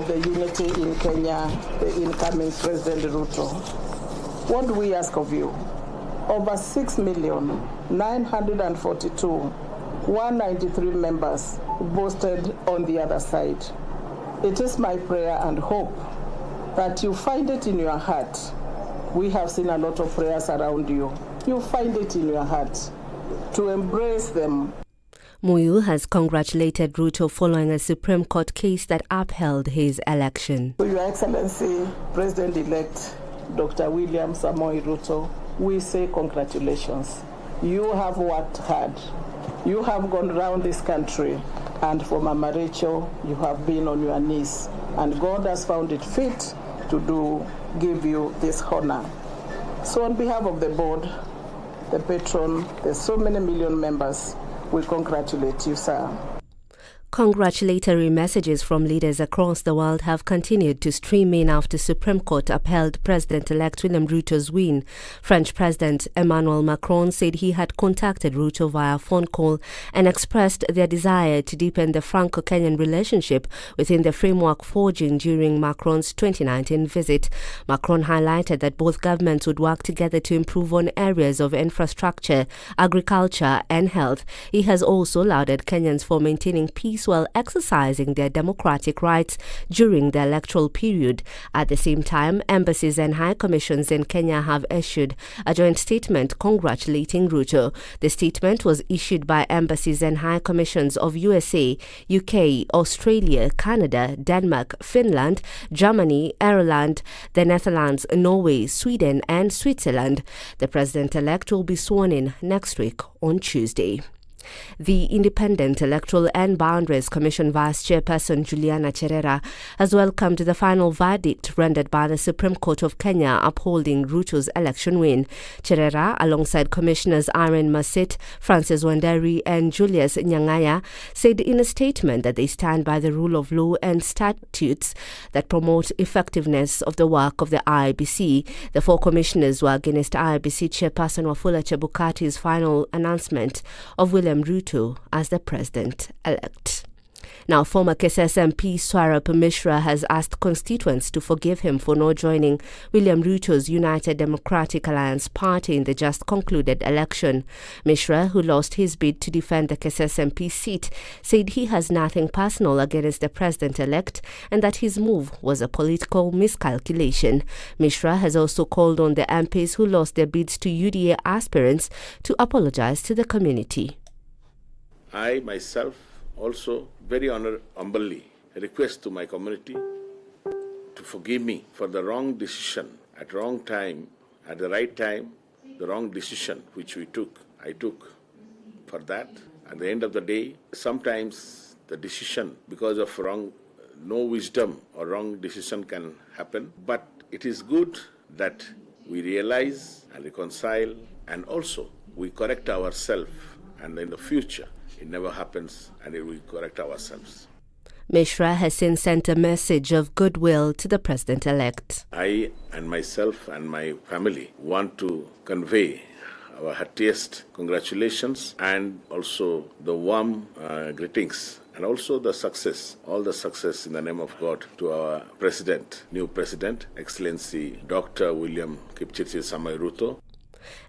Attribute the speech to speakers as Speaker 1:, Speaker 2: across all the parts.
Speaker 1: of the unity in Kenya, the incoming President Ruto, what do we ask of you? Over 6,942,193 members boasted on the other side. It is my prayer and hope that you find it in your heart. We have seen a lot of prayers around you. You find it in your heart to embrace them.
Speaker 2: Muyu has congratulated Ruto following a Supreme Court case that upheld his election.
Speaker 1: To Your Excellency, President-elect Dr. William Samoei Ruto, we say congratulations. You have worked hard. You have gone around this country, and for Mama Rachel, you have been on your knees, and God has found it fit to give you this honor. So on behalf of the board, the patron, there's so many million members, we congratulate you, sir.
Speaker 2: Congratulatory messages from leaders across the world have continued to stream in after Supreme Court upheld President-elect William Ruto's win. French President Emmanuel Macron said he had contacted Ruto via phone call and expressed their desire to deepen the Franco-Kenyan relationship within the framework forging during Macron's 2019 visit. Macron highlighted that both governments would work together to improve on areas of infrastructure, agriculture and health. He has also lauded Kenyans for maintaining peace while exercising their democratic rights during the electoral period. At the same time, embassies and high commissions in Kenya have issued a joint statement congratulating Ruto. The statement was issued by embassies and high commissions of USA, UK, Australia, Canada, Denmark, Finland, Germany, Ireland, the Netherlands, Norway, Sweden and Switzerland. The president-elect will be sworn in next week on Tuesday. The Independent Electoral and Boundaries Commission Vice Chairperson Juliana Cherera has welcomed the final verdict rendered by the Supreme Court of Kenya upholding Ruto's election win. Cherera, alongside Commissioners Irene Masit, Francis Wanderi and Julius Nyang'aya, said in a statement that they stand by the rule of law and statutes that promote effectiveness of the work of the IEBC. The four commissioners were against IEBC Chairperson Wafula Chebukati's final announcement of William Ruto as the president-elect. Now, former KSS MP Swarap Mishra has asked constituents to forgive him for not joining William Ruto's United Democratic Alliance party in the just concluded election. Mishra, who lost his bid to defend the KSS MP seat, said he has nothing personal against the president-elect and that his move was a political miscalculation. Mishra has also called on the MPs who lost their bids to UDA aspirants to apologize to the community.
Speaker 3: I myself also very humbly request to my community to forgive me for the wrong decision at wrong time, at the right time, the wrong decision which I took for that. At the end of the day, sometimes the decision because of no wisdom or wrong decision can happen, but it is good that we realize and reconcile and also we correct ourselves, and in the future it never happens and we correct ourselves.
Speaker 2: Mishra has since sent a message of goodwill to the president-elect.
Speaker 3: I and myself and my family want to convey our heartiest congratulations and also the warm greetings and also the success, all the success in the name of God to our president, new president, Excellency Dr. William Kipchirchir Samoei Ruto.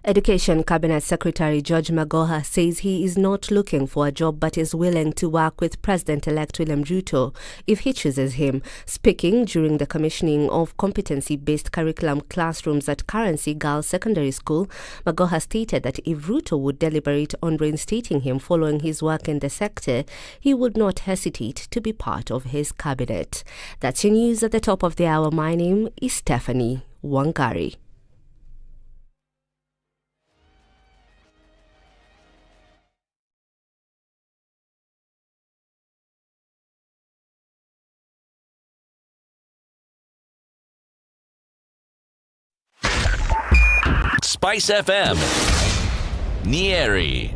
Speaker 2: Education Cabinet Secretary George Magoha says he is not looking for a job but is willing to work with President-elect William Ruto if he chooses him. Speaking during the commissioning of competency-based curriculum classrooms at Currency Girls Secondary School, Magoha stated that if Ruto would deliberate on reinstating him following his work in the sector, he would not hesitate to be part of his cabinet. That's your news at the top of the hour. My name is Stephanie Wangari.
Speaker 4: SpiceFM, Nyeri.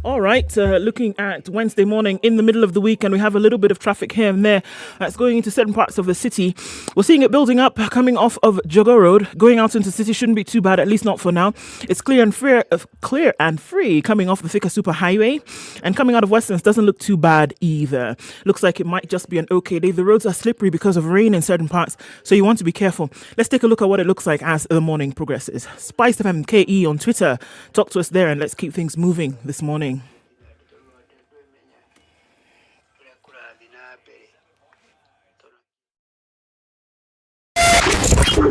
Speaker 4: All right, looking at Wednesday morning in the middle of the week, and we have a little bit of traffic here and there that's going into certain parts of the city. We're seeing it building up, coming off of Jogo Road, going out into the city shouldn't be too bad, at least not for now. It's clear and free coming off the Thika Super Highway, and coming out of Westlands doesn't look too bad either. Looks like it might just be an okay day. The roads are slippery because of rain in certain parts, so you want to be careful. Let's take a look at what it looks like as the morning progresses. SpiceFM KE on Twitter. Talk to us there, and let's keep things moving this morning.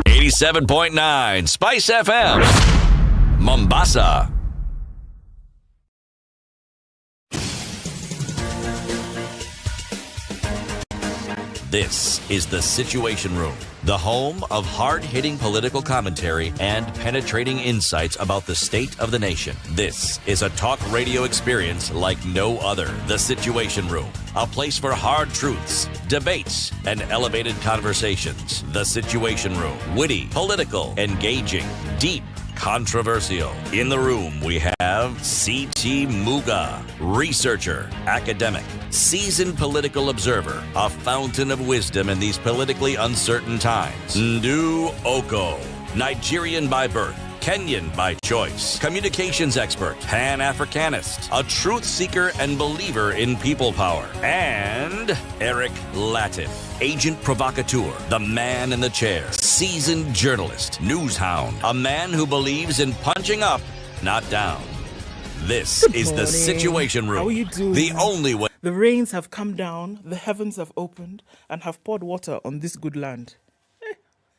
Speaker 5: 87.9 Spice FM, Mombasa. This is the Situation Room, the home of hard-hitting political commentary and penetrating insights about the state of the nation. This is a talk radio experience like no other. The Situation Room, a place for hard truths, debates, and elevated conversations. The Situation Room, witty, political, engaging, deep, controversial. In the room, we have C.T. Muga, researcher, academic, seasoned political observer, a fountain of wisdom in these politically uncertain times. Ndu Oko, Nigerian by birth, Kenyan by choice, communications expert, Pan-Africanist, a truth seeker and believer in people power, and Eric Latif, agent provocateur, the man in the chair, seasoned journalist, news hound, a man who believes in punching up, not down. This is the Situation Room.
Speaker 4: How are you doing?
Speaker 5: The only way.
Speaker 4: The rains have come down, the heavens have opened, and have poured water on this good land.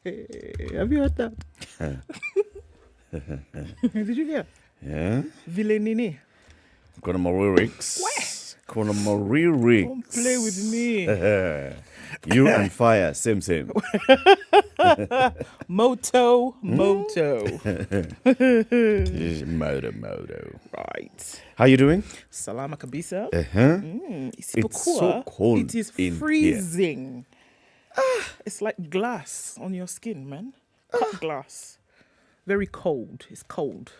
Speaker 4: Have you heard that? Did you hear?
Speaker 6: Yeah.
Speaker 4: Villainini.
Speaker 6: Kuna lyrics. Kuna lyrics.
Speaker 4: Don't play with me.
Speaker 6: You and fire, same.
Speaker 4: Moto.
Speaker 6: Moto.
Speaker 4: Right.
Speaker 6: How you doing?
Speaker 4: Salama kabisa.
Speaker 6: It's so cold.
Speaker 4: It is freezing. It's like glass on your skin, man. Cut glass. Very cold. It's cold.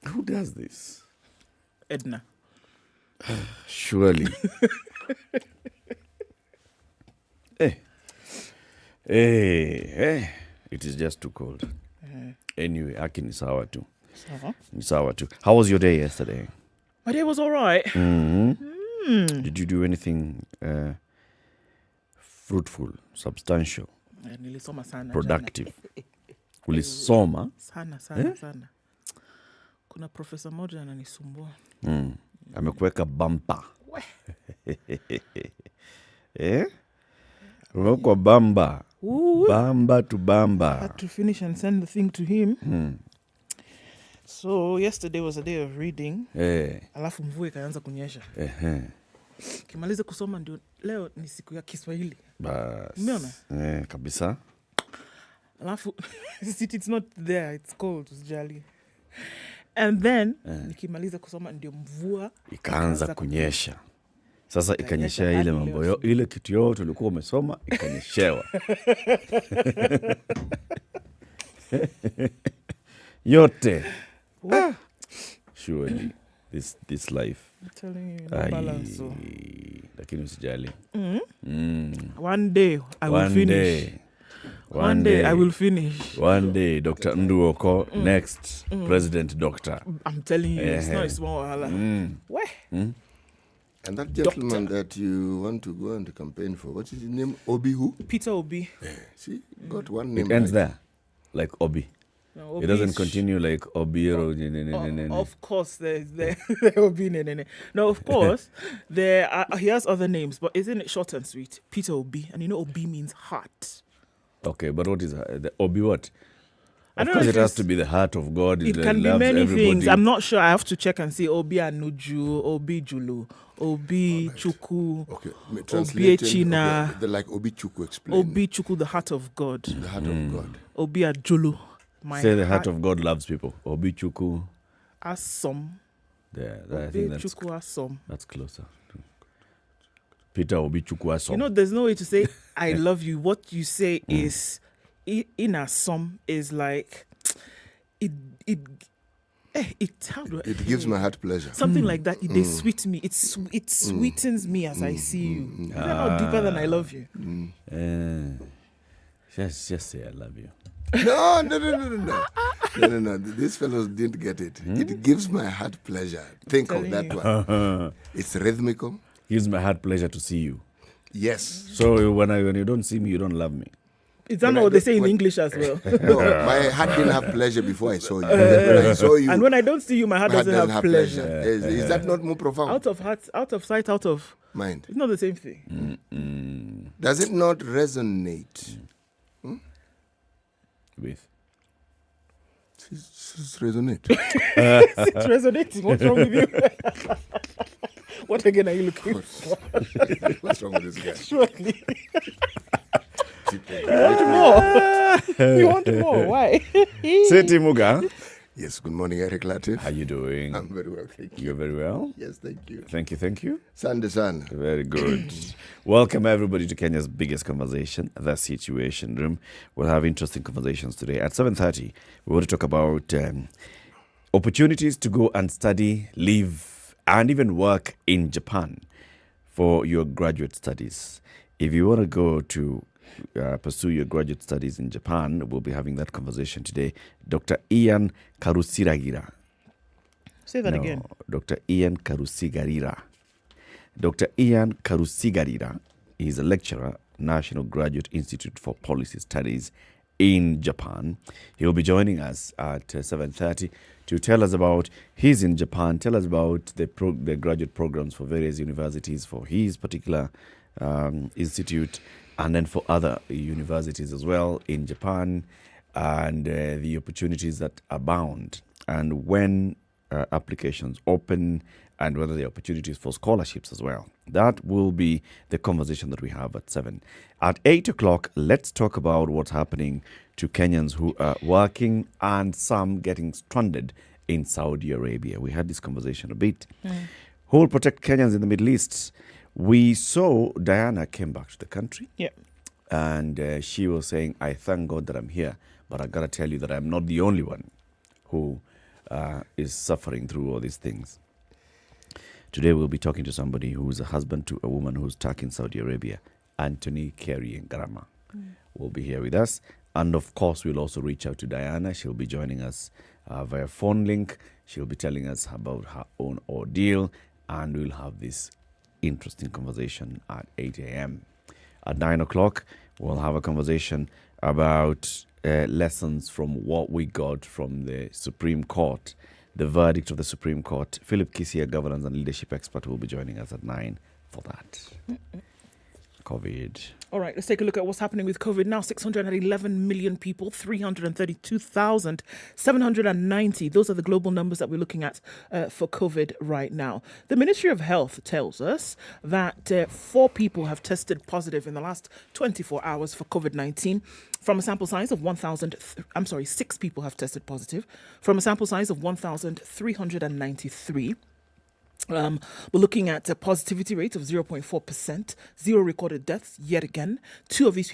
Speaker 6: Who does this?
Speaker 4: Ednah.
Speaker 6: Surely. Hey. It is just too cold. Anyway, Aki ni sawa tu. How was your day yesterday?
Speaker 4: My day was all right.
Speaker 6: Did you do anything fruitful, substantial,
Speaker 4: Nilisoma sana.
Speaker 6: productive? Ulisoma?
Speaker 4: Sana. Kuna profesa moja ananisumbua.
Speaker 6: Amekuweka bumper. Umekuwa bamba. Bamba to bamba.
Speaker 4: I had to finish and send the thing to him. So yesterday was a day of reading. Alafu mvua ikaanza kunyesha. Kimaliza kusoma ndio leo ni siku ya Kiswahili.
Speaker 6: Bas.
Speaker 4: Umeona?
Speaker 6: Kabisa.
Speaker 4: Alafu it's not there, it's cold, usijali. And then nikimaliza kusoma ndio mvua
Speaker 6: ikaanza kunyesha. Sasa ikanyeshea ile mambo ile kitu yote ulikuwa umesoma ikanyeshewa. Yote. Surely this life.
Speaker 4: I'm telling you, no balance.
Speaker 6: Lakini usijali.
Speaker 4: One day I will finish. One day I will finish.
Speaker 6: One day, Dr. Ndu Oko, next President Doctor.
Speaker 4: I'm telling you, it's not a small wahala.
Speaker 7: And that gentleman that you want to go and campaign for, what's his name? Obi who?
Speaker 4: Peter Obi.
Speaker 7: See, got one name.
Speaker 6: It ends there, like Obi.
Speaker 4: No,
Speaker 6: it doesn't continue like Obi.
Speaker 4: Of course, there's Obi. No, of course, he has other names, but isn't it short and sweet? Peter Obi. And you know Obi means heart.
Speaker 6: Okay, but what is the Obi what?
Speaker 4: Of
Speaker 6: course, it has to be the heart of God.
Speaker 4: It can be many things. I'm not sure. I have to check and see. Obi Anuju, Obi Julu, Obi Chuku, Obi Echina.
Speaker 7: Okay, like Obi Chuku explain.
Speaker 4: Obi Chuku, the heart of God.
Speaker 7: The heart of God.
Speaker 4: Obi Ajulu.
Speaker 6: Say the heart of God loves people. Obi Chuku.
Speaker 4: Asom.
Speaker 6: Yeah,
Speaker 4: Obi Chuku Asom.
Speaker 6: That's closer. Peter Obi Chuku Asom.
Speaker 4: You know, there's no way to say I love you. What you say is in Asom is like it
Speaker 7: It gives my heart pleasure.
Speaker 4: Something like that. They sweet me. It sweetens me as I see you. Is that not deeper than I love you?
Speaker 6: Just say I love you.
Speaker 7: No. These fellows didn't get it. It gives my heart pleasure. Think of that one. It's rhythmical.
Speaker 6: Gives my heart pleasure to see you.
Speaker 7: Yes.
Speaker 6: So when you don't see me, you don't love me.
Speaker 4: Is that not what they say in English as well?
Speaker 7: No, my heart didn't have pleasure before I saw you. When I saw you,
Speaker 4: and when I don't see you, my heart doesn't have pleasure.
Speaker 7: Is that not more profound?
Speaker 4: Out of heart, out of sight, out of
Speaker 7: mind.
Speaker 4: It's not the same thing.
Speaker 7: Does it not resonate?
Speaker 6: With?
Speaker 7: It's resonate.
Speaker 4: It's resonating. What's wrong with you? What again are you looking for?
Speaker 7: What's wrong with this guy?
Speaker 4: Surely. You want more? You want more? Why?
Speaker 6: Seti Muga.
Speaker 7: Yes, good morning, Eric Latif.
Speaker 6: How you doing?
Speaker 7: I'm very well, thank you.
Speaker 6: You're very well?
Speaker 7: Yes, thank you.
Speaker 6: Thank you.
Speaker 7: Sun.
Speaker 6: Very good. Welcome everybody to Kenya's biggest conversation, The Situation Room. We'll have interesting conversations today. At 7:30, we want to talk about opportunities to go and study, live, and even work in Japan for your graduate studies. If you want to go to pursue your graduate studies in Japan, we'll be having that conversation today. Dr. Ian Karusiragira.
Speaker 4: Say that again.
Speaker 6: Dr. Ian Karusigarira. Dr. Ian Karusigarira is a lecturer, National Graduate Institute for Policy Studies in Japan. He'll be joining us at 7:30 to tell us about he's in Japan, tell us about the graduate programs for various universities for his particular institute, and then for other universities as well in Japan, and the opportunities that abound, and when applications open, and whether there are opportunities for scholarships as well. That will be the conversation that we have at 7. At 8 o'clock, let's talk about what's happening to Kenyans who are working and some getting stranded in Saudi Arabia. We had this conversation a bit. Who will protect Kenyans in the Middle East? We saw Diana came back to the country.
Speaker 4: Yeah.
Speaker 6: And she was saying, I thank God that I'm here, but I got to tell you that I'm not the only one who is suffering through all these things. Today we'll be talking to somebody who is a husband to a woman who's stuck in Saudi Arabia, Anthony Kerry Ngarama. Will be here with us. And of course, we'll also reach out to Diana. She'll be joining us via phone link. She'll be telling us about her own ordeal, and we'll have this interesting conversation at 8 a.m. At 9 o'clock, we'll have a conversation about lessons from what we got from the Supreme Court, the verdict of the Supreme Court. Philip Kisia, governance and leadership expert, will be joining us at 9 for that. COVID.
Speaker 4: All right, let's take a look at what's happening with COVID now. 611 million people, 332,790. Those are the global numbers that we're looking at for COVID right now. The Ministry of Health tells us that 4 people have tested positive in the last 24 hours for COVID-19 from a sample size of 6 people have tested positive from a sample size of 1,393. We're looking at a positivity rate of 0.4%, 0 recorded deaths yet again. 3 of these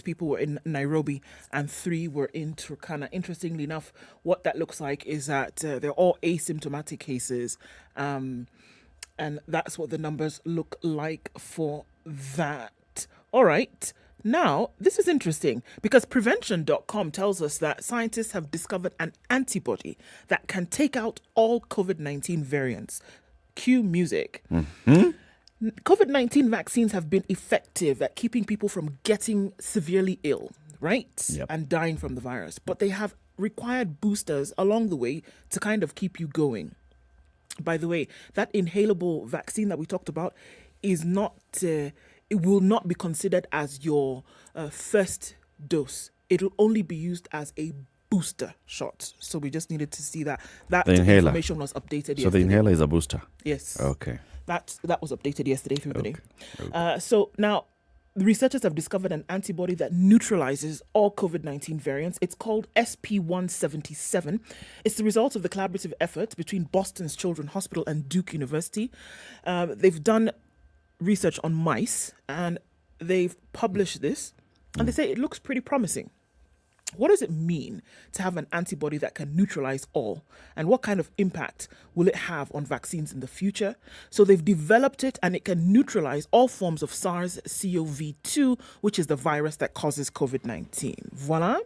Speaker 4: people were in Nairobi and 3 were in Turkana. Interestingly enough, what that looks like is that they're all asymptomatic cases. And that's what the numbers look like for that. All right. Now, this is interesting because prevention.com tells us that scientists have discovered an antibody that can take out all COVID-19 variants. Cue music. COVID-19 vaccines have been effective at keeping people from getting severely ill, right?
Speaker 6: Yep.
Speaker 4: And dying from the virus. But they have required boosters along the way to kind of keep you going. By the way, that inhalable vaccine that we talked about is not... it will not be considered as your first dose. It'll only be used as a booster shot. So we just needed to see that information was updated yesterday.
Speaker 6: So the inhaler is a booster?
Speaker 4: Yes.
Speaker 6: Okay.
Speaker 4: That was updated yesterday, everybody.
Speaker 6: Okay.
Speaker 4: So now, the researchers have discovered an antibody that neutralizes all COVID-19 variants. It's called SP177. It's the result of the collaborative effort between Boston's Children's Hospital and Duke University. They've done research on mice and they've published this and they say it looks pretty promising. What does it mean to have an antibody that can neutralize all? And what kind of impact will it have on vaccines in the future? So they've developed it, and it can neutralize all forms of SARS-CoV-2, which is the virus that causes COVID-19. Voila.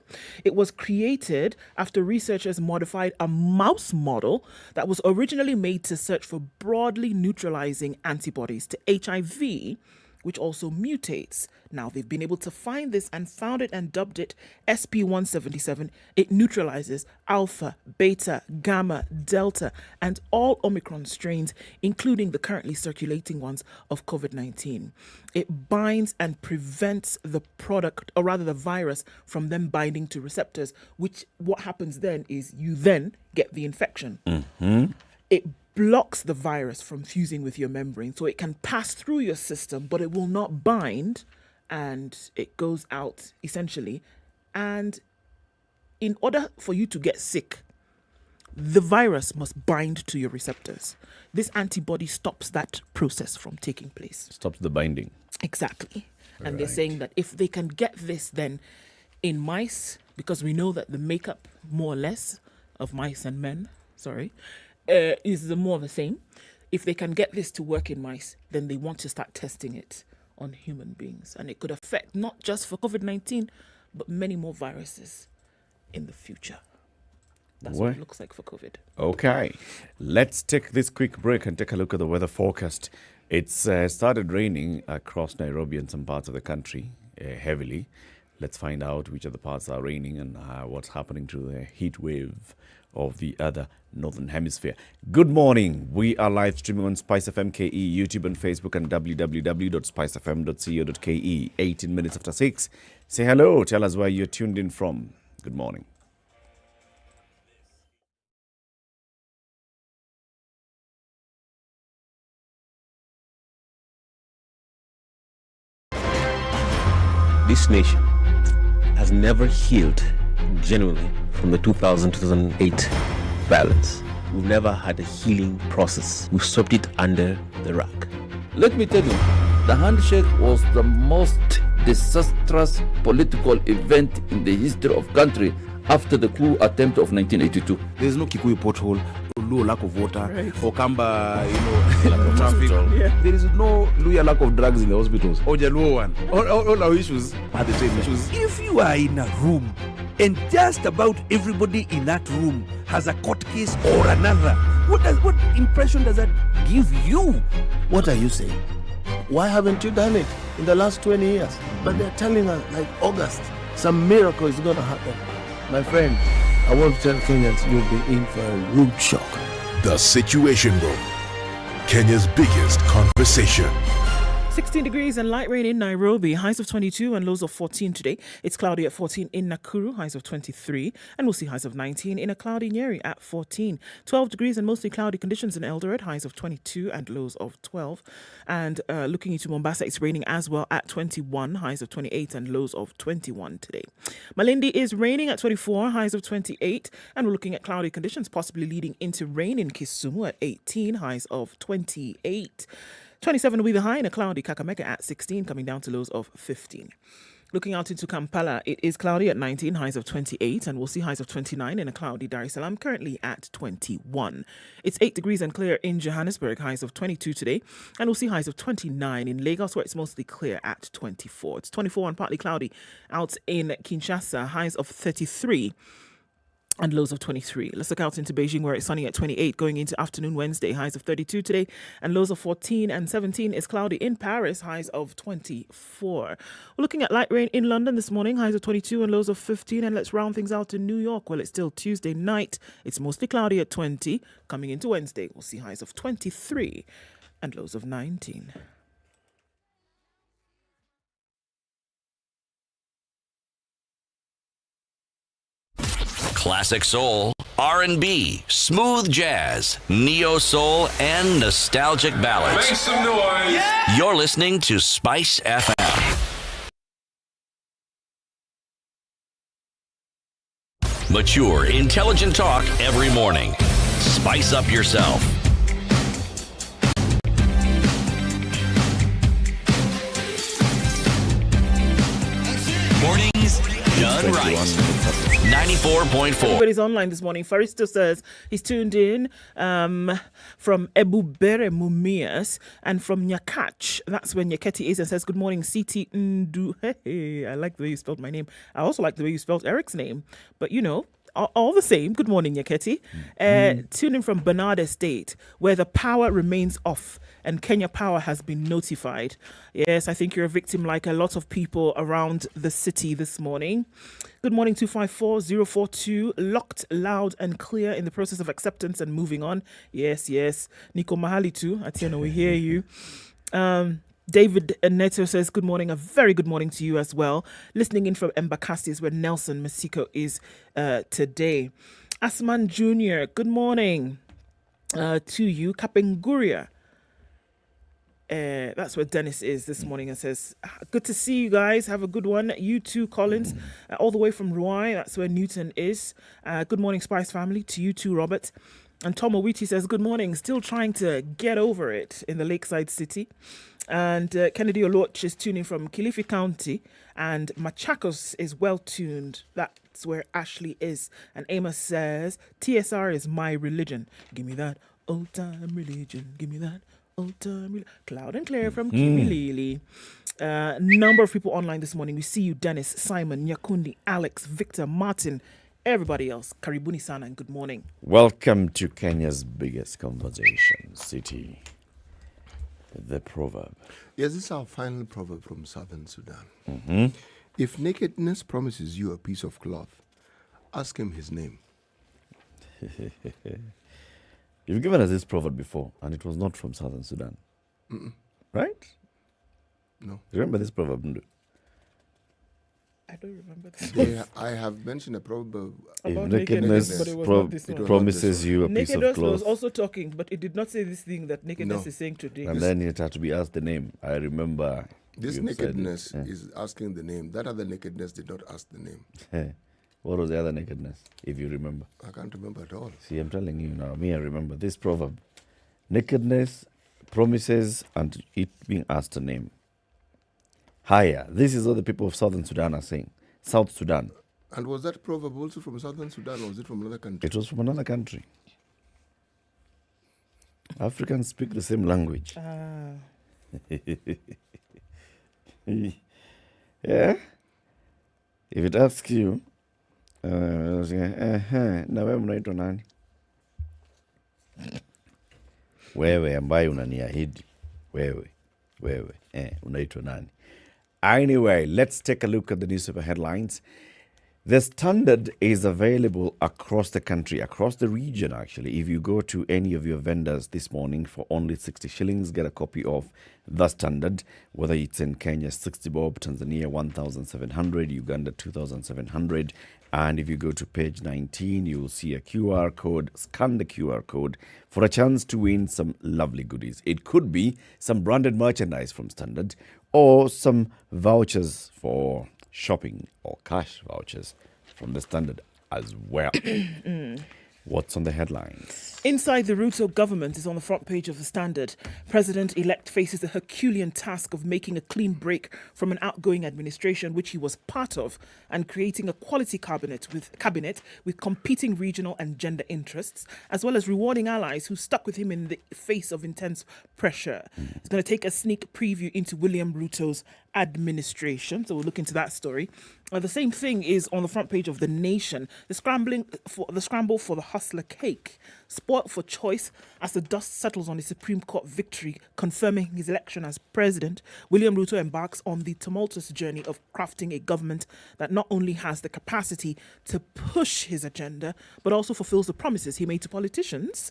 Speaker 4: It was created after researchers modified a mouse model that was originally made to search for broadly neutralizing antibodies to HIV, which also mutates. Now, they've been able to find this and found it and dubbed it SP177. It neutralizes alpha, beta, gamma, delta, and all Omicron strains, including the currently circulating ones of COVID-19. It binds and prevents the product, or rather the virus, from them binding to receptors, which what happens then is you then get the infection. It blocks the virus from fusing with your membrane, so it can pass through your system, but it will not bind, and it goes out essentially. And in order for you to get sick, the virus must bind to your receptors. This antibody stops that process from taking place.
Speaker 6: Stops the binding.
Speaker 4: Exactly. And they're saying that if they can get this then in mice, because we know that the makeup more or less of mice and men, is more the same. If they can get this to work in mice, then they want to start testing it on human beings. And it could affect not just for COVID-19, but many more viruses in the future. That's what it looks like for COVID.
Speaker 6: Okay, let's take this quick break and take a look at the weather forecast. It's started raining across Nairobi and some parts of the country heavily. Let's find out which of the parts are raining and what's happening to the heat wave of the other northern hemisphere. Good morning. We are live streaming on SpiceFM KE, YouTube and Facebook, and www.spicefm.co.ke. 18 minutes after 6. Say hello. Tell us where you're tuned in from. Good morning.
Speaker 8: This nation has never healed genuinely from the 2008 violence. We've never had a healing process. We've swept it under the rug.
Speaker 9: Let me tell you, the handshake was the most disastrous political event in the history of country after the coup attempt of 1982.
Speaker 10: There's no Kikuyu pothole, no lack of water, or Kamba,
Speaker 6: lack of traffic.
Speaker 10: Yeah. There is no Luya lack of drugs in the hospitals. Or Jaluo one. All our issues are the same issues.
Speaker 11: If you are in a room and just about everybody in that room has a court case or another, what impression does that give you?
Speaker 12: What are you saying? Why haven't you done it in the last 20 years? But they're telling us, like August, some miracle is going to happen. My friend, I want to tell Kenyans you'll be in for a rude shock.
Speaker 13: The Situation Room, Kenya's biggest conversation.
Speaker 4: 16 degrees and light rain in Nairobi, highs of 22 and lows of 14 today. It's cloudy at 14 in Nakuru, highs of 23, and we'll see highs of 19 in a cloudy Nyeri at 14. 12 degrees and mostly cloudy conditions in Eldoret, highs of 22 and lows of 12. And looking into Mombasa, it's raining as well at 21, highs of 28 and lows of 21 today. Malindi is raining at 24, highs of 28, and we're looking at cloudy conditions possibly leading into rain in Kisumu at 18, highs of 28. 27 will be the high in a cloudy Kakamega at 16, coming down to lows of 15. Looking out into Kampala, it is cloudy at 19, highs of 28, and we'll see highs of 29 in a cloudy Dar es Salaam, currently at 21. It's 8 degrees and clear in Johannesburg, highs of 22 today, and we'll see highs of 29 in Lagos, where it's mostly clear at 24. It's 24 and partly cloudy out in Kinshasa, highs of 33. And lows of 23. Let's look out into Beijing, where it's sunny at 28, going into afternoon Wednesday, highs of 32 today, and lows of 14, and 17 is cloudy in Paris, highs of 24. We're looking at light rain in London this morning, highs of 22 and lows of 15, and let's round things out in New York. Well, it's still Tuesday night. It's mostly cloudy at 20. Coming into Wednesday, we'll see highs of 23 and lows of 19.
Speaker 5: Classic soul, R&B, smooth jazz, neo soul, and nostalgic ballads.
Speaker 13: Make some noise.
Speaker 5: Yeah! You're listening to Spice FM. Mature, intelligent talk every morning. Spice up yourself. Mornings done right. 94.4.
Speaker 4: Everybody's online this morning. Faristo says he's tuned in from Ebubere Mumias and from Nyakach. That's where Nyaketi is, and says, good morning, CT Ndu. Hey, I like the way you spelled my name. I also like the way you spelled Eric's name. But, you know, all the same, good morning, Nyaketi. Tuning from Bernard Estate, where the power remains off and Kenya Power has been notified. Yes, I think you're a victim like a lot of people around the city this morning. Good morning, 254-042, locked, loud and clear in the process of acceptance and moving on. Yes, yes. Nico Mahali too, Atieno, we hear you. David Neto says, good morning, a very good morning to you as well. Listening in from Embakasi is where Nelson Masiko is today. Asman Jr., good morning to you. Kapenguria. That's where Dennis is this morning and says, good to see you guys. Have a good one. You too, Collins. All the way from Ruai. That's where Newton is. Good morning, Spice family. To you too, Robert. And Tom Owiti says, good morning. Still trying to get over it in the Lakeside City. And Kennedy Oloch is tuning from Kilifi County. And Machakos is well tuned. That's where Ashley is. And Amos says, TSR is my religion. Give me that old time religion. Give me that old time. Cloud and clear from Kimilili. Number of people online this morning. We see you, Dennis, Simon, Nyakundi, Alex, Victor, Martin, everybody else. Karibuni sana and good morning.
Speaker 6: Welcome to Kenya's biggest conversation, City. The proverb.
Speaker 7: Yes, this is our final proverb from Southern Sudan. If nakedness promises you a piece of cloth, ask him his name.
Speaker 6: You've given us this proverb before, and it was not from Southern Sudan. Right?
Speaker 7: No.
Speaker 6: Remember this proverb, Ndu?
Speaker 4: I don't remember this.
Speaker 7: Yeah, I have mentioned a proverb
Speaker 6: about nakedness, promises you a piece of cloth.
Speaker 4: Nakedness was also talking, but it did not say this thing that nakedness is saying today.
Speaker 6: And then it had to be asked the name. I remember.
Speaker 7: This nakedness is asking the name. That other nakedness did not ask the name.
Speaker 6: What was the other nakedness, if you remember?
Speaker 7: I can't remember at all.
Speaker 6: See, I'm telling you now. Me, I remember this proverb. Nakedness, promises, and it being asked to name. Higher. This is what the people of Southern Sudan are saying. South Sudan.
Speaker 7: And was that proverb also from Southern Sudan, or was it from another country?
Speaker 6: It was from another country. Africans speak the same language. Yeah? If it asks you, na wewe mnaitwa nani? Wewe ambaye unaniahidi. Wewe, unaitwa nani? Anyway, let's take a look at the newspaper headlines. The Standard is available across the country, across the region actually. If you go to any of your vendors this morning for only 60 shillings, get a copy of The Standard, whether it's in Kenya, 60 bob, Tanzania, 1,700, Uganda, 2,700. And if you go to page 19, you will see a QR code. Scan the QR code for a chance to win some lovely goodies. It could be some branded merchandise from Standard or some vouchers for shopping or cash vouchers from the Standard as well. What's on the headlines?
Speaker 4: Inside the Ruto government is on the front page of the Standard. President-elect faces the Herculean task of making a clean break from an outgoing administration which he was part of and creating a quality cabinet with competing regional and gender interests, as well as rewarding allies who stuck with him in the face of intense pressure. It's going to take a sneak preview into William Ruto's administration, so we'll look into that story. The same thing is on the front page of The Nation. The scramble for the hustler cake. Spoiled for choice as the dust settles on the Supreme Court victory, confirming his election as president. William Ruto embarks on the tumultuous journey of crafting a government that not only has the capacity to push his agenda, but also fulfills the promises he made to politicians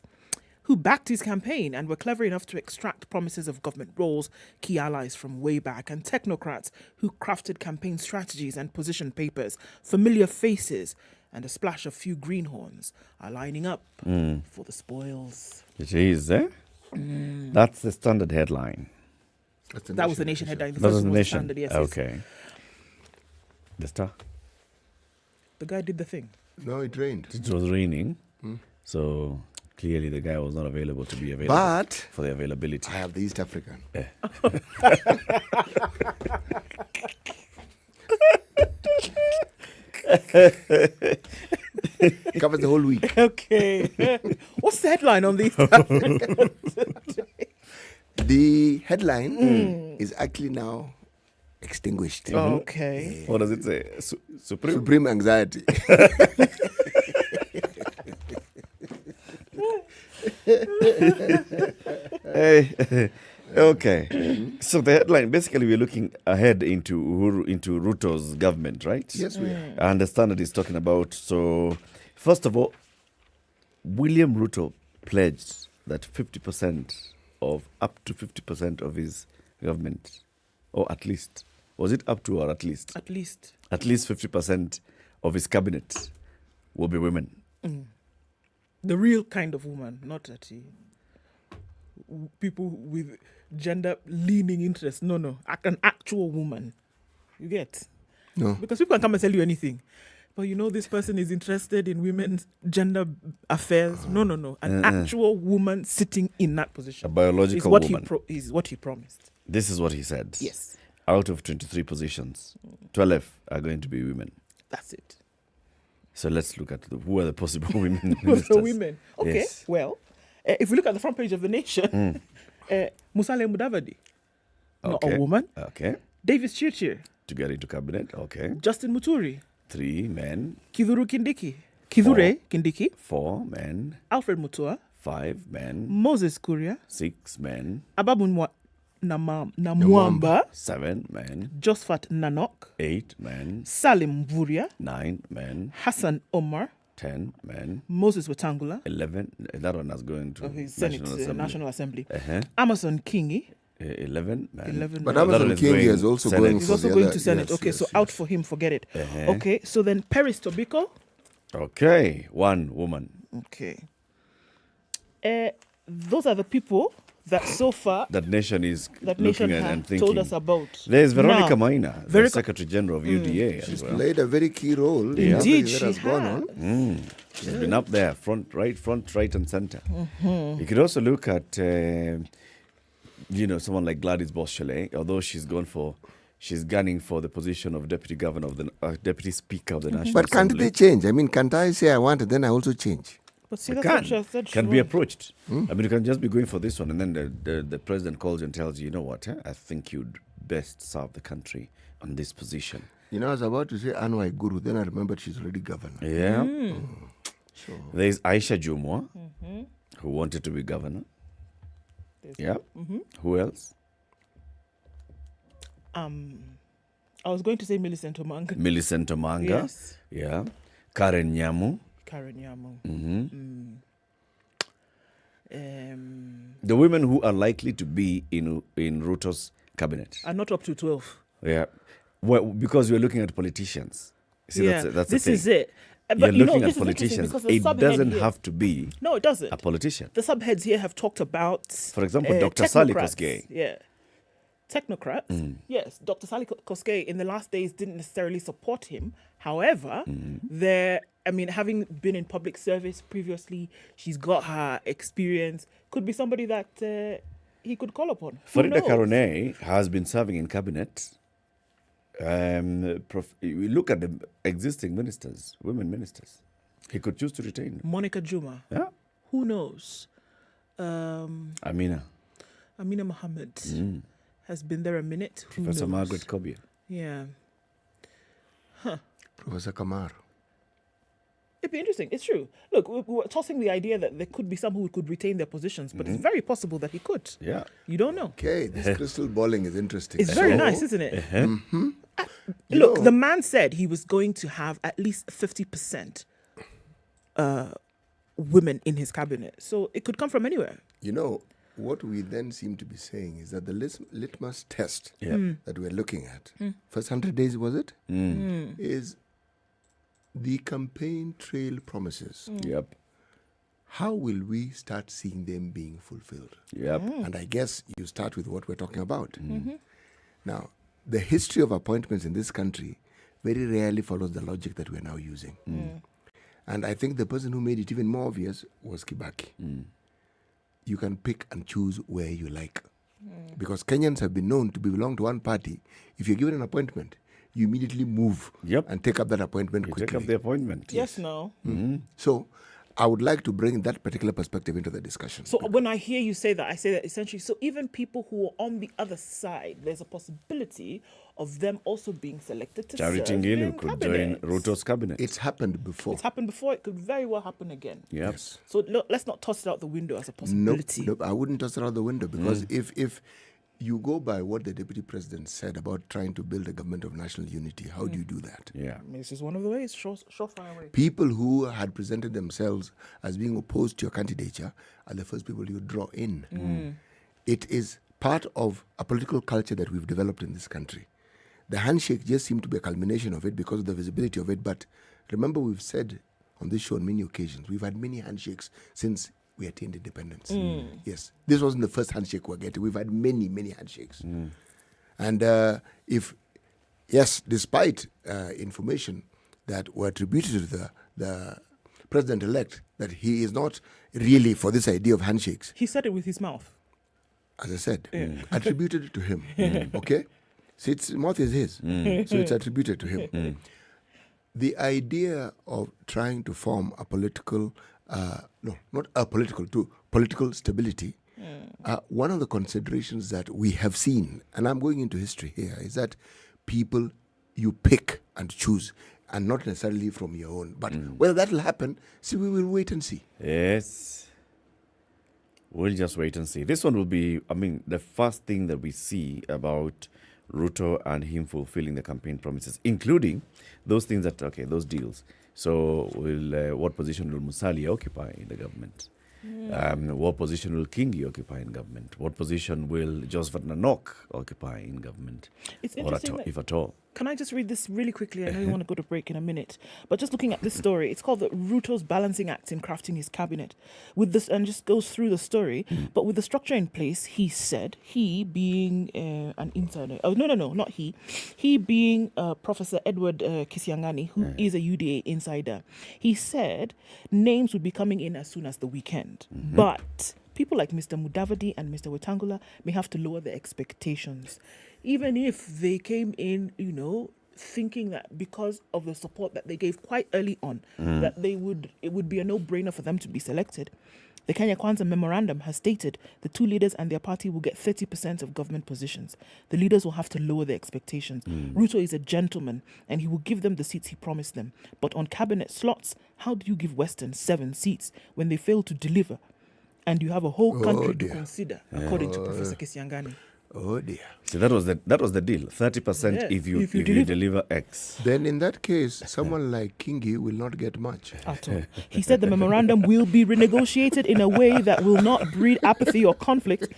Speaker 4: who backed his campaign and were clever enough to extract promises of government roles, key allies from way back, and technocrats who crafted campaign strategies and position papers. Familiar faces and a splash of few greenhorns are lining up for the spoils.
Speaker 6: It is, eh? That's the Standard headline.
Speaker 4: That was the Nation headline. The
Speaker 6: that
Speaker 4: first
Speaker 6: was the
Speaker 4: one was
Speaker 6: Nation.
Speaker 4: Standard, yes.
Speaker 6: Okay. The Star?
Speaker 4: The guy did the thing.
Speaker 7: No, it rained.
Speaker 6: It was raining. So clearly the guy was not available to be available.
Speaker 7: But
Speaker 6: for the availability.
Speaker 7: I have the East African. Covers the whole week.
Speaker 4: Okay. What's the headline on these?
Speaker 7: The headline is actually now extinguished.
Speaker 4: Okay.
Speaker 6: What does it say?
Speaker 7: Supreme anxiety.
Speaker 6: Okay. So the headline, basically we're looking ahead into Ruto's government, right?
Speaker 7: Yes, we are.
Speaker 6: I understand that he's talking about, so first of all, William Ruto pledged that 50% up to 50% of his government, or at least, was it up to or at least?
Speaker 4: At least.
Speaker 6: At least 50% of his cabinet will be women.
Speaker 4: The real kind of woman, not that people with gender-leaning interests. No. An actual woman. You get?
Speaker 7: No.
Speaker 4: Because people can come and tell you anything. But you know this person is interested in women's gender affairs. No. An actual woman sitting in that position.
Speaker 6: A biological
Speaker 4: is what
Speaker 6: woman.
Speaker 4: Is what he promised.
Speaker 6: This is what he said.
Speaker 4: Yes.
Speaker 6: Out of 23 positions, 12 are going to be women.
Speaker 4: That's it.
Speaker 6: So let's look at who are the possible women
Speaker 4: Who are
Speaker 6: ministers.
Speaker 4: the women? Okay,
Speaker 6: Yes.
Speaker 4: well, if we look at the front page of The Nation, Musalia Mudavadi, not a woman.
Speaker 6: Okay.
Speaker 4: Davis Chirchir,
Speaker 6: To get into cabinet. Okay.
Speaker 4: Justin Muturi,
Speaker 6: 3 men.
Speaker 4: Kithure Kindiki,
Speaker 6: 4 men.
Speaker 4: Alfred Mutua,
Speaker 6: 5 men.
Speaker 4: Moses Kuria,
Speaker 6: 6 men.
Speaker 4: Ababu Namwamba,
Speaker 6: 7 men.
Speaker 4: Josephat Nanok,
Speaker 6: 8 men.
Speaker 4: Salim Mvuria,
Speaker 6: 9 men.
Speaker 4: Hassan Omar,
Speaker 6: 10 men.
Speaker 4: Moses Wetangula,
Speaker 6: 11. That one is going to
Speaker 4: of his Senate National Assembly.
Speaker 6: Uh-huh.
Speaker 4: Amason Kingi,
Speaker 6: 11 men.
Speaker 4: 11
Speaker 7: But
Speaker 4: men.
Speaker 7: Amason King is also
Speaker 6: Senate.
Speaker 7: going
Speaker 4: He's
Speaker 7: for
Speaker 4: also
Speaker 7: the
Speaker 4: going
Speaker 7: other-
Speaker 4: to Senate.
Speaker 7: yes,
Speaker 4: Okay,
Speaker 7: yes,
Speaker 4: so
Speaker 7: yes.
Speaker 4: out for him, forget it.
Speaker 6: Uh-huh.
Speaker 4: Okay, so then Paris Tobiko.
Speaker 6: Okay. 1 woman.
Speaker 4: Okay. Those are the people that so far
Speaker 6: That nation is
Speaker 4: that
Speaker 6: looking
Speaker 4: nation
Speaker 6: at
Speaker 4: has
Speaker 6: and thinking.
Speaker 4: told us about.
Speaker 6: There's Veronica
Speaker 4: Now,
Speaker 6: Maina, the
Speaker 4: Veronica-
Speaker 6: Secretary General of UDA. as
Speaker 7: She's
Speaker 6: well.
Speaker 7: played a very key role.
Speaker 6: Yeah.
Speaker 4: Indeed,
Speaker 7: everything
Speaker 4: she
Speaker 7: that has gone on.
Speaker 6: She's been up there, front, right, and center.
Speaker 4: Mm-hmm.
Speaker 6: You could also look at, someone like Gladys Boschele, although she's gunning for the position of Deputy Governor of the Deputy Speaker of the National
Speaker 7: But can't
Speaker 6: Assembly.
Speaker 7: they change? I mean, can't I say I want it, then I also change?
Speaker 4: But see,
Speaker 6: They
Speaker 4: that's what she has said.
Speaker 6: can be approached. I mean, you can just be going for this one, and then the president calls you and tells you, you know what, I think you'd best serve the country on this position.
Speaker 7: You know, I was about to say Anwai Guru, then I remembered she's already governor.
Speaker 6: Yeah.
Speaker 7: So,
Speaker 6: There's Aisha Jumwa, who wanted to be governor. Yeah. Who else?
Speaker 4: I was going to say Millicent Omanga.
Speaker 6: Millicent Omanga.
Speaker 4: Yes.
Speaker 6: Yeah. Karen Nyamu.
Speaker 4: Karen Yamu.
Speaker 6: The women who are likely to be in Ruto's cabinet.
Speaker 4: Are not up to 12.
Speaker 6: Yeah. Well, because we're looking at politicians. See,
Speaker 4: Yeah,
Speaker 6: that's
Speaker 4: this
Speaker 6: the thing.
Speaker 4: is it.
Speaker 6: You're looking
Speaker 4: this
Speaker 6: at
Speaker 4: is interesting
Speaker 6: politicians.
Speaker 4: because the
Speaker 6: It
Speaker 4: subhead
Speaker 6: doesn't
Speaker 4: here-
Speaker 6: have to be
Speaker 4: No, it doesn't.
Speaker 6: a politician.
Speaker 4: The subheads here have talked about,
Speaker 6: For example, Dr. Sally
Speaker 4: technocrats.
Speaker 6: Kosgei.
Speaker 4: Yeah. Technocrats. Yes, Dr. Sally Kosgei in the last days didn't necessarily support him. However, having been in public service previously, she's got her experience. Could be somebody that he could call upon. Who
Speaker 6: Farida
Speaker 4: knows?
Speaker 6: Karone has been serving in cabinet. We look at the existing ministers, women ministers. He could choose to retain them.
Speaker 4: Monica Juma.
Speaker 6: Yeah.
Speaker 4: Who knows?
Speaker 6: Amina.
Speaker 4: Amina Mohammed has been there a minute. Who
Speaker 6: Professor
Speaker 4: knows?
Speaker 6: Margaret Kobia.
Speaker 4: Yeah.
Speaker 7: Professor Kamar.
Speaker 4: It'd be interesting. It's true. Look, we were tossing the idea that there could be some who could retain their positions, but it's very possible that he could.
Speaker 6: Yeah.
Speaker 4: You don't know.
Speaker 7: Okay, this crystal balling is interesting.
Speaker 4: It's very nice, isn't it?
Speaker 7: You
Speaker 4: Look,
Speaker 7: know-
Speaker 4: the man said he was going to have at least 50% women in his cabinet. So it could come from anywhere.
Speaker 7: You know, what we then seem to be saying is that the litmus test that we're looking at, first 100 days, was it? Is the campaign trail promises.
Speaker 6: Yep.
Speaker 7: How will we start seeing them being fulfilled?
Speaker 6: Yep.
Speaker 7: And I guess you start with what we're talking about. Now, the history of appointments in this country very rarely follows the logic that we're now using. And I think the person who made it even more obvious was Kibaki. You can pick and choose where you like. Because Kenyans have been known to belong to one party. If you're given an appointment, you immediately move and take up that appointment quickly.
Speaker 6: Take up the appointment.
Speaker 4: Yes, no.
Speaker 7: So I would like to bring that particular perspective into the discussion.
Speaker 4: So when I hear you say that, I say that essentially, so even people who are on the other side, there's a possibility of them also being selected to
Speaker 6: Charity
Speaker 4: serve
Speaker 6: Ngilu
Speaker 4: in
Speaker 6: could
Speaker 4: cabinet.
Speaker 6: join Ruto's cabinet.
Speaker 7: It's happened before.
Speaker 4: It's happened before. It could very well happen again.
Speaker 6: Yes.
Speaker 4: So look, let's not toss it out the window as a possibility.
Speaker 7: Nope, I wouldn't toss it out the window because if you go by what the Deputy President said about trying to build a government of national unity, how do you do that?
Speaker 6: Yeah.
Speaker 4: This is one of the ways, surefire way.
Speaker 7: People who had presented themselves as being opposed to your candidature are the first people you draw in. It is part of a political culture that we've developed in this country. The handshake just seemed to be a culmination of it because of the visibility of it. But remember, we've said on this show on many occasions, we've had many handshakes since we attained independence. Yes, this wasn't the first handshake we're getting. We've had many, many handshakes. And despite information that were attributed to the president-elect, that he is not really for this idea of handshakes.
Speaker 4: He said it with his mouth.
Speaker 7: As I said, attributed to him. Okay? So its mouth is his. So it's attributed to him. The idea of trying to form a political, political stability, one of the considerations that we have seen, and I'm going into history here, is that people you pick and choose, and not necessarily from your own. But whether that will happen, we will wait and see.
Speaker 6: Yes. We'll just wait and see. This one will be, the first thing that we see about Ruto and him fulfilling the campaign promises, including those things that, those deals. So what position will Musalia occupy in the government? What position will Kingi occupy in government? What position will Josephat Nanok occupy in government?
Speaker 4: It's interesting
Speaker 6: if at all.
Speaker 4: Can I just read this really quickly? I know you want to go to break in a minute. But just looking at this story, it's called the Ruto's balancing act in crafting his cabinet. With this, and just goes through the story. But with the structure in place, he said, he being an insider. Oh, no, not he. He being Professor Edward Kisiangani, who is a UDA insider. He said names would be coming in as soon as the weekend. But people like Mr. Mudavadi and Mr. Wetangula may have to lower their expectations. Even if they came in, thinking that because of the support that they gave quite early on, that it would be a no-brainer for them to be selected. The Kenya Kwanza memorandum has stated the two leaders and their party will get 30% of government positions. The leaders will have to lower their expectations. Ruto is a gentleman and he will give them the seats he promised them. But on cabinet slots, how do you give Western 7 seats when they fail to deliver? And you have a whole country to consider, according to Professor Kisiangani.
Speaker 7: Oh dear.
Speaker 6: So that was the deal. 30% if you deliver X.
Speaker 7: Then in that case, someone like Kingi will not get much.
Speaker 4: At all. He said the memorandum will be renegotiated in a way that will not breed apathy or conflict.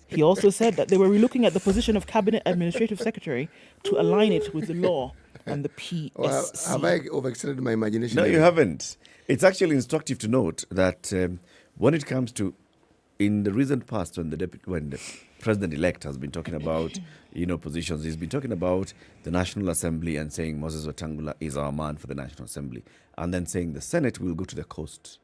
Speaker 4: He also said that they were relooking at the position of Cabinet Administrative Secretary to align it with the law and the PSC.
Speaker 7: Well, have I overextended my imagination?
Speaker 6: No, you haven't. It's actually instructive to note that when it comes to, in the recent past, when the president-elect has been talking about, positions, he's been talking about the National Assembly and saying Moses Wetangula is our man for the National Assembly, and then saying the Senate will go to the coast.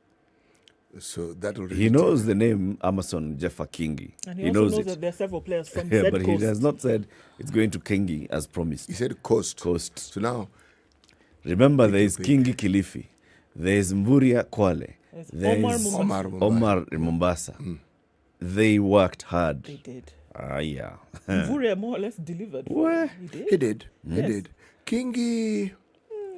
Speaker 7: So that already.
Speaker 6: He knows the name Amason Jeffa Kingi.
Speaker 4: And he also knows that there are several players from
Speaker 6: yeah,
Speaker 4: Z
Speaker 6: but
Speaker 4: Coast.
Speaker 6: He has not said it's going to Kingi as promised.
Speaker 7: He said coast.
Speaker 6: So
Speaker 7: now,
Speaker 6: remember, there is Kingi Kilifi, there is Mburia Kwale, there is Omar Mombasa. They worked hard.
Speaker 4: They did.
Speaker 6: Yeah.
Speaker 4: Mvurya more or less delivered.
Speaker 6: Well,
Speaker 7: he did. He did. Kingi.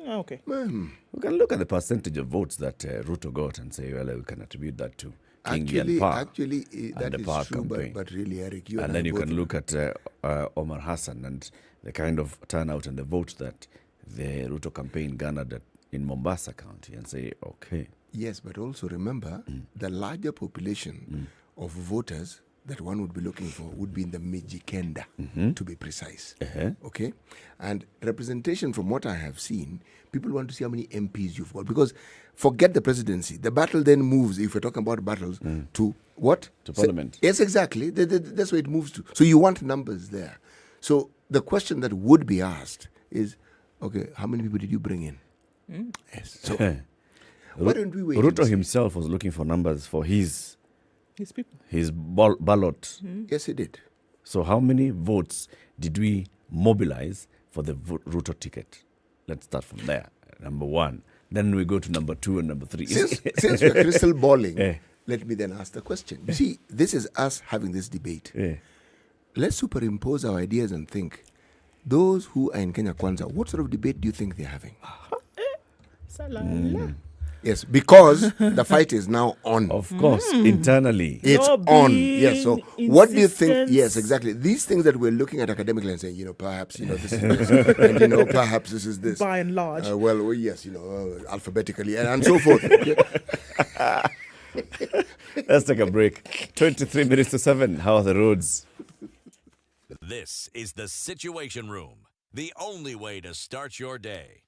Speaker 4: Okay.
Speaker 6: We can look at the percentage of votes that Ruto got and say, well, we can attribute that to Kingi and Park.
Speaker 7: Actually, that is true, but really, Eric, you
Speaker 6: and then you can look at Omar Hassan and the kind of turnout and the votes that the Ruto campaign garnered in Mombasa County and say, okay.
Speaker 7: Yes, but also remember, the larger population of voters that one would be looking for would be in the Mijikenda, to be precise. Okay? And representation, from what I have seen, people want to see how many MPs you've got. Because forget the presidency. The battle then moves, if we're talking about battles, to what?
Speaker 6: To parliament.
Speaker 7: Yes, exactly. That's where it moves to. So you want numbers there. So the question that would be asked is, okay, how many people did you bring in? Yes. So why don't we wait?
Speaker 6: Ruto himself was looking for numbers for his
Speaker 4: people.
Speaker 6: His ballot.
Speaker 7: Yes, he did.
Speaker 6: So how many votes did we mobilize for the Ruto ticket? Let's start from there. Number one. Then we go to number 2 and number 3.
Speaker 7: Since we're crystal balling, let me then ask the question. You see, this is us having this debate. Let's superimpose our ideas and think, those who are in Kenya Kwanza, what sort of debate do you think they're having? Yes, because the fight is now on.
Speaker 6: Of course, internally.
Speaker 7: It's on. Yes, so what do you think? Yes, exactly. These things that we're looking at academically and saying, perhaps, this is this, and, perhaps this is this.
Speaker 4: By and large.
Speaker 7: Well, yes, alphabetically and so forth. Okay?
Speaker 6: Let's take a break. 23 minutes to 7. How are the roads?
Speaker 5: This is the Situation Room, the only way to start your day.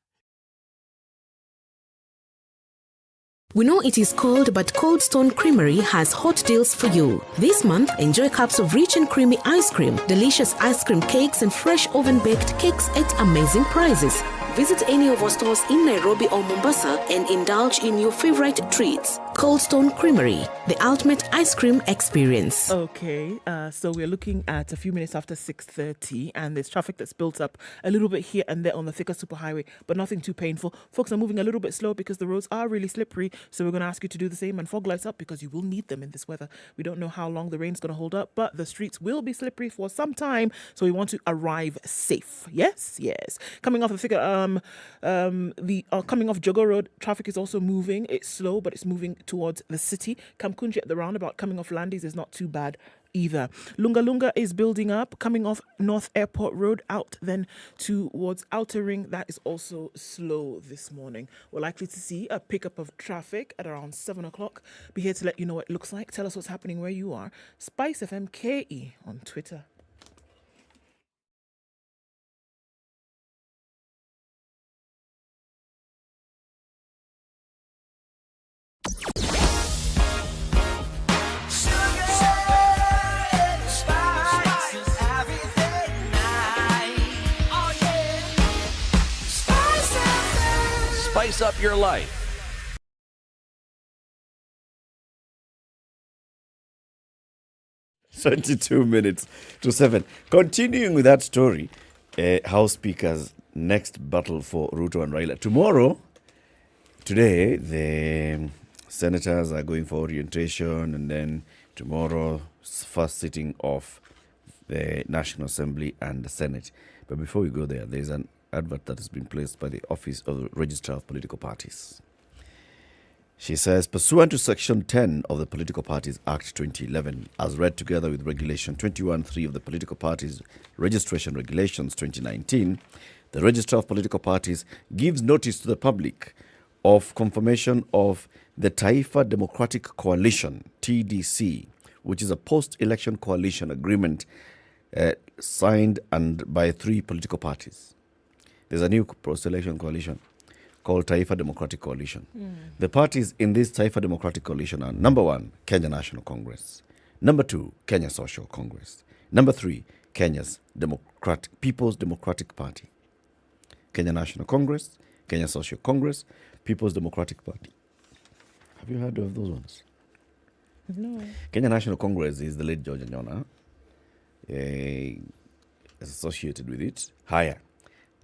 Speaker 14: We know it is cold, but Cold Stone Creamery has hot deals for you. This month, enjoy cups of rich and creamy ice cream, delicious ice cream cakes, and fresh oven-baked cakes at amazing prices. Visit any of our stores in Nairobi or Mombasa and indulge in your favorite treats. Cold Stone Creamery, the ultimate ice cream experience.
Speaker 4: Okay, so we're looking at a few minutes after 6:30, and there's traffic that's built up a little bit here and there on the thicker superhighway, but nothing too painful. Folks are moving a little bit slow because the roads are really slippery, so we're going to ask you to do the same and fog lights up because you will need them in this weather. We don't know how long the rain's going to hold up, but the streets will be slippery for some time, so we want to arrive safe. Yes. Coming off the thicker, coming off Jogo Road, traffic is also moving. It's slow, but it's moving towards the city. Kamkunji at the roundabout coming off Landis is not too bad either. Lunga Lunga is building up, coming off North Airport Road out then towards Outer Ring. That is also slow this morning. We're likely to see a pickup of traffic at around 7 o'clock. Be here to let you know what it looks like. Tell us what's happening where you are. SpiceFM KE on Twitter.
Speaker 5: Spice up your life.
Speaker 6: Twenty-two minutes to 7. Continuing with that story, House Speaker's next battle for Ruto and Raila. Today, the senators are going for orientation, and then tomorrow, first sitting of the National Assembly and the Senate. But before we go there, there's an advert that has been placed by the Office of the Registrar of Political Parties. She says, pursuant to Section 10 of the Political Parties Act 2011, as read together with Regulation 21.3 of the Political Parties Registration Regulations 2019, the Registrar of Political Parties gives notice to the public of confirmation of the Taifa Democratic Coalition, TDC, which is a post-election coalition agreement signed and by 3 political parties. There's a new post-election coalition called Taifa Democratic Coalition. The parties in this Taifa Democratic Coalition are, number 1, Kenya National Congress. Number 2, Kenya Social Congress. Number 3, Kenya's People's Democratic Party. Kenya National Congress, Kenya Social Congress, People's Democratic Party. Have you heard of those ones?
Speaker 4: No.
Speaker 6: Kenya National Congress is the late George Anyona. Is associated with it. Higher.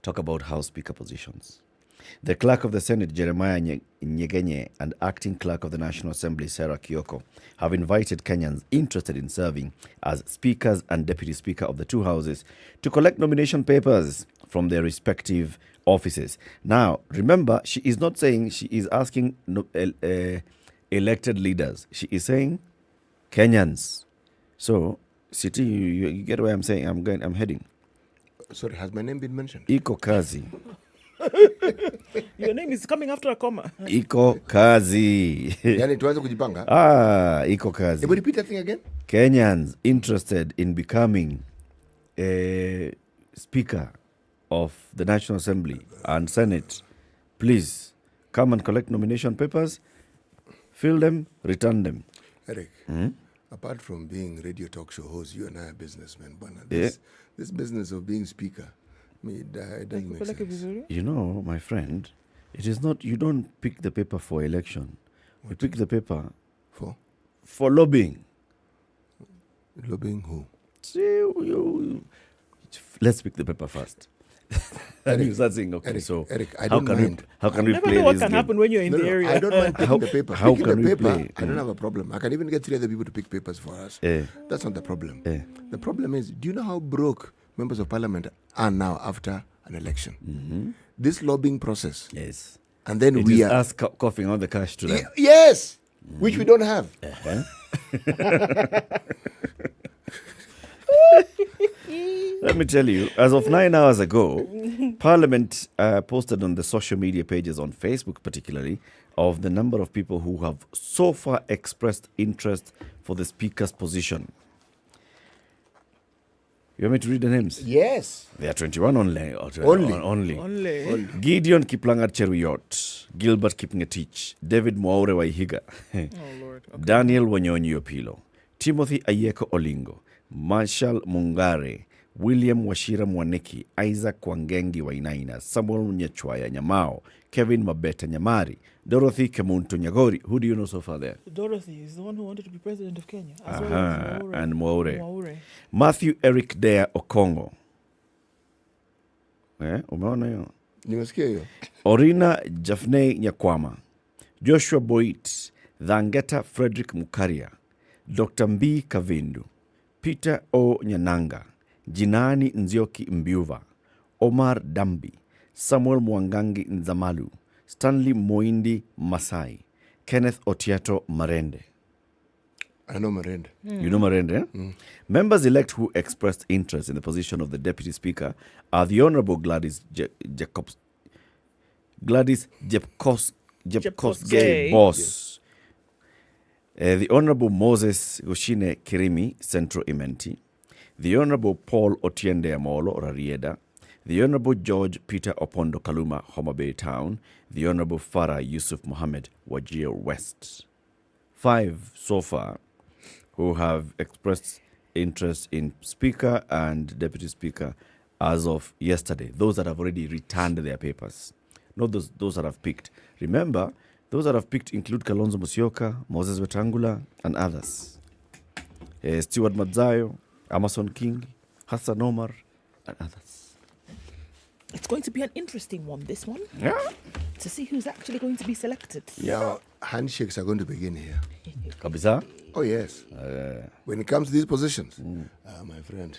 Speaker 6: Talk about House Speaker positions. The Clerk of the Senate, Jeremiah Nyegenye, and Acting Clerk of the National Assembly, Sarah Kioko, have invited Kenyans interested in serving as Speakers and Deputy Speaker of the 2 houses to collect nomination papers from their respective offices. Now, remember, she is not saying she is asking elected leaders. She is saying Kenyans. So, City, you get where I'm saying I'm heading.
Speaker 7: Sorry, has my name been mentioned?
Speaker 6: Iko Kazi.
Speaker 4: Your name is coming after a comma.
Speaker 6: Iko Kazi.
Speaker 7: Yani tuanze kujipanga.
Speaker 6: Iko Kazi.
Speaker 7: Repeat that thing again.
Speaker 6: Kenyans interested in becoming a Speaker of the National Assembly and Senate, please come and collect nomination papers, fill them, return them.
Speaker 7: Eric, apart from being radio talk show host, you and I are businessmen. This business of being speaker, it doesn't make sense.
Speaker 6: You know, my friend, it is not, you don't pick the paper for election. You pick the paper for lobbying.
Speaker 7: Lobbying who?
Speaker 6: See, let's pick the paper first. And you start saying, okay,
Speaker 7: Eric, I
Speaker 6: how
Speaker 7: don't
Speaker 6: can
Speaker 7: mind.
Speaker 6: how can
Speaker 4: I
Speaker 6: we
Speaker 4: never
Speaker 6: play
Speaker 4: know what
Speaker 6: this
Speaker 4: can
Speaker 6: game?
Speaker 4: happen when you're in the area.
Speaker 7: I don't mind picking the paper.
Speaker 6: How
Speaker 7: Picking
Speaker 6: can
Speaker 7: the
Speaker 6: we
Speaker 7: paper,
Speaker 6: play?
Speaker 7: I don't have a problem. I can even get 3 other people to pick papers for us. That's not the problem. The problem is, do you know how broke members of parliament are now after an election?
Speaker 6: Mm-hmm.
Speaker 7: This lobbying process.
Speaker 6: Yes.
Speaker 7: And then
Speaker 6: It
Speaker 7: we
Speaker 6: is
Speaker 7: are
Speaker 6: us coughing on the cash to them.
Speaker 7: Yes, which we don't have.
Speaker 6: Let me tell you, as of 9 hours ago, Parliament posted on the social media pages on Facebook particularly of the number of people who have so far expressed interest for the Speaker's position. You want me to read the names?
Speaker 7: Yes.
Speaker 6: There are 21 only.
Speaker 7: Only.
Speaker 6: Gideon Kiplangat Cheruyot, Gilbert Kipngetich, David Mwaure Waihiga, Daniel Wanyonyi Opilo, Timothy Ayeko Olingo, Marshall Mungare, William Washira Mwaniki, Isaac Wangengi Wainaina, Samuel Nyechwaya Nyamao, Kevin Mabeta Nyamari, Dorothy Kemuntu Nyagori. Who do you know so far there?
Speaker 4: Dorothy is the one who wanted to be president of Kenya. As well as Mwaure.
Speaker 6: And Mwaure. Matthew Eric Dea Okongo. Umeona hiyo?
Speaker 7: Nimesikia hiyo.
Speaker 6: Orina Jafney Nyakwama, Joshua Boit, Dhangeta Frederick Mukaria, Dr. Mbi Kavindu, Peter O. Nyananga, Jinani Nzioki Mbiuva, Omar Dambi, Samuel Mwangangi Nzamalu, Stanley Moindi Masai, Kenneth Otiato Marende.
Speaker 7: I know Marende.
Speaker 6: You know Marende, Members-elect who expressed interest in the position of the Deputy Speaker are the Honourable Gladys Jepkosgei Boss, the Honourable Moses Goshine Kirimi, Central Imenti, the Honourable Paul Otiende Amolo, Rarieda, the Honourable George Peter Opondo Kaluma, Homa Bay Town, the Honourable Farah Yusuf Mohammed, Wajir West. 5 so far who have expressed interest in Speaker and Deputy Speaker as of yesterday. Those that have already returned their papers. Not those that have picked. Remember, those that have picked include Kalonzo Musyoka, Moses Wetangula, and others. Stewart Madzayo, Amason King, Hassan Omar, and others.
Speaker 4: It's going to be an interesting one, this one.
Speaker 6: Yeah.
Speaker 4: To see who's actually going to be selected.
Speaker 7: Yeah, handshakes are going to begin here.
Speaker 6: Kabisa?
Speaker 7: Oh, yes. When it comes to these positions, my friend,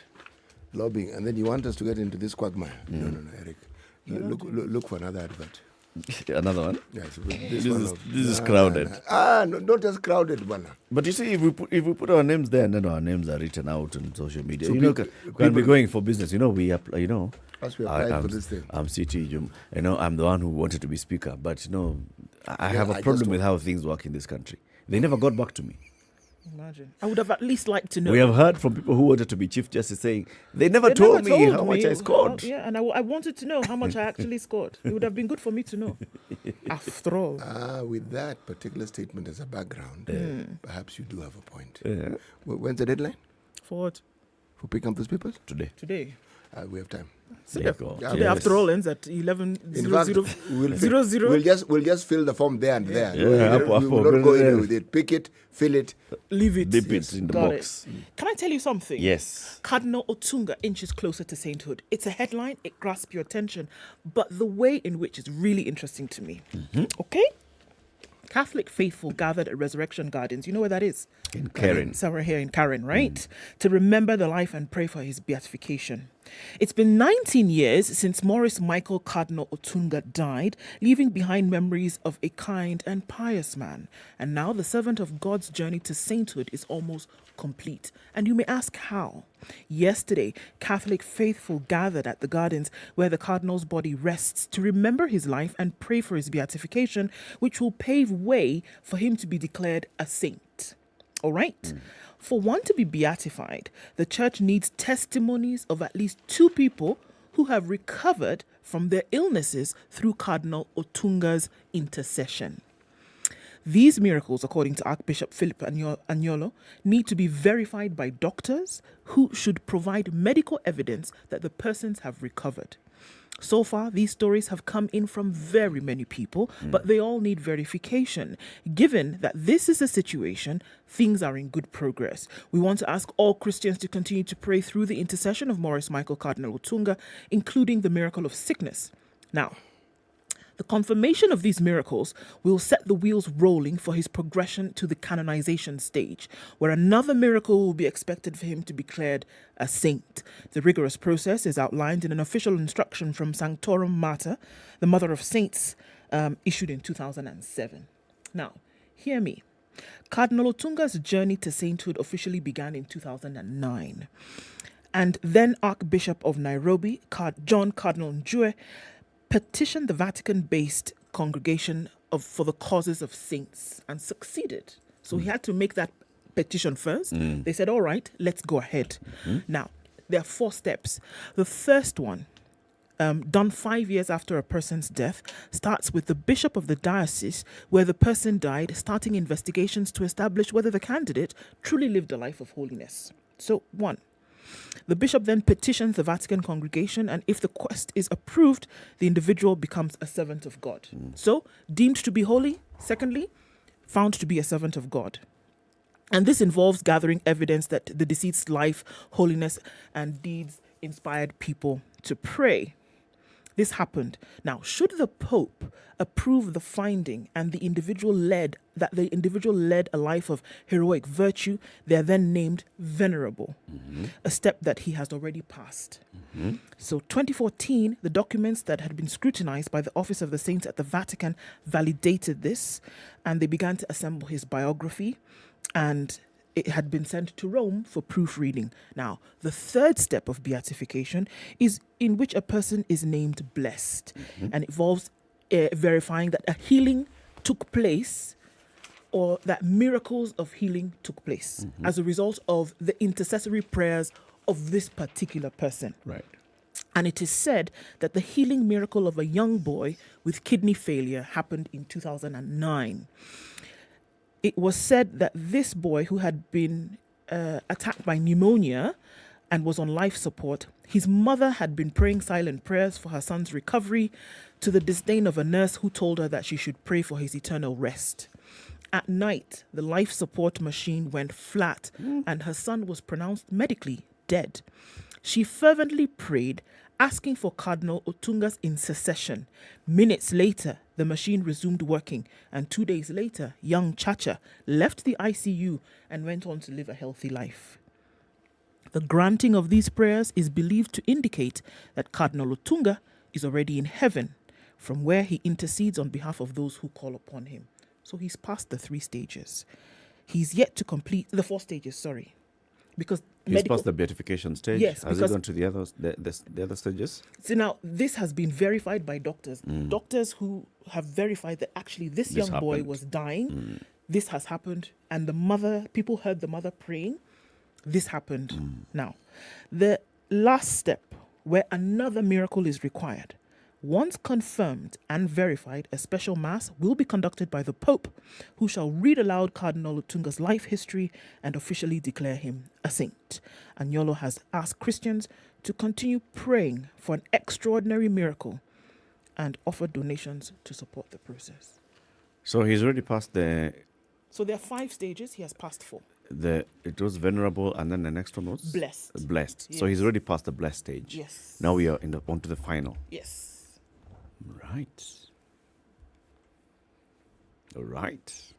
Speaker 7: lobbying, and then you want us to get into this quagmire. No, Eric. Look for another advert.
Speaker 6: Another one?
Speaker 7: Yes.
Speaker 6: This is crowded.
Speaker 7: No, not just crowded, Bana.
Speaker 6: But you see, if we put our names there, and then our names are written out on social media,
Speaker 7: So
Speaker 6: we can be going for business. We apply.
Speaker 7: As we applied for this thing.
Speaker 6: I'm CT Jum. I'm the one who wanted to be speaker, but I have a problem with how things work in this country. They never got back to me.
Speaker 4: Imagine. I would have at least liked to know.
Speaker 6: We have heard from people who wanted to be Chief Justice saying, they never told me how much I scored.
Speaker 4: And I wanted to know how much I actually scored. It would have been good for me to know. After all.
Speaker 7: With that particular statement as a background, perhaps you do have a point. When's the deadline?
Speaker 4: For what?
Speaker 7: For picking up those papers?
Speaker 4: Today.
Speaker 7: We have time.
Speaker 4: Today, after all, ends at 11:00.
Speaker 7: We'll just fill the form there and there.
Speaker 6: Yeah,
Speaker 7: we will not go in with it. Pick it, fill it,
Speaker 4: leave it.
Speaker 6: Dip it in the box.
Speaker 4: Can I tell you something?
Speaker 6: Yes.
Speaker 4: Cardinal Otunga inches closer to sainthood. It's a headline. It grasps your attention, but the way in which is really interesting to me. Okay. Catholic faithful gathered at Resurrection Gardens. You know where that is?
Speaker 6: In Karen.
Speaker 4: Somewhere here in Karen, right? To remember the life and pray for his beatification. It's been 19 years since Maurice Michael Cardinal Otunga died, leaving behind memories of a kind and pious man. And now the servant of God's journey to sainthood is almost complete. And you may ask how. Yesterday, Catholic faithful gathered at the gardens where the Cardinal's body rests to remember his life and pray for his beatification, which will pave way for him to be declared a saint. All right? For one to be beatified, the church needs testimonies of at least 2 people who have recovered from their illnesses through Cardinal Otunga's intercession. These miracles, according to Archbishop Philip Anyolo, need to be verified by doctors who should provide medical evidence that the persons have recovered. So far, these stories have come in from very many people, but they all need verification. Given that this is a situation, things are in good progress. We want to ask all Christians to continue to pray through the intercession of Maurice Michael Cardinal Otunga, including the miracle of sickness. Now, the confirmation of these miracles will set the wheels rolling for his progression to the canonization stage, where another miracle will be expected for him to be declared a saint. The rigorous process is outlined in an official instruction from Sanctorum Mater, the Mother of Saints, issued in 2007. Now, hear me. Cardinal Otunga's journey to sainthood officially began in 2009. And then Archbishop of Nairobi, John Cardinal Njue, petitioned the Vatican-based congregation for the causes of saints and succeeded. So he had to make that petition first. They said, all right, let's go ahead. Now, there are 4 steps. The first one, done 5 years after a person's death, starts with the bishop of the diocese where the person died, starting investigations to establish whether the candidate truly lived a life of holiness. So, 1. The bishop then petitions the Vatican congregation, and if the quest is approved, the individual becomes a servant of God. So, deemed to be holy. Secondly, found to be a servant of God. And this involves gathering evidence that the deceased's life, holiness, and deeds inspired people to pray. This happened. Now, should the Pope approve the finding and the individual led a life of heroic virtue, they are then named venerable, a step that he has already passed. So 2014, the documents that had been scrutinized by the Office of the Saints at the Vatican validated this, and they began to assemble his biography, and it had been sent to Rome for proofreading. Now, the third step of beatification is in which a person is named blessed, and involves verifying that a healing took place or that miracles of healing took place as a result of the intercessory prayers of this particular person.
Speaker 6: Right.
Speaker 4: And it is said that the healing miracle of a young boy with kidney failure happened in 2009. It was said that this boy, who had been attacked by pneumonia and was on life support, his mother had been praying silent prayers for her son's recovery, to the disdain of a nurse who told her that she should pray for his eternal rest. At night, the life support machine went flat and her son was pronounced medically dead. She fervently prayed, asking for Cardinal Otunga's intercession. Minutes later, the machine resumed working, and 2 days later, young Chacha left the ICU and went on to live a healthy life. The granting of these prayers is believed to indicate that Cardinal Otunga is already in heaven, from where he intercedes on behalf of those who call upon him. So he's passed the 3 stages. He's yet to complete the 4 stages, because
Speaker 6: he's passed the beatification stage.
Speaker 4: Yes,
Speaker 6: has he gone to the other stages?
Speaker 4: So now this has been verified by doctors. Doctors who have verified that actually this young boy was dying. This has happened, and the mother, people heard the mother praying. This happened. Now, the last step where another miracle is required. Once confirmed and verified, a special mass will be conducted by the Pope, who shall read aloud Cardinal Otunga's life history and officially declare him a saint. Anyolo has asked Christians to continue praying for an extraordinary miracle and offer donations to support the process.
Speaker 6: So he's already passed the...
Speaker 4: So there are 5 stages. He has passed 4.
Speaker 6: It was venerable, and then the next one was?
Speaker 4: Blessed.
Speaker 6: Blessed.
Speaker 4: Yes.
Speaker 6: So he's already passed the blessed stage.
Speaker 4: Yes.
Speaker 6: Now we are on to the final.
Speaker 4: Yes.
Speaker 6: Right. All right.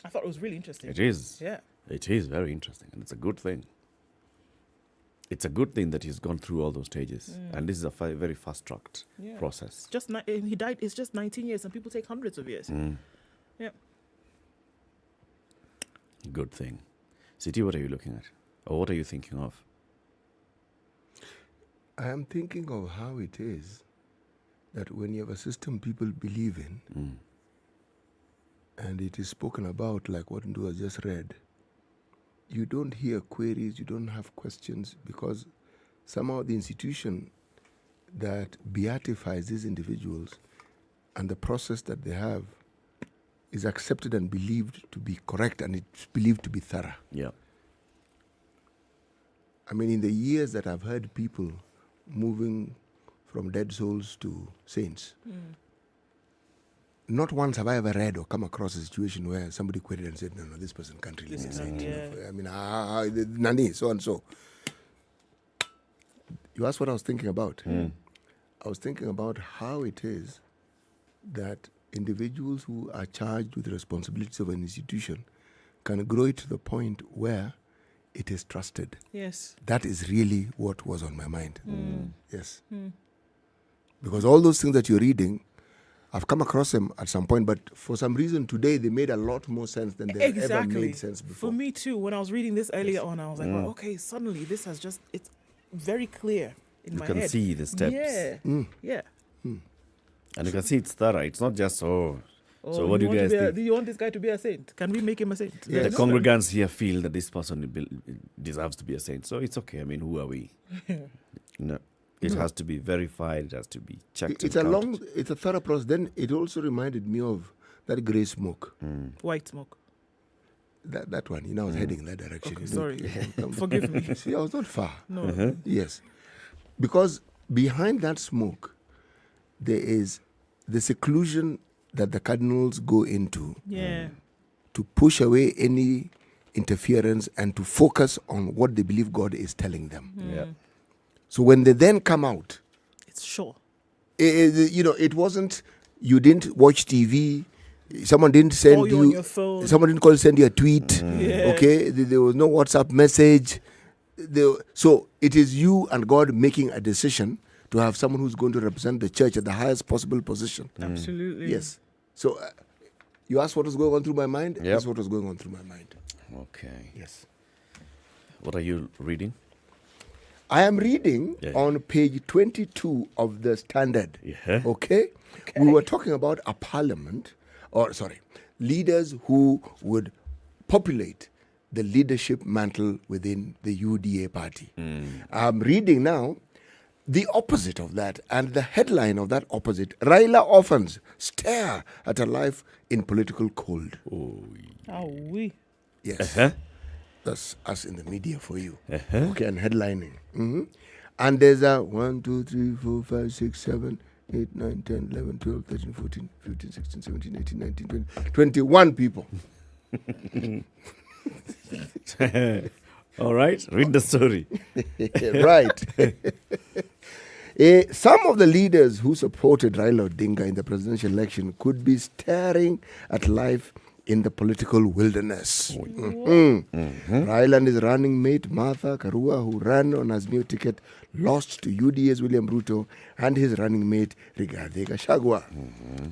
Speaker 4: I thought it was really interesting.
Speaker 6: It is.
Speaker 4: Yeah.
Speaker 6: It is very interesting, and it's a good thing. It's a good thing that he's gone through all those stages, and this is a very fast-tracked process.
Speaker 4: He died. It's just 19 years, and people take hundreds of years. Yeah.
Speaker 6: Good thing. Siti, what are you looking at, or what are you thinking of?
Speaker 7: I am thinking of how it is that when you have a system people believe in, and it is spoken about like what Ndu has just read, you don't hear queries, you don't have questions, because somehow the institution that beatifies these individuals and the process that they have is accepted and believed to be correct, and it's believed to be thorough.
Speaker 6: Yeah.
Speaker 7: I mean, in the years that I've heard people moving from dead souls to saints, not once have I ever read or come across a situation where somebody quoted and said, no, this person can't really be a saint. I mean, Nani, so and so. You asked what I was thinking about. I was thinking about how it is that individuals who are charged with the responsibilities of an institution can grow it to the point where it is trusted.
Speaker 4: Yes.
Speaker 7: That is really what was on my mind. Yes. Because all those things that you're reading, I've come across them at some point, but for some reason today they made a lot more sense than they ever made sense before.
Speaker 4: For me too, when I was reading this earlier on, I was like, well, okay, suddenly this has just, it's very clear in my head.
Speaker 6: You can see the steps.
Speaker 4: Yeah. Yeah.
Speaker 6: And you can see it's thorough. It's not just, so what do you guys think?
Speaker 4: Do you want this guy to be a saint? Can we make him a saint?
Speaker 6: The congregants here feel that this person deserves to be a saint. So it's okay. I mean, who are we? No. It has to be verified. It has to be checked.
Speaker 7: It's a thorough process. Then it also reminded me of that grey smoke.
Speaker 4: White smoke.
Speaker 7: That one. I was heading in that direction.
Speaker 4: Okay, sorry. Forgive me.
Speaker 7: See, I was not far.
Speaker 4: No.
Speaker 7: Yes. Because behind that smoke, there is the seclusion that the cardinals go into to push away any interference and to focus on what they believe God is telling them. So when they then come out,
Speaker 4: it's sure.
Speaker 7: It wasn't, you didn't watch TV, someone didn't send
Speaker 4: you on your phone.
Speaker 7: Someone didn't send you a tweet, okay? There was no WhatsApp message. So it is you and God making a decision to have someone who's going to represent the church at the highest possible position.
Speaker 4: Absolutely.
Speaker 7: Yes. So you asked what was going on through my mind? That's what was going on through my mind.
Speaker 6: Okay.
Speaker 7: Yes.
Speaker 6: What are you reading?
Speaker 7: I am reading on page 22 of the Standard. Okay? We were talking about a parliament, leaders who would populate the leadership mantle within the UDA party. I'm reading now the opposite of that, and the headline of that opposite: Raila orphans stare at a life in political cold. Yes. That's us in the media for you. Okay, and headlining. And there's a 1, 2, 3, 4, 5, 6, 7, 8, 9, 10, 11, 12, 13, 14, 15, 16, 17, 18, 19, 20, 21 people.
Speaker 6: All right, read the story.
Speaker 7: Right. Some of the leaders who supported Raila Odinga in the presidential election could be staring at life in the political wilderness. Raila and his running mate Martha Karua, who ran on Azimio ticket, lost to UDA's William Ruto and his running mate Rigathi Gachagua.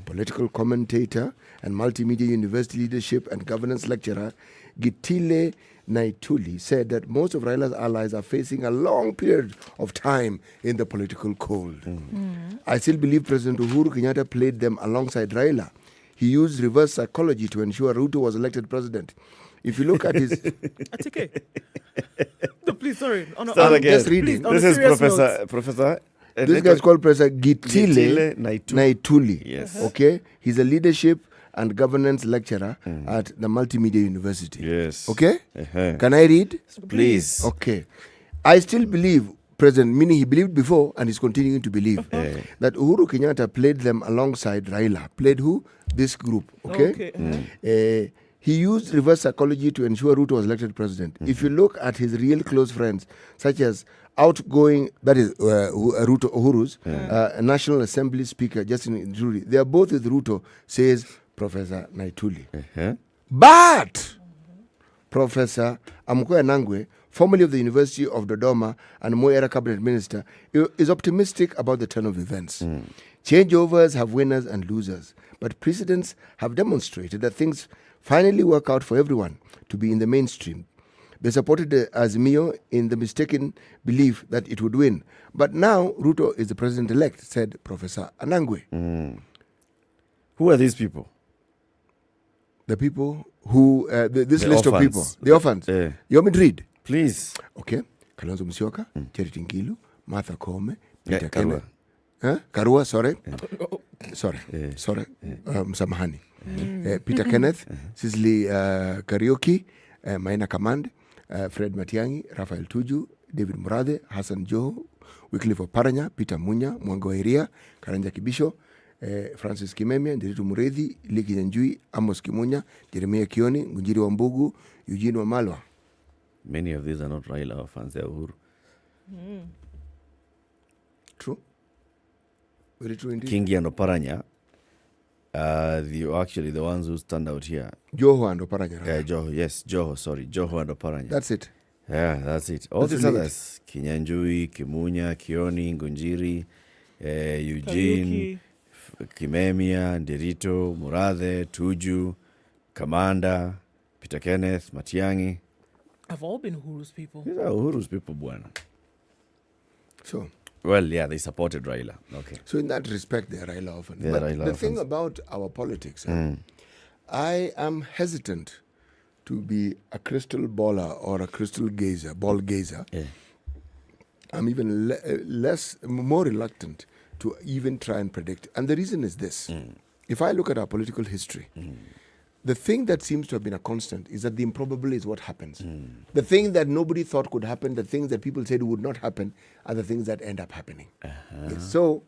Speaker 7: Political commentator and multimedia university leadership and governance lecturer Gitile Naituli said that most of Raila's allies are facing a long period of time in the political cold. I still believe President Uhuru Kenyatta played them alongside Raila. He used reverse psychology to ensure Ruto was elected president. If you look at his...
Speaker 4: That's okay. No, please, sorry.
Speaker 6: Start again.
Speaker 7: Just reading.
Speaker 6: This is Professor...
Speaker 7: This guy's called Professor Gitile Naituli.
Speaker 6: Yes.
Speaker 7: Okay? He's a leadership and governance lecturer at the Multimedia University.
Speaker 6: Yes.
Speaker 7: Okay? Can I read?
Speaker 6: Please.
Speaker 7: Okay. I still believe, President, meaning he believed before and he's continuing to believe, that Uhuru Kenyatta played them alongside Raila. Played who? This group. Okay? He used reverse psychology to ensure Ruto was elected president. If you look at his real close friends, such as outgoing, that is Uhuru's National Assembly Speaker, Justin Njuri, they are both with Ruto, says Professor Naituli. But Professor Amukoya Nangwe, formerly of the University of Dodoma and Moi era cabinet minister, is optimistic about the turn of events. Changeovers have winners and losers, but precedents have demonstrated that things finally work out for everyone to be in the mainstream. They supported Azimio in the mistaken belief that it would win. But now Ruto is the president-elect, said Professor Anangwe.
Speaker 6: Who are these people?
Speaker 7: The people who, this list
Speaker 6: orphans.
Speaker 7: of people, the orphans. You want me to read?
Speaker 6: Please.
Speaker 7: Okay. Kalonzo Musyoka, Charity Ngilu, Martha Koome, Peter Karua. Karua, sorry. Samahani. Peter Kenneth, Cicely Karaoke, Maina Command, Fred Matiang'i, Raphael Tuju, David Murade, Hassan Joho, Wycliffe Oparanya, Peter Munya, Mwango Eria, Karanja Kibisho, Francis Kimemia, Nderitu Mureithi, Liki Nyanjui, Amos Kimunya, Jeremia Kioni, Ngunjiri Wambugu, Eugene Wamalwa.
Speaker 6: Many of these are not Raila fans, they are Uhuru.
Speaker 7: True. Very true indeed.
Speaker 6: Kingi and Oparanya, actually the ones who stand out here.
Speaker 7: Joho and Oparanya.
Speaker 6: Joho and Oparanya.
Speaker 7: That's it.
Speaker 6: Yeah, that's it. All these others, Kinyanjui, Kimunya, Kioni, Ngunjiri, Eugene, Kimemia, Nderito, Murathe, Tuju, Kamanda, Peter Kenneth, Matiang'i.
Speaker 4: Have all been Uhuru's people.
Speaker 6: These are Uhuru's people, Buana.
Speaker 7: So.
Speaker 6: Well, yeah, they supported Raila. Okay.
Speaker 7: So in that respect, they are Raila often.
Speaker 6: They are
Speaker 7: but
Speaker 6: Raila
Speaker 7: the thing about our politics, I am hesitant to be a crystal baller or a crystal gazer, ball gazer.
Speaker 6: Yeah.
Speaker 7: I'm even more reluctant to even try and predict. And the reason is this. If I look at our political history, the thing that seems to have been a constant is that the improbable is what happens. The thing that nobody thought could happen, the things that people said would not happen, are the things that end up happening. Yes. So,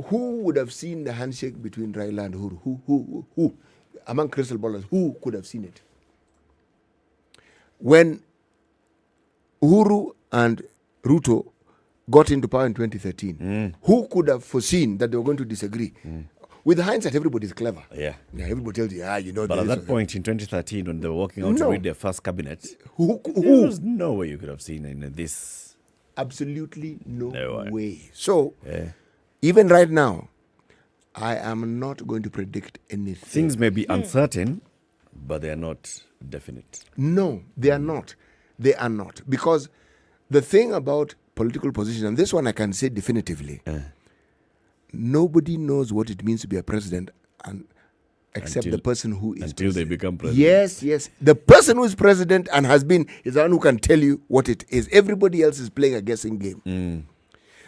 Speaker 7: who would have seen the handshake between Raila and Uhuru? Who? Among crystal ballers, who could have seen it? When Uhuru and Ruto got into power in 2013, who could have foreseen that they were going to disagree? With hindsight, everybody's clever.
Speaker 6: Yeah.
Speaker 7: Everybody tells you, you know.
Speaker 6: But at that point in 2013, when they were walking out to read their first cabinet,
Speaker 7: who?
Speaker 6: There was no way you could have seen in this.
Speaker 7: Absolutely no way. So, even right now, I am not going to predict anything.
Speaker 6: Things may be uncertain, but they are not definite.
Speaker 7: No, they are not. They are not. Because the thing about political position, and this one I can say definitively, nobody knows what it means to be a president except the person who is
Speaker 6: until
Speaker 7: president.
Speaker 6: They become president.
Speaker 7: Yes. The person who is president and has been is the one who can tell you what it is. Everybody else is playing a guessing game.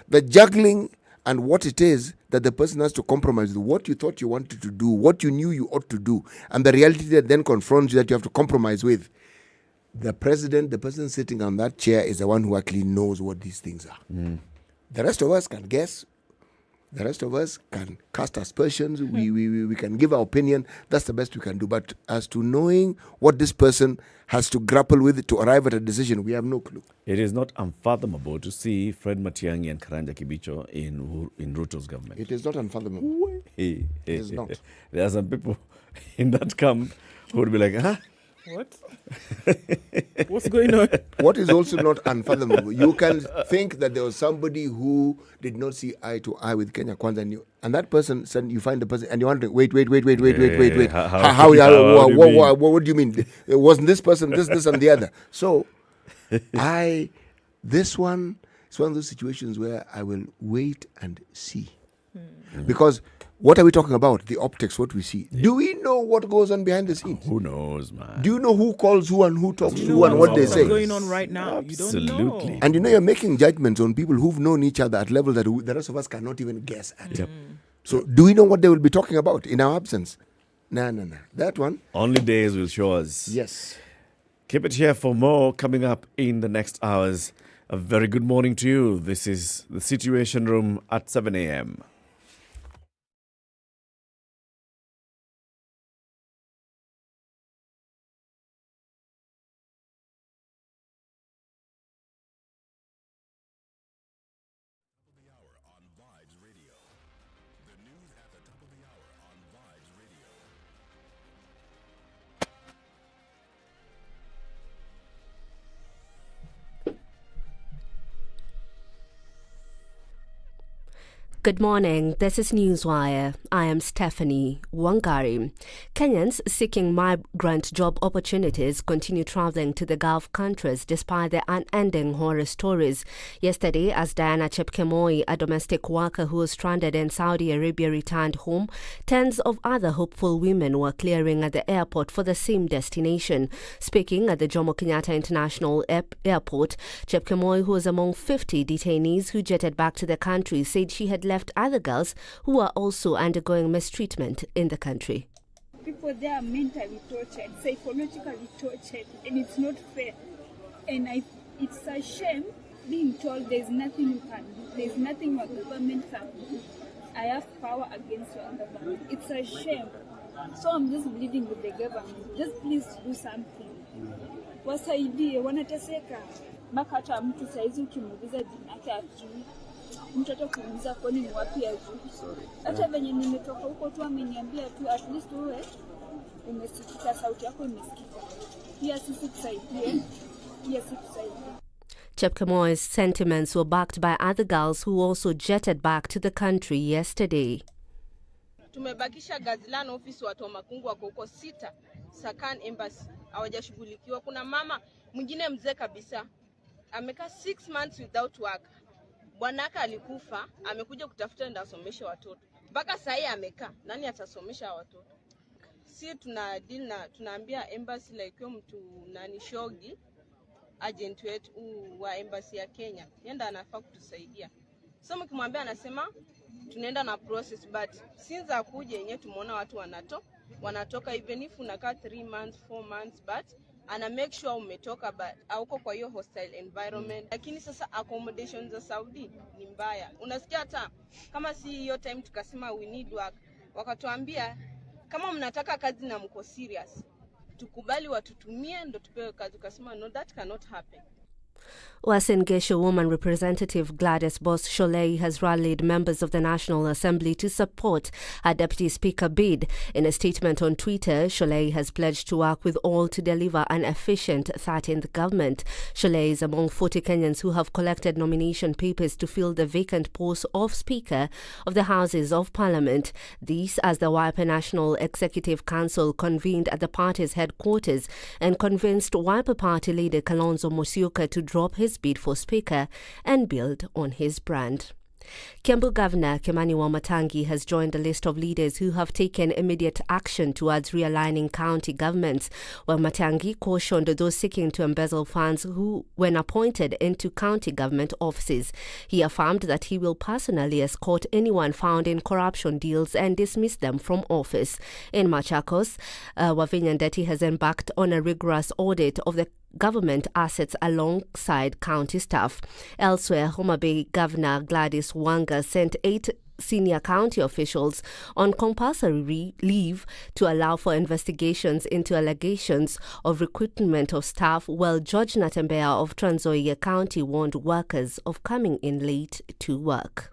Speaker 7: The juggling and what it is that the person has to compromise with, what you thought you wanted to do, what you knew you ought to do, and the reality that then confronts you that you have to compromise with. The president, the person sitting on that chair, is the one who actually knows what these things are. The rest of us can guess. The rest of us can cast aspersions. We can give our opinion. That's the best we can do. But as to knowing what this person has to grapple with to arrive at a decision, we have no clue.
Speaker 6: It is not unfathomable to see Fred Matiang'i and Karanja Kibicho in Ruto's government.
Speaker 7: It is not unfathomable. It is not.
Speaker 6: There are some people in that camp who would be like,
Speaker 4: what? What's going on?
Speaker 7: What is also not unfathomable, you can think that there was somebody who did not see eye to eye with Kenya Kwanza, and that person, you find the person, and you're wondering, wait. What do you mean? It wasn't this person, this, and the other. So, this one is one of those situations where I will wait and see. Because what are we talking about? The optics, what we see. Do we know what goes on behind the scenes?
Speaker 6: Who knows, man?
Speaker 7: Do you know who calls who and who talks to who and what they say?
Speaker 4: What's going on right now?
Speaker 6: Absolutely.
Speaker 4: You don't know.
Speaker 7: And you're making judgments on people who've known each other at levels that the rest of us cannot even guess at.
Speaker 6: Yep.
Speaker 7: So do we know what they will be talking about in our absence? No. That one.
Speaker 6: Only days will show us.
Speaker 7: Yes.
Speaker 6: Keep it here for more coming up in the next hours. A very good morning to you. This is the Situation Room at 7 a.m.
Speaker 2: Good morning, this is Newswire. I am Stephanie Wangari. Kenyans seeking migrant job opportunities continue traveling to the Gulf countries despite the unending horror stories. Yesterday, as Diana Chepkemoi, a domestic worker who was stranded in Saudi Arabia, returned home, tens of other hopeful women were clearing at the airport for the same destination. Speaking at the Jomo Kenyatta International Airport, Chepkemoi, who was among 50 detainees who jetted back to the country, said she had left other girls who are also undergoing mistreatment in the country.
Speaker 15: people there are mentally tortured, psychologically tortured, and it's not fair. And it's a shame being told there's nothing you can do, there's nothing your government can do. I have power against your government. It's a shame. So I'm just pleading with the government, just please do something. Wasaidie, wanateseka. Mpaka hata mtu saizi ukimuuliza jina yake ajui. Mtu hata kuuliza kwani ni wapi ajui. Hata venye nimetoka huko tu ameniambia tu at least uwe umesikika, sauti yako imesikika. Pia sisi tusaidie.
Speaker 2: Chepkemoy's sentiments were backed by other girls who also jetted back to the country yesterday.
Speaker 16: Tumebakisha Gazilan office watu wa makungu wako huko 6 Sakan Embassy hawajashughulikiwa. Kuna mama mwingine mzee kabisa amekaa 6 months without work. Bwanaka alikufa, amekuja kutafuta ndio asomeshe watoto. Mpaka sasa yeye amekaa, nani atasomesha watoto? Si tuna deal na tunaambia embassy like mtu nani Shogi agent wetu wa embassy ya Kenya yenda anafaa kutusaidia. So mkimwambia anasema tunaenda na process, but since akuje yenyewe tumeona watu wanatoka even if unakaa 3 months 4 months, but ana make sure umetoka but hauko kwa hiyo hostile environment. Lakini sasa accommodation za Saudi ni mbaya. Unasikia hata kama si hiyo time tukasema we need work, wakatuambia kama mnataka kazi na mko serious tukubali watutumie ndo tupewe kazi. Ukasema no, that cannot happen.
Speaker 2: Uasin Gishu woman representative Gladys Boss Sholei has rallied members of the National Assembly to support her Deputy Speaker bid. In a statement on Twitter, Sholei has pledged to work with all to deliver an efficient 13th government. Sholei is among 40 Kenyans who have collected nomination papers to fill the vacant post of Speaker of the Houses of Parliament. These as the Wiper National Executive Council convened at the party's headquarters and convinced Wiper Party leader Kalonzo Musyoka to drop his bid for Speaker and build on his brand. Kiambu Governor Kimani Wamatangi has joined a list of leaders who have taken immediate action towards realigning county governments. Wamatangi cautioned those seeking to embezzle funds who, when appointed into county government offices. He affirmed that he will personally escort anyone found in corruption deals and dismiss them from office. In Machakos, Wavinya Ndeti has embarked on a rigorous audit of the government assets alongside county staff. Elsewhere, Homa Bay Governor Gladys Wanga sent 8 senior county officials on compulsory leave to allow for investigations into allegations of recruitment of staff, while George Natembeya of Trans Nzoia County warned workers of coming in late to work.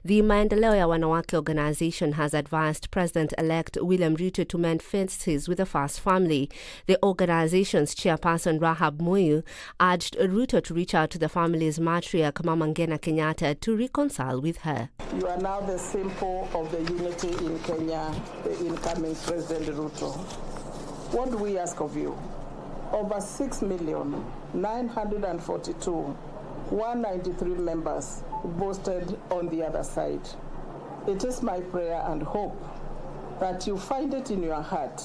Speaker 2: The Maendeleo ya Wanawake organization has advised President-elect William Ruto to mend fences with the First Family. The organization's chairperson Rahab Moyu urged Ruto to reach out to the family's matriarch Mama Ngina Kenyatta to reconcile with her.
Speaker 1: You are now the symbol of the unity in Kenya, the incoming President Ruto. What do we ask of you? Over 6,942,193 members boasted on the other side. It is my prayer and hope that you find it in your heart.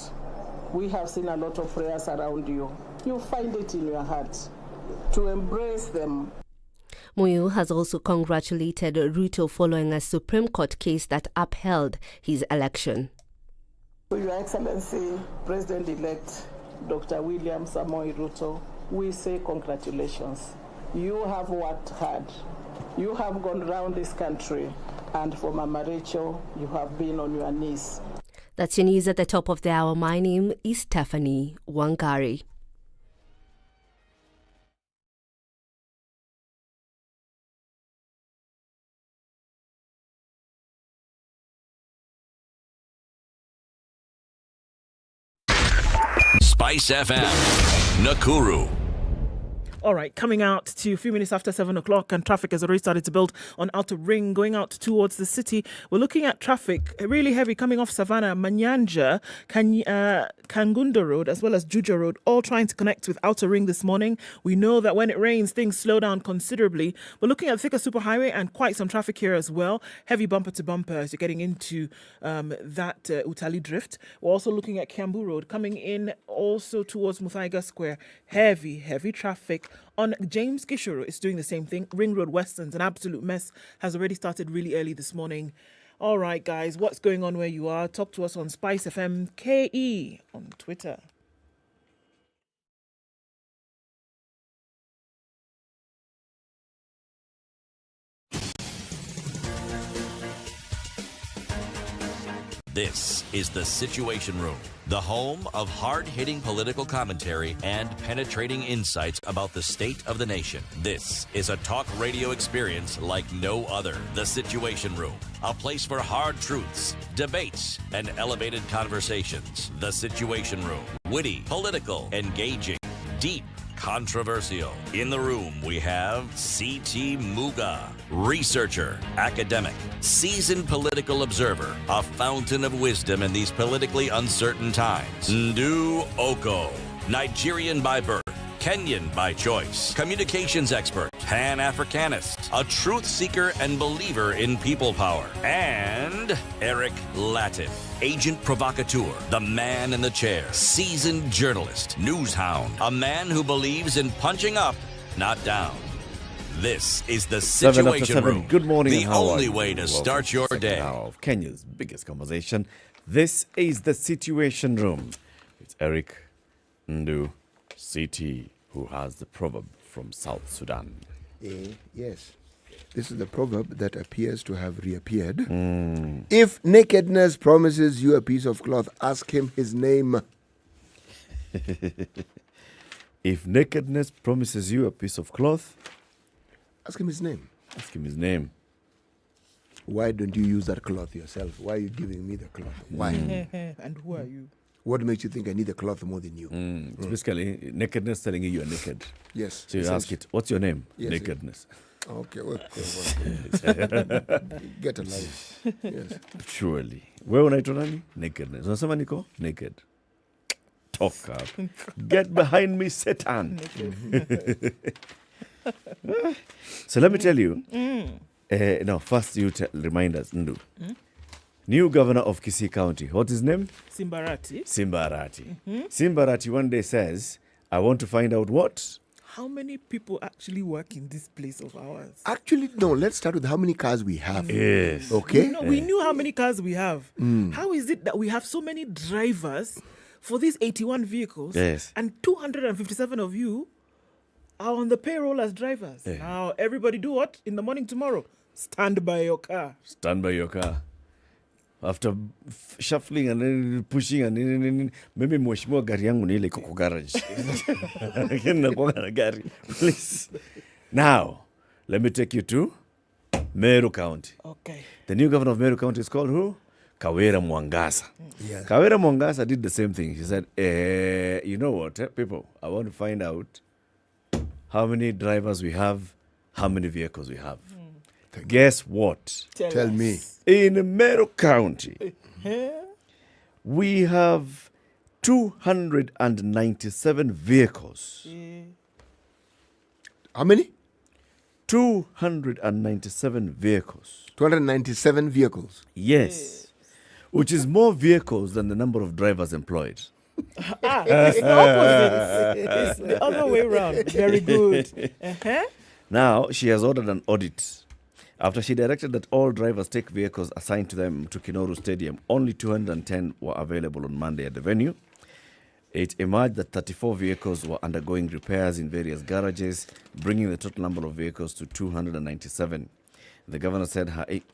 Speaker 1: We have seen a lot of prayers around you. You find it in your heart to embrace them.
Speaker 2: Moyu has also congratulated Ruto following a Supreme Court case that upheld his election.
Speaker 1: Your Excellency, President-elect Dr. William Samoei Ruto, we say congratulations. You have worked hard. You have gone round this country, and for Mama Rachel, you have been on your knees.
Speaker 2: That's your news at the top of the hour. My name is Stephanie Wangari.
Speaker 5: SpiceFM, Nakuru.
Speaker 4: All right, coming out to a few minutes after 7 o'clock, and traffic has already started to build on Outer Ring going out towards the city. We're looking at traffic really heavy coming off Savannah, Manyanja, Kangunda Road, as well as Juja Road, all trying to connect with Outer Ring this morning. We know that when it rains, things slow down considerably. We're looking at Thika Superhighway and quite some traffic here as well. Heavy bumper to bumper as you're getting into that Utali Drift. We're also looking at Kiambu Road coming in also towards Muthaiga Square. Heavy traffic. On James Gishuru, it's doing the same thing. Ring Road Western's an absolute mess. Has already started really early this morning. All right, guys, what's going on where you are? Talk to us on SpiceFM KE on Twitter.
Speaker 5: This is The Situation Room, the home of hard-hitting political commentary and penetrating insights about the state of the nation. This is a talk radio experience like no other. The Situation Room, a place for hard truths, debates, and elevated conversations. The Situation Room, witty, political, engaging, deep, controversial. In the room, we have C.T. Muga, researcher, academic, seasoned political observer, a fountain of wisdom in these politically uncertain times. Ndu Oko, Nigerian by birth, Kenyan by choice, communications expert, Pan-Africanist, a truth seeker and believer in people power, and Eric Latif, agent provocateur, the man in the chair, seasoned journalist, news hound, a man who believes in punching up, not down. This is the Situation Room.
Speaker 6: Good morning.
Speaker 5: The only way to start your day.
Speaker 6: Now of Kenya's biggest conversation. This is the Situation Room. It's Eric Ndu CT, who has the proverb from South Sudan.
Speaker 7: Yes. This is the proverb that appears to have reappeared. If nakedness promises you a piece of cloth, ask him his name.
Speaker 6: If nakedness promises you a piece of cloth,
Speaker 7: ask him his name.
Speaker 6: Ask him his name.
Speaker 7: Why don't you use that cloth yourself? Why are you giving me the cloth? Why?
Speaker 4: And who are you?
Speaker 7: What makes you think I need the cloth more than you?
Speaker 6: It's basically nakedness telling you are naked.
Speaker 7: Yes.
Speaker 6: So you ask it, what's your name?
Speaker 7: Yes,
Speaker 6: Nakedness.
Speaker 7: Okay. Get a life. Yes.
Speaker 6: Surely. Wewe unaitwa nani? Nakedness. Unasema niko naked. Talk up. Get behind me, Satan. So let me tell you. No, first you remind us, Ndu. New governor of Kisii County. What's his name?
Speaker 4: Simbarati.
Speaker 6: Simbarati one day says, I want to find out what?
Speaker 4: How many people actually work in this place of ours?
Speaker 7: Actually, no, let's start with how many cars we have.
Speaker 6: Yes.
Speaker 7: Okay?
Speaker 4: We knew how many cars we have. How is it that we have so many drivers for these 81 vehicles?
Speaker 6: Yes.
Speaker 4: And 257 of you are on the payroll as drivers.
Speaker 6: Yeah.
Speaker 4: Now, everybody do what? In the morning tomorrow? Stand by your car.
Speaker 6: Stand by your car. After shuffling and then pushing and then maybe mheshimiwa gari yangu ni ile iko kwa garage. Please. Now, let me take you to Meru County.
Speaker 4: Okay.
Speaker 6: The new governor of Meru County is called who? Kawera Mwangasa.
Speaker 7: Yeah.
Speaker 6: Kawera Mwangasa did the same thing. She said, you know what, people, I want to find out how many drivers we have, how many vehicles we have. Guess what?
Speaker 7: Tell me.
Speaker 6: In Meru County, we have 297 vehicles.
Speaker 7: How many?
Speaker 6: 297 vehicles.
Speaker 7: 297 vehicles.
Speaker 6: Yes. Which is more vehicles than the number of drivers employed.
Speaker 4: It's the opposite. It's the other way around. Very good.
Speaker 6: Now, she has ordered an audit. After she directed that all drivers take vehicles assigned to them to Kinoru Stadium, only 210 were available on Monday at the venue. It emerged that 34 vehicles were undergoing repairs in various garages, bringing the total number of vehicles to 297. The governor said,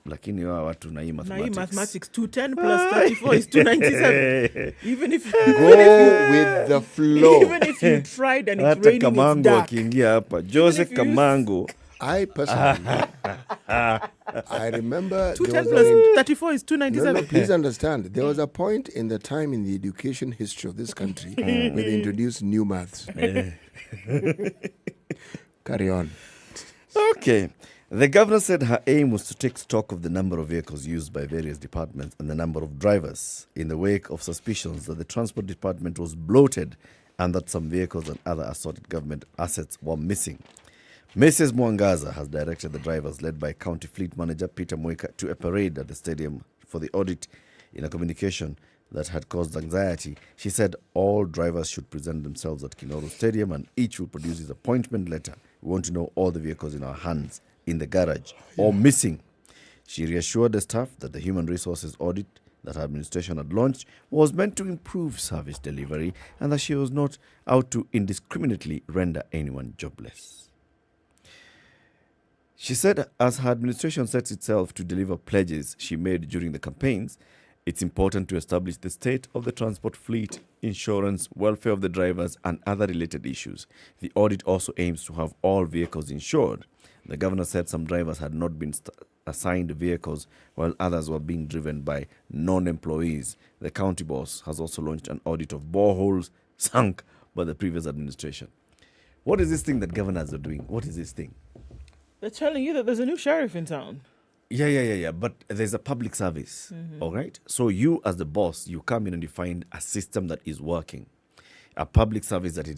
Speaker 6: lakini wa watu na hii
Speaker 4: mathematics 210 plus 34 is 297. Even if
Speaker 7: with the flow.
Speaker 4: Even if you tried and it's raining, it's dark.
Speaker 6: Joseph Kamango.
Speaker 7: I personally, I remember
Speaker 4: 210 plus 34 is 297.
Speaker 7: No, please understand. There was a point in the time in the education history of this country where they introduced new maths. Carry on.
Speaker 6: Okay. The governor said her aim was to take stock of the number of vehicles used by various departments and the number of drivers in the wake of suspicions that the transport department was bloated and that some vehicles and other assorted government assets were missing. Mrs. Mwangaza has directed the drivers, led by County Fleet Manager Peter Moika, to a parade at the stadium for the audit. In a communication that had caused anxiety, she said all drivers should present themselves at Kinoru Stadium and each will produce his appointment letter. We want to know all the vehicles in our hands in the garage or missing. She reassured the staff that the human resources audit that her administration had launched was meant to improve service delivery and that she was not out to indiscriminately render anyone jobless. She said as her administration sets itself to deliver pledges she made during the campaigns, it's important to establish the state of the transport fleet, insurance, welfare of the drivers, and other related issues. The audit also aims to have all vehicles insured. The governor said some drivers had not been assigned vehicles while others were being driven by non-employees. The county boss has also launched an audit of boreholes sunk by the previous administration. What is this thing that governors are doing? What is this thing?
Speaker 4: They're telling you that there's a new sheriff in town.
Speaker 6: Yeah. But there's a public service, all right? So you as the boss, you come in and you find a system that is working, a public service that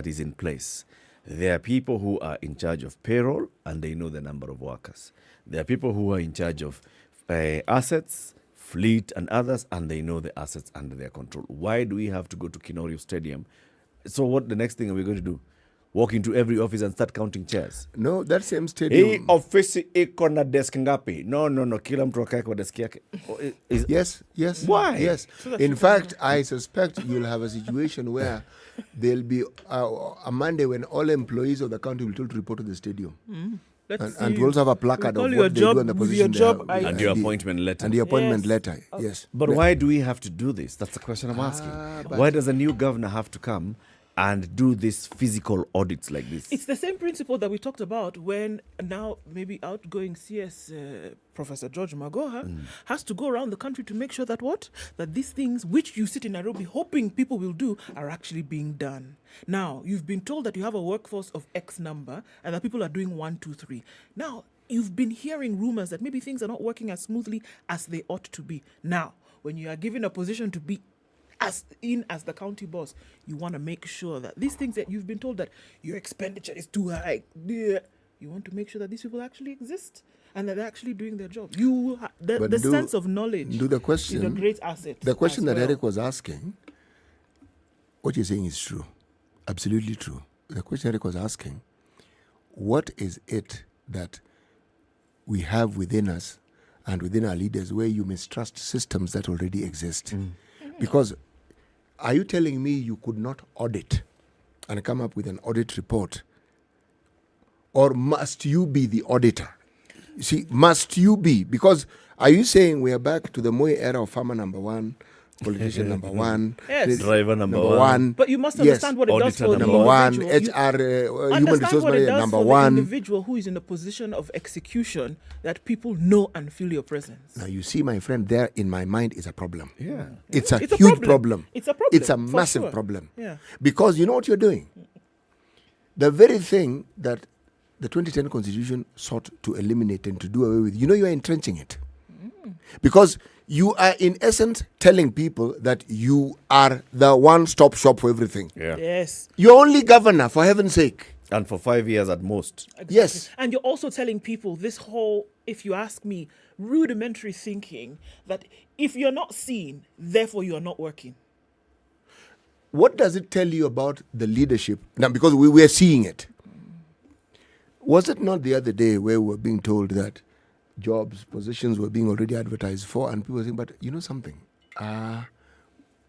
Speaker 6: is in place. There are people who are in charge of payroll and they know the number of workers. There are people who are in charge of assets, fleet and others, and they know the assets under their control. Why do we have to go to Kinorio Stadium? So what the next thing are we going to do? Walk into every office and start counting chairs?
Speaker 7: No, that same stadium.
Speaker 6: Hii ofisi iko na desk ngapi? No. Kila mtu akae kwa desk yake.
Speaker 7: Yes.
Speaker 6: Why?
Speaker 7: Yes. In fact, I suspect you'll have a situation where there'll be a Monday when all employees of the county will be told to report to the stadium. And we'll also have a placard of what they do and the position they have.
Speaker 6: And your appointment letter.
Speaker 7: And the appointment letter, yes.
Speaker 6: But why do we have to do this? That's the question I'm asking. Why does a new governor have to come and do these physical audits like this?
Speaker 4: It's the same principle that we talked about when now maybe outgoing CS Professor George Magoha has to go around the country to make sure that that these things which you sit in Nairobi hoping people will do are actually being done. Now, you've been told that you have a workforce of X number and that people are doing 1, 2, 3. Now, you've been hearing rumors that maybe things are not working as smoothly as they ought to be. Now, when you are given a position to be as the county boss, you want to make sure that these things that you've been told that your expenditure is too high, you want to make sure that these people actually exist and that they're actually doing their job. The sense of knowledge is a great asset.
Speaker 7: The question that Eric was asking, what you're saying is true. Absolutely true. The question Eric was asking, what is it that we have within us and within our leaders where you mistrust systems that already exist? Because are you telling me you could not audit and come up with an audit report? Or must you be the auditor? You see, must you be? Because are you saying we are back to the Moi era of farmer number one, politician number one,
Speaker 6: driver number one?
Speaker 4: But you must understand what it does for the
Speaker 7: number one, HR, human resource manager number one.
Speaker 4: The individual who is in a position of execution that people know and feel your presence.
Speaker 7: Now you see, my friend, there in my mind is a problem.
Speaker 6: Yeah,
Speaker 7: it's a huge problem.
Speaker 4: It's a problem.
Speaker 7: It's a massive problem.
Speaker 4: Yeah,
Speaker 7: because you know what you're doing. The very thing that the 2010 Constitution sought to eliminate and to do away with, you are entrenching it. Because you are, in essence, telling people that you are the one-stop shop for everything.
Speaker 6: Yeah.
Speaker 4: Yes.
Speaker 7: You're only governor, for heaven's sake.
Speaker 6: And for 5 years at most.
Speaker 4: Exactly.
Speaker 7: Yes.
Speaker 4: And you're also telling people this whole, if you ask me, rudimentary thinking that if you're not seen, therefore you are not working.
Speaker 7: What does it tell you about the leadership? Now, because we are seeing it. Was it not the other day where we were being told that jobs, positions were being already advertised for, and people were saying, but you know something?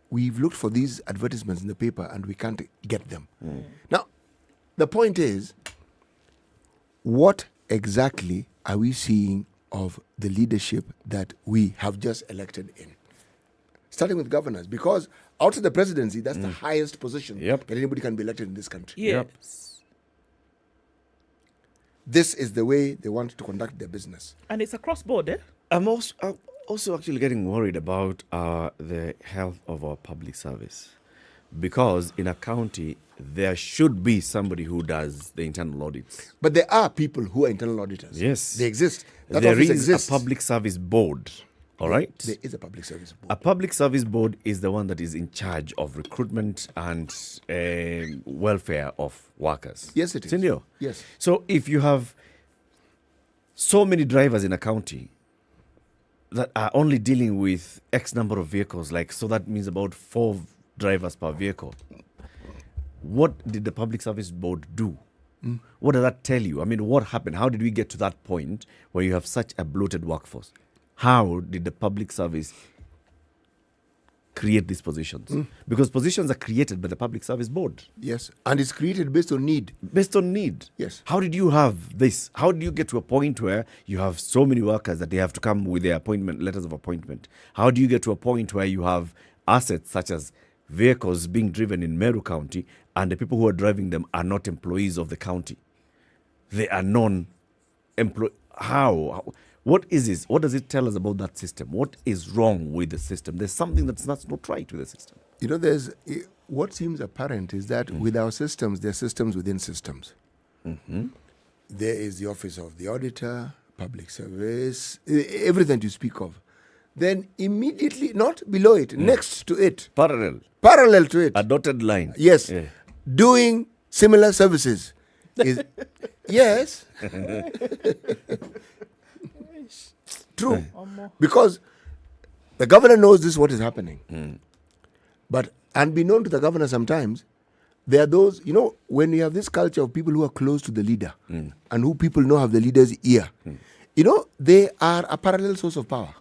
Speaker 7: We've looked for these advertisements in the paper and we can't get them. Now, the point is, what exactly are we seeing of the leadership that we have just elected in? Starting with governors, because out of the presidency, that's the highest position that anybody can be elected in this country.
Speaker 4: Yep.
Speaker 7: This is the way they want to conduct their business.
Speaker 4: And it's across board, eh?
Speaker 6: I'm also actually getting worried about the health of our public service. Because in a county, there should be somebody who does the internal audits.
Speaker 7: But there are people who are internal auditors.
Speaker 6: Yes.
Speaker 7: They exist. That
Speaker 6: there
Speaker 7: office
Speaker 6: is
Speaker 7: exists.
Speaker 6: a public service board. All right?
Speaker 7: There is a public service board.
Speaker 6: A public service board is the one that is in charge of recruitment and welfare of workers.
Speaker 7: Yes, it is.
Speaker 6: Senor?
Speaker 7: Yes.
Speaker 6: So if you have so many drivers in a county that are only dealing with X number of vehicles, so that means about 4 drivers per vehicle. What did the public service board do What does that tell you? I mean, what happened? How did we get to that point where you have such a bloated workforce? How did the public service create these positions? Because positions are created by the Public Service Board.
Speaker 7: Yes, and it's created based on need.
Speaker 6: Based on need.
Speaker 7: Yes.
Speaker 6: How did you have this? How do you get to a point where you have so many workers that they have to come with their letters of appointment? How do you get to a point where you have assets such as vehicles being driven in Meru County and the people who are driving them are not employees of the county? They are non-employee. How? What is this? What does it tell us about that system? What is wrong with the system? There's something that's not right with the system.
Speaker 7: You know, what seems apparent is that with our systems, there are systems within systems. There is the office of the auditor, public service, everything you speak of. Then immediately, not below it, next to it. Parallel to it.
Speaker 6: A dotted line.
Speaker 7: Yes. Yeah. Doing similar services. Yes. True. Because the governor knows this is what is happening. But unbeknown to the governor sometimes, there are those, you know, when you have this culture of people who are close to the leader and who people know have the leader's ear, you know, they are a parallel source of power.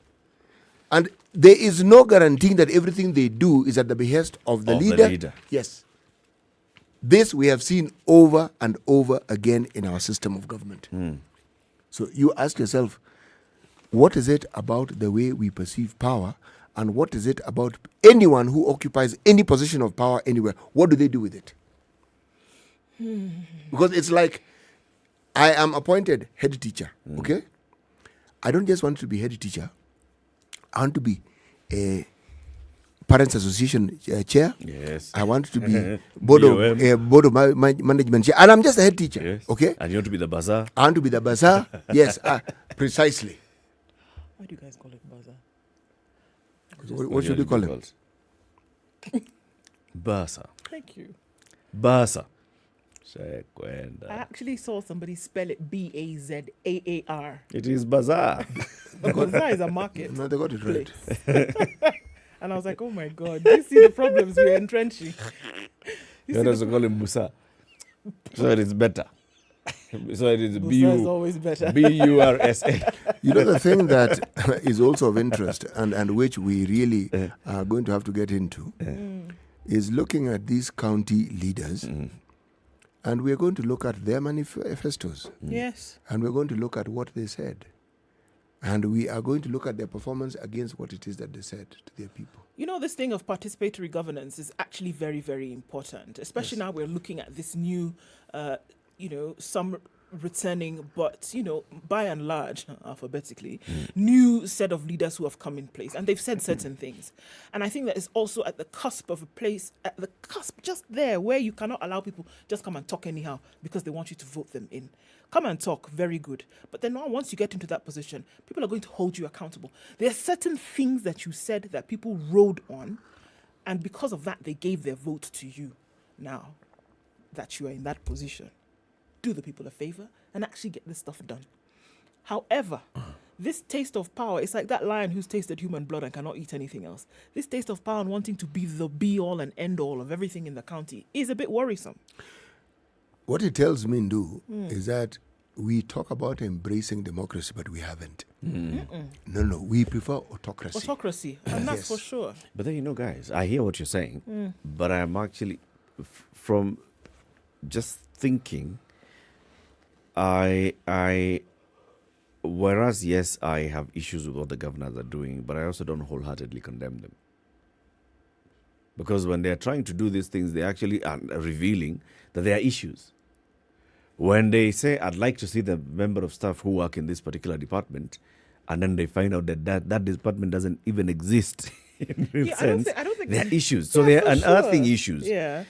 Speaker 7: And there is no guarantee that everything they do is at the behest of the leader. Yes. This we have seen over and over again in our system of government. So you ask yourself, what is it about the way we perceive power, and what is it about anyone who occupies any position of power anywhere? What do they do with it? Because it's like, I am appointed head teacher, okay? I don't just want to be head teacher. I want to be a Parents Association chair.
Speaker 6: Yes.
Speaker 7: I want to be board of management chair. And I'm just a head teacher,
Speaker 6: yes.
Speaker 7: Okay?
Speaker 6: And you want to be the bazaar?
Speaker 7: I want to be the bazaar. Yes, precisely.
Speaker 4: Why do you guys call it bazaar?
Speaker 7: What should we call it?
Speaker 6: Bazaar.
Speaker 4: Thank you.
Speaker 6: Bazaar.
Speaker 4: I actually saw somebody spell it B-A-Z-A-A-R.
Speaker 6: It is bazaar.
Speaker 4: Bazaar is a market.
Speaker 7: No, they got it right.
Speaker 4: And I was like, oh my God, do you see the problems we're entrenching?
Speaker 6: You also call him Musa. So it is better. So it is
Speaker 4: always better.
Speaker 6: B-U-R-S-A.
Speaker 7: You know, the thing that is also of interest and which we really are going to have to get into is looking at these county leaders. And we're going to look at their manifestos.
Speaker 4: Yes.
Speaker 7: And we're going to look at what they said. And we are going to look at their performance against what it is that they said to their people.
Speaker 4: You know, this thing of participatory governance is actually very, very important, especially now we're looking at this new, some returning, but, by and large, alphabetically, new set of leaders who have come in place. And they've said certain things. And I think that is also at the cusp of a place, at the cusp just there, where you cannot allow people just come and talk anyhow because they want you to vote them in. Come and talk, very good. But then now, once you get into that position, people are going to hold you accountable. There are certain things that you said that people rode on, and because of that, they gave their vote to you. Now that you are in that position, do the people a favor and actually get this stuff done. However, this taste of power, it's like that lion who's tasted human blood and cannot eat anything else. This taste of power and wanting to be the be-all and end-all of everything in the county is a bit worrisome.
Speaker 7: What it tells me, Ndu, is that we talk about embracing democracy, but we haven't. No, we prefer autocracy.
Speaker 4: Autocracy, and that's for sure.
Speaker 6: But then, guys, I hear what you're saying, but I'm actually, from just thinking, whereas, yes, I have issues with what the governors are doing, but I also don't wholeheartedly condemn them. Because when they're trying to do these things, they actually are revealing that there are issues. When they say, I'd like to see the member of staff who work in this particular department, and then they find out that department doesn't even exist in real sense, I don't think there are issues. So they're unearthing issues.
Speaker 4: Yeah.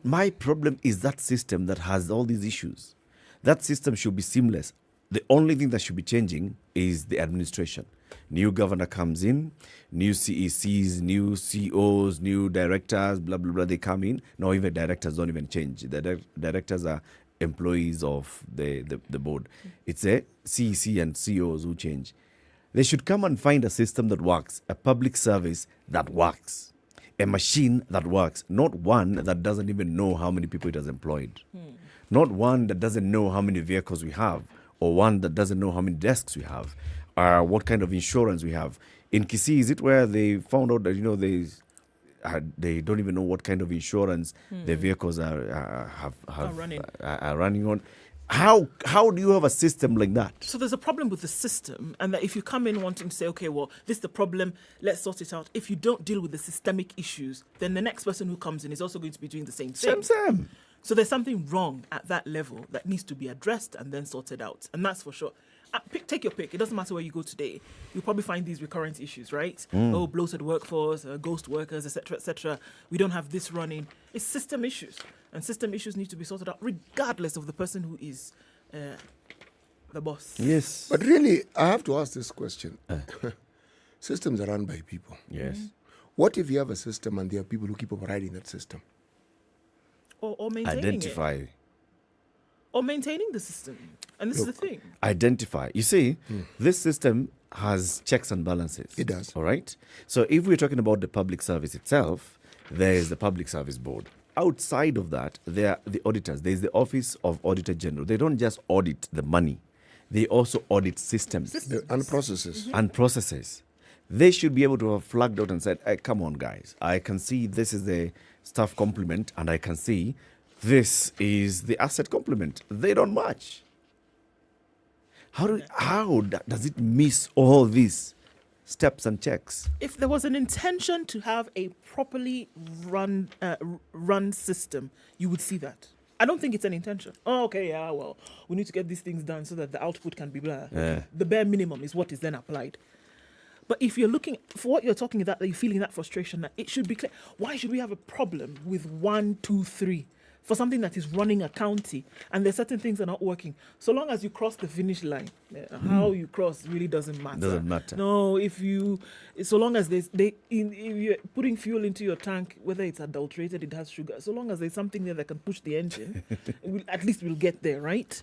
Speaker 6: My problem is that system that has all these issues. That system should be seamless. The only thing that should be changing is the administration. New governor comes in, new CECs, new COs, new directors, blah, blah, blah, they come in. No, even directors don't even change. The directors are employees of the board. It's a CEC and COs who change. They should come and find a system that works, a public service that works, a machine that works, not one that doesn't even know how many people it has employed. not one that doesn't know how many vehicles we have, or one that doesn't know how many desks we have, what kind of insurance we have. In Kisii, is it where they found out that, they don't even know what kind of insurance their vehicles are running on? How do you have a system like that?
Speaker 4: So there's a problem with the system, and that if you come in wanting to say, okay, well, this is the problem, let's sort it out. If you don't deal with the systemic issues, then the next person who comes in is also going to be doing the same thing.
Speaker 6: Same.
Speaker 4: So there's something wrong at that level that needs to be addressed and then sorted out, and that's for sure. Take your pick. It doesn't matter where you go today. You'll probably find these recurrent issues, right? Bloated workforce, ghost workers, etc., etc. We don't have this running. It's system issues. And system issues need to be sorted out regardless of the person who is the boss.
Speaker 6: Yes.
Speaker 7: But really, I have to ask this question. Systems are run by people.
Speaker 6: Yes.
Speaker 7: What if you have a system and there are people who keep overriding that system?
Speaker 4: Or maintaining
Speaker 6: Identify.
Speaker 4: it. Or maintaining the system. And this is the thing.
Speaker 6: Identify. You see, this system has checks and balances.
Speaker 7: It does.
Speaker 6: All right? So if we're talking about the public service itself, there is the Public Service Board. Outside of that, there are the auditors. There is the Office of Auditor General. They don't just audit the money. They also audit systems.
Speaker 7: And processes.
Speaker 6: And processes. They should be able to have flagged out and said, hey, come on, guys. I can see this is the staff complement, and I can see this is the asset complement. They don't match. How does it miss all these steps and checks?
Speaker 4: If there was an intention to have a properly run system, you would see that. I don't think it's an intention. Oh, okay, yeah, well, we need to get these things done so that the output can be blah.
Speaker 6: Yeah.
Speaker 4: The bare minimum is what is then applied. But if you're looking for what you're talking about, that you're feeling that frustration, that it should be clear. Why should we have a problem with 1, 2, 3 for something that is running a county and there's certain things that are not working? So long as you cross the finish line, how you cross really doesn't matter.
Speaker 6: Doesn't matter.
Speaker 4: No, so long as if you're putting fuel into your tank, whether it's adulterated, it has sugar. So long as there's something there that can push the engine, at least we'll get there, right?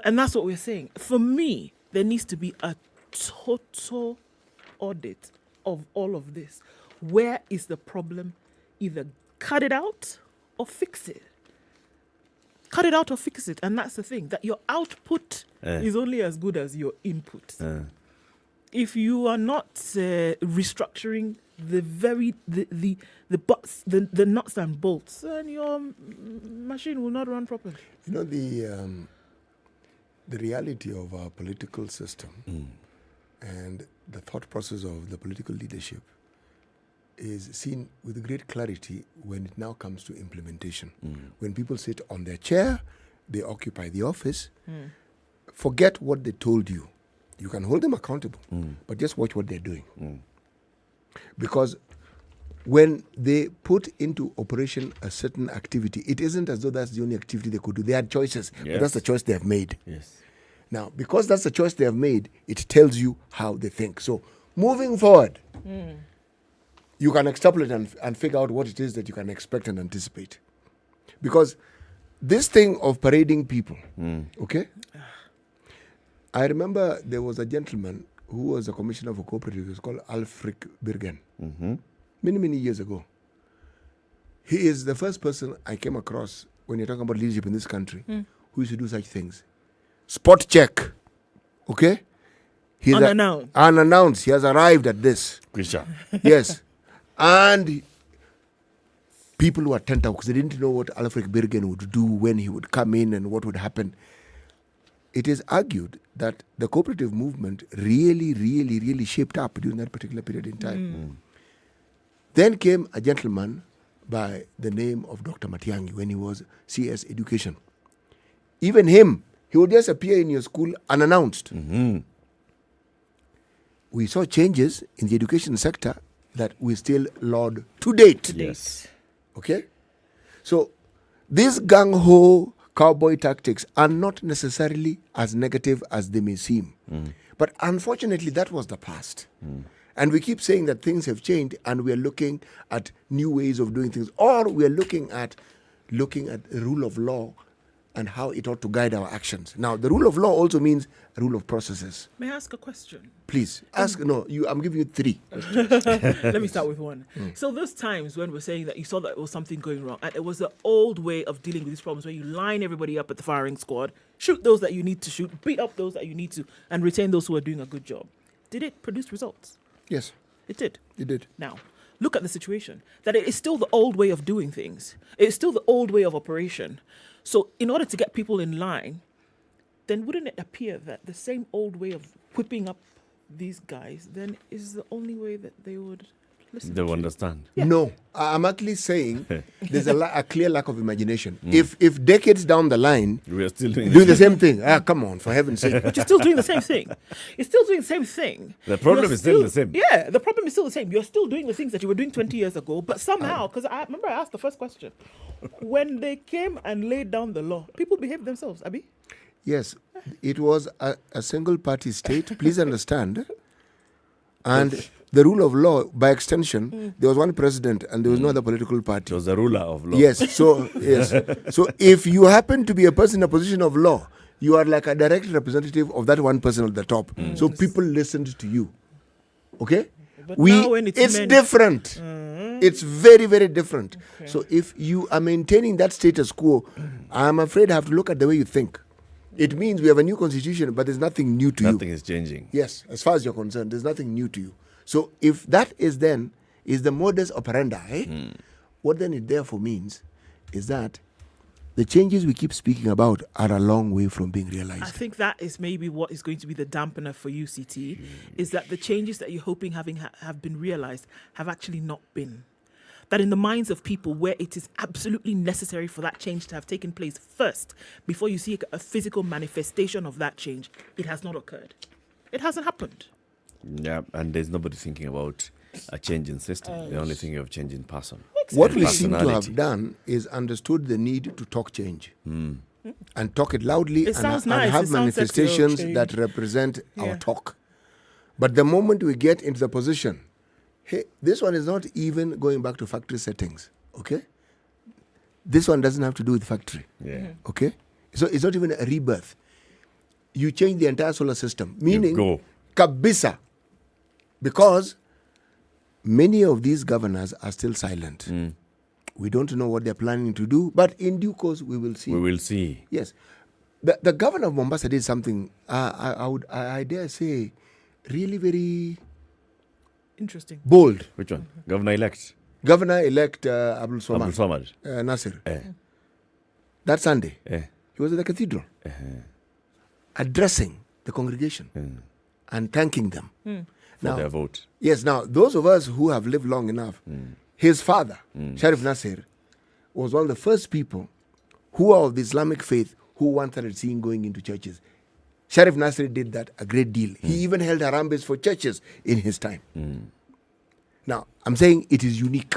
Speaker 4: And that's what we're saying. For me, there needs to be a total audit of all of this. Where is the problem? Either cut it out or fix it. Cut it out or fix it. And that's the thing, that your output is only as good as your input. If you are not restructuring the nuts and bolts, then your machine will not run properly.
Speaker 7: You know, the reality of our political system and the thought process of the political leadership is seen with great clarity when it now comes to implementation. When people sit on their chair, they occupy the office, forget what they told you. You can hold them accountable, but just watch what they're doing. Because when they put into operation a certain activity, it isn't as though that's the only activity they could do. They had choices, but that's the choice they have made.
Speaker 6: Yes.
Speaker 7: Now, because that's the choice they have made, it tells you how they think. So, moving forward, you can extrapolate and figure out what it is that you can expect and anticipate. Because this thing of parading people, okay? I remember there was a gentleman who was a commissioner for cooperatives. He was called Alfred Birgen. Many, many years ago. He is the first person I came across when you're talking about leadership in this country who used to do such things. Spot check. Okay?
Speaker 4: Unannounced.
Speaker 7: Unannounced. He has arrived at this. Yes. And people were turned out because they didn't know what Alfred Birgen would do, when he would come in and what would happen. It is argued that the cooperative movement really, really, really shaped up during that particular period in time. Then came a gentleman by the name of Dr. Matiang'i when he was CS Education. Even him, he would just appear in your school unannounced. We saw changes in the education sector that we still laud to date.
Speaker 6: Yes.
Speaker 7: Okay? So, these gung-ho cowboy tactics are not necessarily as negative as they may seem. But unfortunately, that was the past. And we keep saying that things have changed and we are looking at new ways of doing things. Or we are looking at rule of law and how it ought to guide our actions. Now, the rule of law also means a rule of processes.
Speaker 4: May I ask a question?
Speaker 7: Please, ask. I'm giving you 3.
Speaker 4: Let me start with one. So those times when we're saying that you saw that there was something going wrong, and it was the old way of dealing with these problems where you line everybody up at the firing squad, shoot those that you need to shoot, beat up those that you need to, and retain those who are doing a good job. Did it produce results?
Speaker 7: Yes.
Speaker 4: It did.
Speaker 7: It did.
Speaker 4: Now, look at the situation, that it is still the old way of doing things. It is still the old way of operation. So in order to get people in line, then wouldn't it appear that the same old way of whipping up these guys then is the only way that they would listen?
Speaker 6: They will understand.
Speaker 7: Yeah. No, I'm actually saying there's a clear lack of imagination. If decades down the line,
Speaker 6: we are still doing
Speaker 7: the same thing. Come on, for heaven's sake.
Speaker 4: But you're still doing the same thing. You're still doing the same thing.
Speaker 6: The problem is still the same.
Speaker 4: Yeah, the problem is still the same. You're still doing the things that you were doing 20 years ago, but somehow, because I remember I asked the first question, when they came and laid down the law, people behaved themselves, Abi?
Speaker 7: Yes, it was a single-party state, please understand. And the rule of law, by extension, there was one president and there was no other political party.
Speaker 6: It was the ruler of law.
Speaker 7: Yes, so if you happen to be a person in a position of law, you are like a direct representative of that one person at the top. So people listened to you. Okay?
Speaker 4: But now when
Speaker 7: it's different. It's very, very different. Okay. So if you are maintaining that status quo, I'm afraid I have to look at the way you think. It means we have a new constitution, but there's nothing new to you.
Speaker 6: Nothing is changing.
Speaker 7: Yes, as far as you're concerned, there's nothing new to you. So if that is the modus operandi, what then it therefore means is that the changes we keep speaking about are a long way from being realized.
Speaker 4: I think that is maybe what is going to be the dampener for you, CT, is that the changes that you're hoping have been realized have actually not been. That in the minds of people where it is absolutely necessary for that change to have taken place first, before you see a physical manifestation of that change, it has not occurred. It hasn't happened.
Speaker 6: Yeah, and there's nobody thinking about a change in system. They're only thinking of changing person.
Speaker 4: Exactly.
Speaker 7: What we seem to have done is understood the need to talk change. And talk it loudly and have manifestations that represent our talk. But the moment we get into the position, hey, this one is not even going back to factory settings, okay? This one doesn't have to do with factory, okay? So it's not even a rebirth. You change the entire solar system, meaning kabisa, because many of these governors are still silent. We don't know what they're planning to do, but in due course we will see.
Speaker 6: We will see.
Speaker 7: Yes. The governor of Mombasa did something, I dare say, really very
Speaker 4: interesting.
Speaker 7: Bold.
Speaker 6: Which one? Governor-elect?
Speaker 7: Governor-elect Abdul
Speaker 6: Samad.
Speaker 7: Nasir. That Sunday, he was at the cathedral, addressing the congregation and thanking them.
Speaker 6: For their vote.
Speaker 7: Yes, now, those of us who have lived long enough, his father, Sharif Nasir, was one of the first people who are of the Islamic faith who wanted seeing going into churches. Sharif Nasir did that a great deal. He even held harambes for churches in his time. Now, I'm saying it is unique.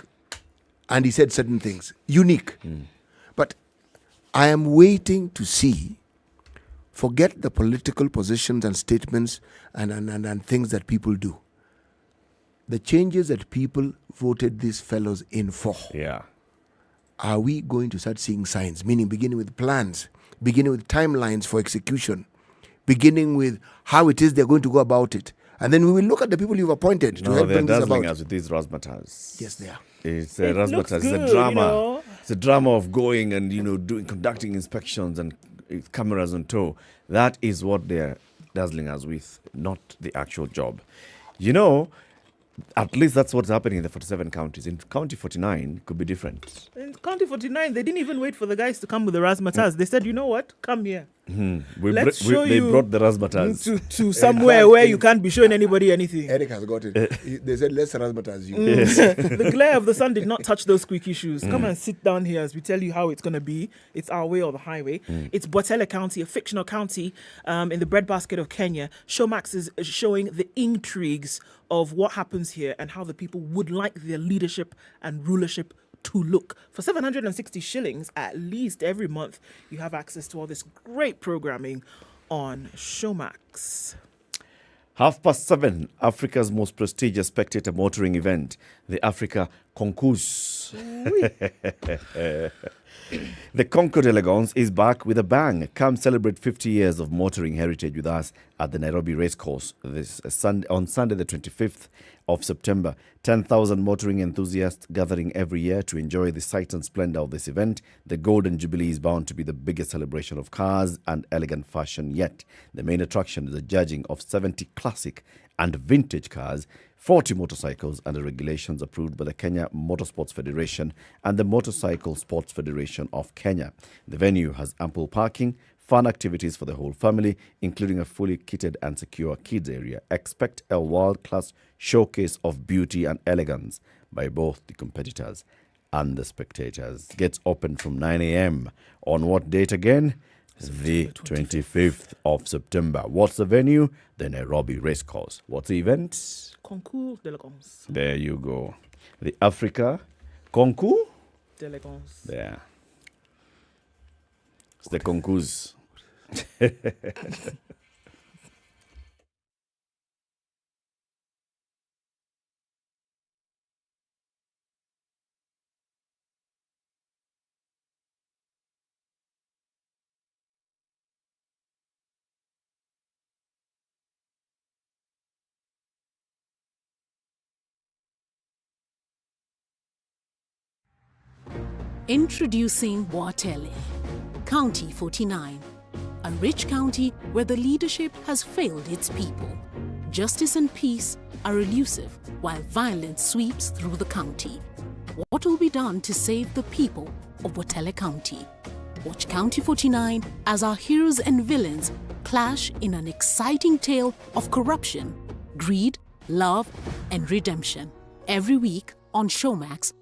Speaker 7: And he said certain things. Unique. But I am waiting to see, forget the political positions and statements and things that people do. The changes that people voted these fellows in for.
Speaker 6: Yeah.
Speaker 7: Are we going to start seeing signs? Meaning beginning with plans, beginning with timelines for execution, beginning with how it is they're going to go about it. And then we will look at the people you've appointed to help bring this about.
Speaker 6: They're dazzling us with these razzmatazz.
Speaker 7: Yes, they are.
Speaker 6: It's a razzmatazz. It's a drama. You know? It's a drama of going and, conducting inspections and cameras on tow. That is what they're dazzling us with, not the actual job. At least that's what's happening in the 47 counties. In County 49, could be different.
Speaker 4: In County 49, they didn't even wait for the guys to come with the razzmatazz. They said, you know what? Come here.
Speaker 6: They brought the razzmatazz
Speaker 4: to somewhere where you can't be showing anybody anything.
Speaker 7: Eric has got it. They said, let's razzmatazz you.
Speaker 4: The glare of the sun did not touch those squeaky shoes. Come and sit down here as we tell you how it's going to be. It's our way or the highway. It's Botele County, a fictional county in the breadbasket of Kenya. Showmax is showing the intrigues of what happens here and how the people would like their leadership and rulership to look. For 760 shillings, at least every month, you have access to all this great programming on Showmax.
Speaker 6: 7:30, Africa's most prestigious spectator motoring event, the Africa Concours. The Concours d'Elegance is back with a bang. Come celebrate 50 years of motoring heritage with us at the Nairobi Racecourse on Sunday the 25th of September. 10,000 motoring enthusiasts gathering every year to enjoy the sight and splendor of this event. The Golden Jubilee is bound to be the biggest celebration of cars and elegant fashion yet. The main attraction is the judging of 70 classic and vintage cars, 40 motorcycles under regulations approved by the Kenya Motorsports Federation and the Motorcycle Sports Federation of Kenya. The venue has ample parking, fun activities for the whole family, including a fully kitted and secure kids area. Expect a world-class showcase of beauty and elegance by both the competitors and the spectators. Gets open from 9 a.m. On what date again? The 25th of September. What's the venue? The Nairobi Racecourse. What's the event?
Speaker 4: Concours d'Elegance.
Speaker 6: There you go. The Africa Concours
Speaker 4: d'Elegance.
Speaker 6: There. It's the concours.
Speaker 14: Introducing Watele, County 49, a rich county where the leadership has failed its people. Justice and peace are elusive while violence sweeps through the county. What will be done to save the people of Watele County? Watch County 49 as our heroes and villains clash in an exciting tale of corruption, greed, love, and redemption. Every week on Showmax.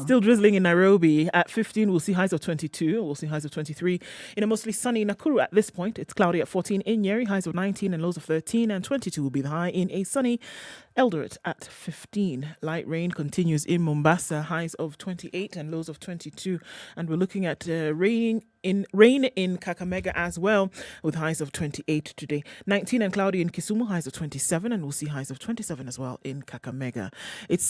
Speaker 4: Still drizzling in Nairobi. At 15, we'll see highs of 22. We'll see highs of 23. In a mostly sunny Nakuru at this point, it's cloudy at 14. In Nyeri, highs of 19 and lows of 13. And 22 will be the high in a sunny Eldoret at 15. Light rain continues in Mombasa, highs of 28 and lows of 22. And we're looking at rain in Kakamega as well, with highs of 28 today. 19 and cloudy in Kisumu, highs of 27. And we'll see highs of 27 as well in Kakamega. It's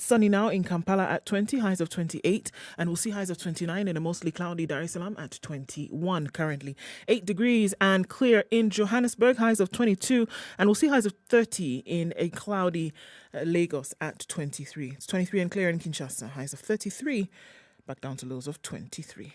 Speaker 4: sunny now in Kampala at 20, highs of 28, and we'll see highs of 29 in a mostly cloudy Dar es Salaam at 21 currently. 8 degrees and clear in Johannesburg, highs of 22, and we'll see highs of 30 in a cloudy Lagos at 23. It's 23 and clear in Kinshasa, highs of 33, back down to lows of 23.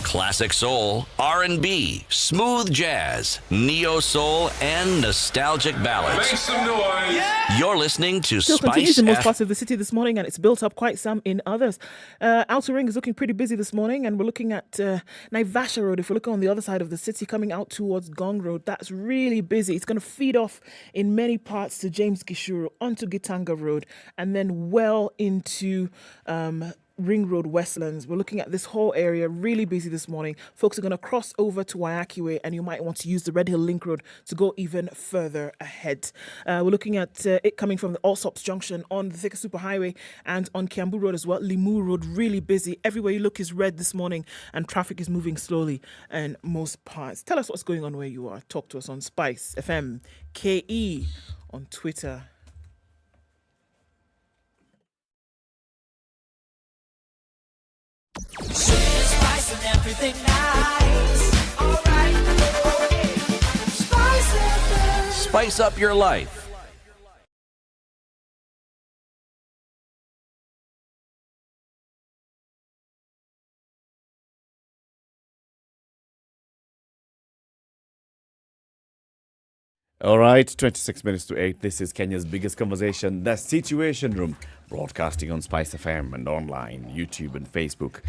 Speaker 5: Classic soul, R&B, smooth jazz, neo soul, and nostalgic ballads.
Speaker 13: Make some noise. Yeah.
Speaker 5: You're listening to
Speaker 4: Still continues in most
Speaker 5: SpiceFM.
Speaker 4: parts of the city this morning, and it's built up quite some in others. Outer Ring is looking pretty busy this morning, and we're looking at Naivasha Road. If we're looking on the other side of the city, coming out towards Gong Road, that's really busy. It's going to feed off in many parts to James Gishuru, onto Gitanga Road, and then well into Ring Road Westlands. We're looking at this whole area really busy this morning. Folks are going to cross over to Wayaki Way, and you might want to use the Red Hill Link Road to go even further ahead. We're looking at it coming from the Allsops Junction on the Thika Superhighway and on Kiambu Road as well. Limu Road really busy. Everywhere you look is red this morning, and traffic is moving slowly in most parts. Tell us what's going on where you are. Talk to us on SpiceFM KE on Twitter.
Speaker 17: Spice and everything nice. All right. SpiceFM.
Speaker 5: Spice up your life.
Speaker 6: All right, 26 minutes to 8. This is Kenya's biggest conversation, The Situation Room, broadcasting on SpiceFM and online, YouTube and Facebook.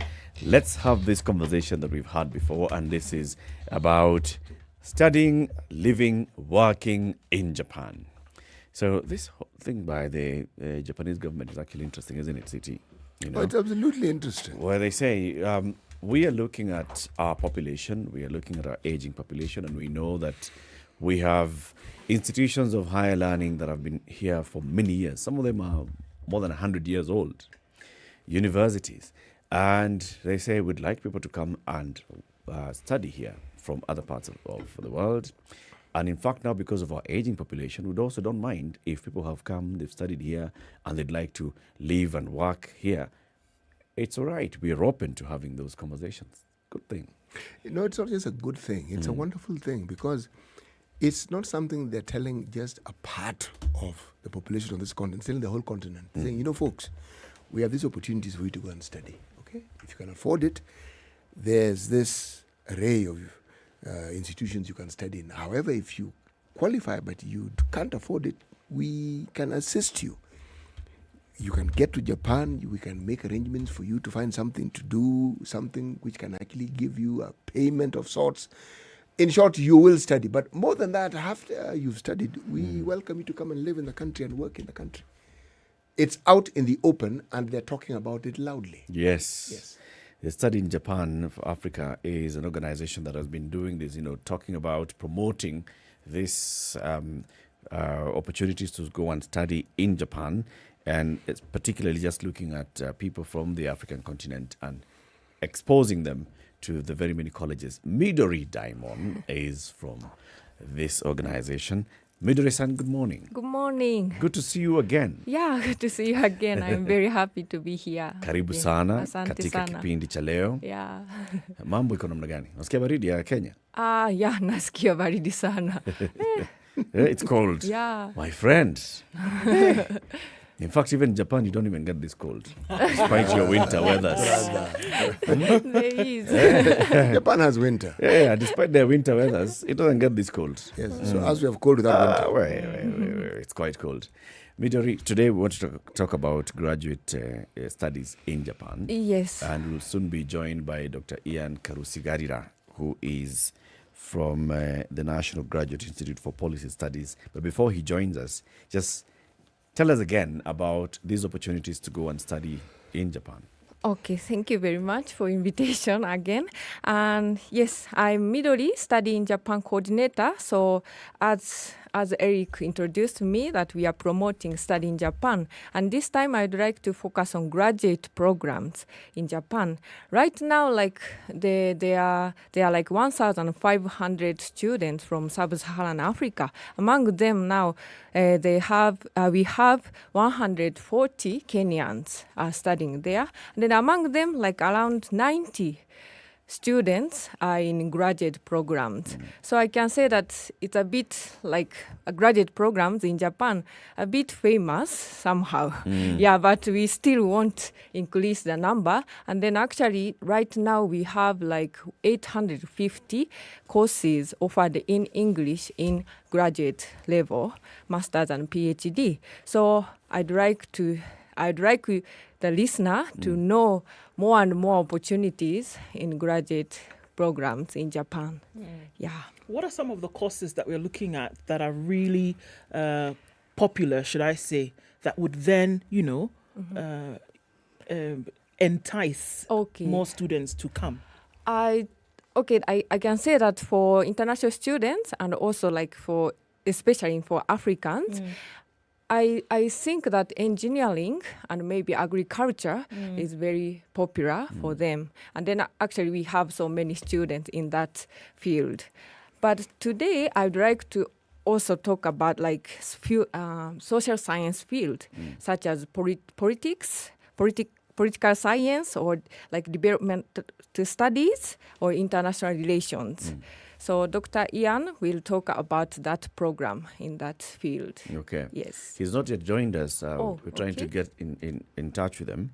Speaker 6: Let's have this conversation that we've had before, and this is about studying, living, working in Japan. So this whole thing by the Japanese government is actually interesting, isn't it, City? You know?
Speaker 7: Oh, it's absolutely interesting.
Speaker 6: Where they say, we are looking at our population, we are looking at our aging population, and we know that we have institutions of higher learning that have been here for many years. Some of them are more than 100 years old. Universities. And they say, we'd like people to come and study here from other parts of the world. And in fact, now because of our aging population, we also don't mind if people have come, they've studied here, and they'd like to live and work here. It's all right. We are open to having those conversations. Good thing.
Speaker 7: It's not just a good thing. It's a wonderful thing because it's not something they're telling just a part of the population of this continent, it's telling the whole continent. Saying, folks, we have these opportunities for you to go and study. Okay? If you can afford it, there's this array of institutions you can study in. However, if you qualify but you can't afford it, we can assist you. You can get to Japan, we can make arrangements for you to find something to do, something which can actually give you a payment of sorts. In short, you will study. But more than that, after you've studied, we welcome you to come and live in the country and work in the country. It's out in the open and they're talking about it loudly.
Speaker 6: Yes. The Study in Japan for Africa is an organization that has been doing this, talking about promoting this opportunities to go and study in Japan. And it's particularly just looking at people from the African continent and exposing them to the very many colleges. Midori Daimon is from this organization. Midori-san, good morning.
Speaker 18: Good morning.
Speaker 6: Good to see you again.
Speaker 18: Yeah, good to see you again. I'm very happy to be here.
Speaker 6: Karibu sana
Speaker 18: Asante
Speaker 6: katika
Speaker 18: sana.
Speaker 6: kipindi cha leo.
Speaker 18: Yeah.
Speaker 6: Mambo iko namna gani? Nasikia baridi ya Kenya?
Speaker 18: Yeah, nasikia baridi sana.
Speaker 6: It's cold.
Speaker 18: Yeah.
Speaker 6: My friend. In fact, even in Japan, you don't even get this cold, despite your winter weathers.
Speaker 18: There is.
Speaker 7: Japan has winter.
Speaker 6: Yeah, despite their winter weathers, it doesn't get this cold.
Speaker 7: Yes, so as we have cold without winter.
Speaker 6: It's quite cold. Midori, today we want to talk about graduate studies in Japan.
Speaker 18: Yes.
Speaker 6: And we'll soon be joined by Dr. Ian Karusigarira, who is from the National Graduate Institute for Policy Studies. But before he joins us, just tell us again about these opportunities to go and study in Japan.
Speaker 18: Okay, thank you very much for invitation again. And yes, I'm Midori, study in Japan coordinator. So as Eric introduced me, that we are promoting study in Japan. And this time I'd like to focus on graduate programs in Japan. Right now, like there are like 1,500 students from sub-Saharan Africa. Among them now, we have 140 Kenyans studying there. And then among them, like around 90 students are in graduate programs. So I can say that it's a bit like graduate programs in Japan, a bit famous somehow. Yeah, but we still want to increase the number. And then actually right now we have like 850 courses offered in English in graduate level, master's and PhD. So I'd like the listener to know more and more opportunities in graduate programs in Japan. Yeah.
Speaker 4: What are some of the courses that we're looking at that are really popular, should I say, that would then, entice more students to come?
Speaker 18: I can say that for international students and also like especially for Africans, I think that engineering and maybe agriculture is very popular for them. And then actually we have so many students in that field. But today I'd like to also talk about like social science field, such as political science or like development studies or international relations. So Dr. Ian will talk about that program in that field.
Speaker 6: Okay.
Speaker 18: Yes.
Speaker 6: He's not yet joined us. We're trying to get in touch with him.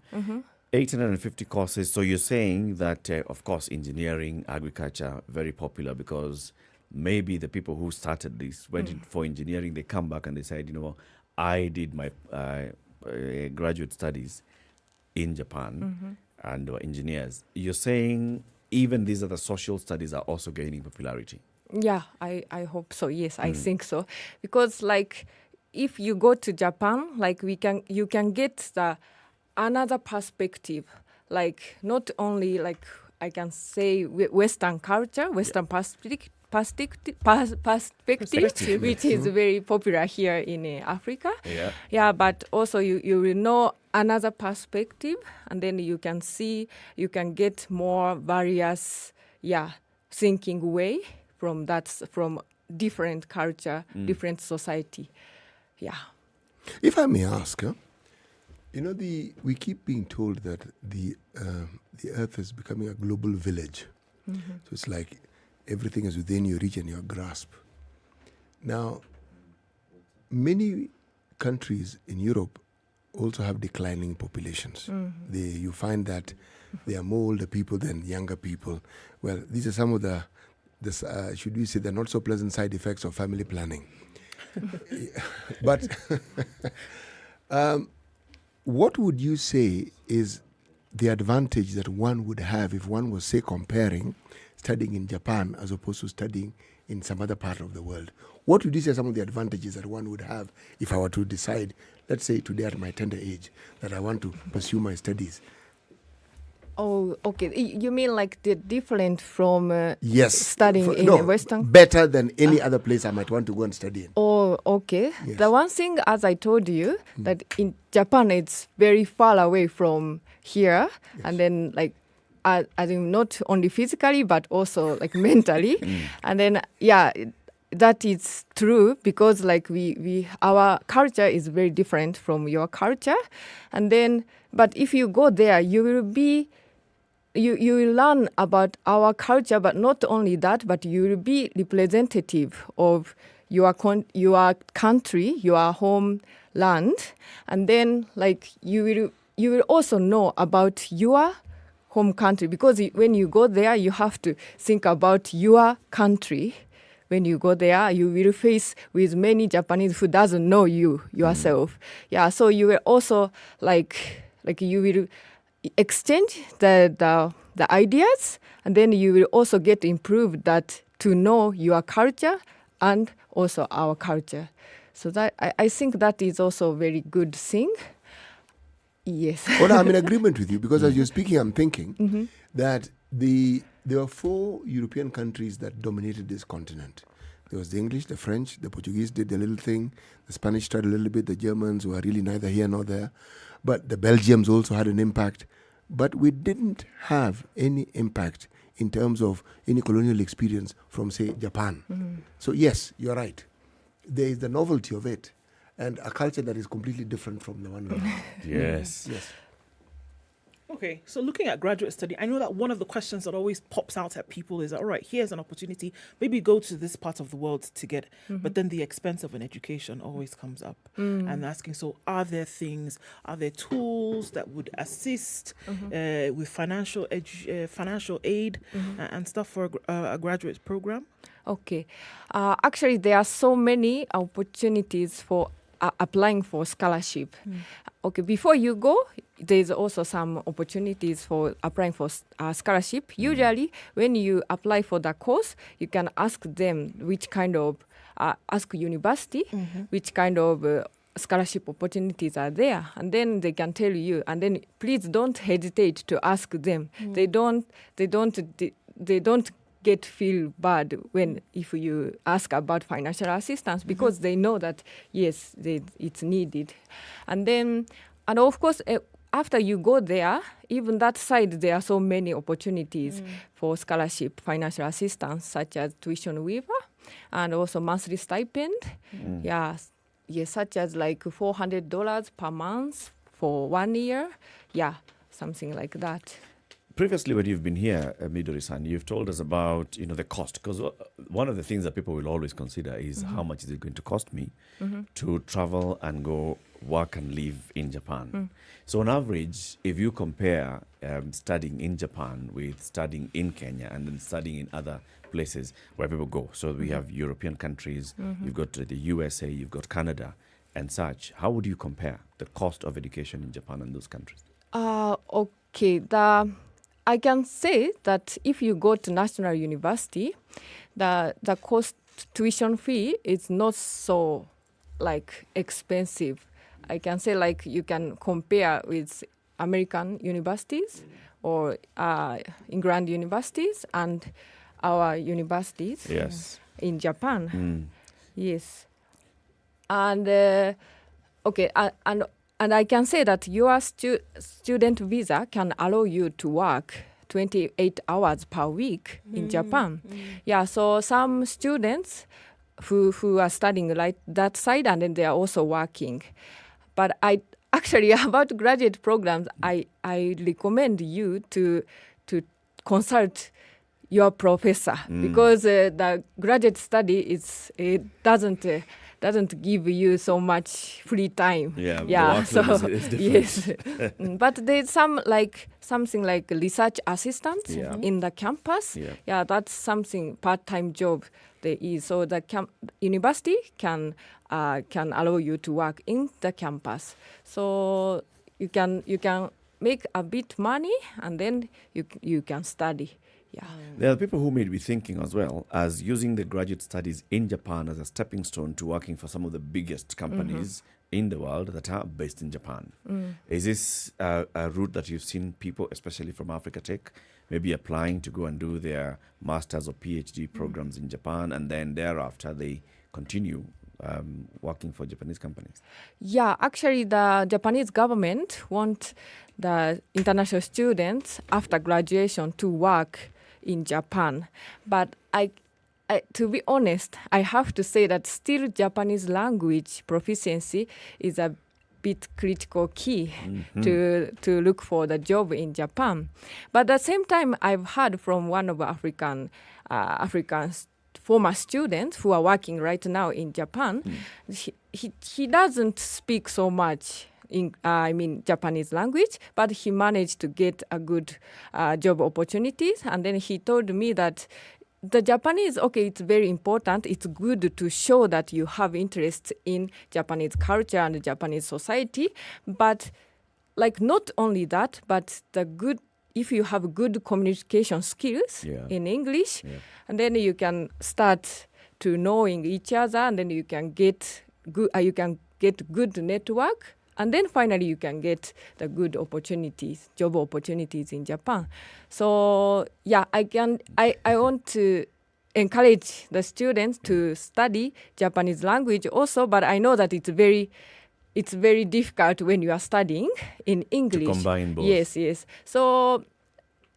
Speaker 6: 850 courses. So you're saying that, of course, engineering, agriculture, very popular because maybe the people who started this went in for engineering, they come back and they said, I did my graduate studies in Japan and were engineers. You're saying even these other social studies are also gaining popularity.
Speaker 18: Yeah, I hope so. Yes, I think so. Because like if you go to Japan, like you can get another perspective. Like not only like I can say Western culture, Western perspective, which is very popular here in Africa. Yeah, but also you will know another perspective, and then you can get more various thinking way from different culture, different society. Yeah.
Speaker 7: If I may ask, we keep being told that the earth is becoming a global village.
Speaker 18: Mm-hmm.
Speaker 7: So it's like everything is within your reach and your grasp. Now, many countries in Europe also have declining populations.
Speaker 18: Mm-hmm.
Speaker 7: You find that there are more older people than younger people. Well, these are some of should we say, the not so pleasant side effects of family planning. But what would you say is the advantage that one would have if one was, say, comparing studying in Japan as opposed to studying in some other part of the world? What would you say are some of the advantages that one would have if I were to decide, let's say today at my tender age, that I want to pursue my studies?
Speaker 18: Oh, okay. You mean like they're different from
Speaker 7: yes.
Speaker 18: studying in Western?
Speaker 7: Better than any other place I might want to go and study in.
Speaker 18: Oh, okay.
Speaker 7: Yes.
Speaker 18: The one thing, as I told you, that in Japan it's very far away from here, and then like I think not only physically but also like mentally, and then that is true because like our culture is very different from your culture, and then but if you go there, you will learn about our culture, but not only that, but you will be representative of your country, your homeland, and then like you will also know about your home country, because when you go there, you have to think about your country. When you go there, you will face with many Japanese who doesn't know you yourself. Yeah, so you will also like you will exchange the ideas, and then you will also get improved that to know your culture and also our culture. So that I think that is also a very good thing. Yes.
Speaker 7: Well, I'm in agreement with you because as you're speaking, I'm thinking that there were 4 European countries that dominated this continent. There was the English, the French, the Portuguese did their little thing, the Spanish tried a little bit, the Germans were really neither here nor there, but the Belgians also had an impact. But we didn't have any impact in terms of any colonial experience from, say, Japan. So yes, you're right. There is the novelty of it and a culture that is completely different from the one we have.
Speaker 6: Yes.
Speaker 7: Yes.
Speaker 4: Okay, so looking at graduate study, I know that one of the questions that always pops out at people is, all right, here's an opportunity, maybe go to this part of the world to get, but then the expense of an education always comes up. And asking, so are there tools that would assist with financial aid and stuff for a graduate program?
Speaker 18: Okay. Actually, there are so many opportunities for applying for scholarship. Okay, before you go, there's also some opportunities for applying for scholarship. Usually, when you apply for the course, you can ask them which kind of, ask university, which kind of scholarship opportunities are there, and then they can tell you. And then please don't hesitate to ask them. They don't feel bad if you ask about financial assistance, because they know that yes, it's needed. And of course, after you go there, even that side, there are so many opportunities for scholarship, financial assistance, such as tuition waiver and also monthly stipend. Yes, such as like $400 per month for 1 year. Yeah, something like that.
Speaker 6: Previously, when you've been here, Midori-san, you've told us about the cost, because one of the things that people will always consider is how much is it going to cost me to travel and go work and live in Japan. So on average, if you compare studying in Japan with studying in Kenya and then studying in other places where people go, so we have European countries, you've got the USA, you've got Canada and such, how would you compare the cost of education in Japan and those countries?
Speaker 18: Okay, I can say that if you go to National University, the cost tuition fee is not so like expensive. I can say like you can compare with American universities or England universities and our universities in Japan. Yes. And okay, and I can say that your student visa can allow you to work 28 hours per week in Japan. Yeah, so some students who are studying like that side, and then they are also working. But I actually, about graduate programs, I recommend you to consult your professor, because the graduate study doesn't give you so much free time.
Speaker 6: Yeah.
Speaker 18: So
Speaker 6: is different.
Speaker 18: yes, but there's something like research assistant in the campus. Yeah, that's something part-time job there is. So the university can allow you to work in the campus. So you can make a bit money, and then you can study. Yeah.
Speaker 6: There are people who may be thinking as well as using the graduate studies in Japan as a stepping stone to working for some of the biggest companies in the world that are based in Japan. Is this a route that you've seen people, especially from Africa Tech, maybe applying to go and do their master's or PhD programs in Japan, and then thereafter they continue working for Japanese companies?
Speaker 18: Yeah, actually the Japanese government want the international students after graduation to work in Japan. But I to be honest, I have to say that still Japanese language proficiency is a bit critical key to look for the job in Japan. But at the same time, I've heard from one of African former students who are working right now in Japan, he doesn't speak so much Japanese language, but he managed to get a good job opportunities. And then he told me that the Japanese, it's very important. It's good to show that you have interest in Japanese culture and Japanese society. But not only that, but if you have good communication skills in English, and then you can start to knowing each other, and then you can get good network. And then finally you can get the good opportunities, job opportunities in Japan. So I want to encourage the students to study Japanese language also, but I know that it's very difficult when you are studying in English.
Speaker 6: To combine both.
Speaker 18: Yes. So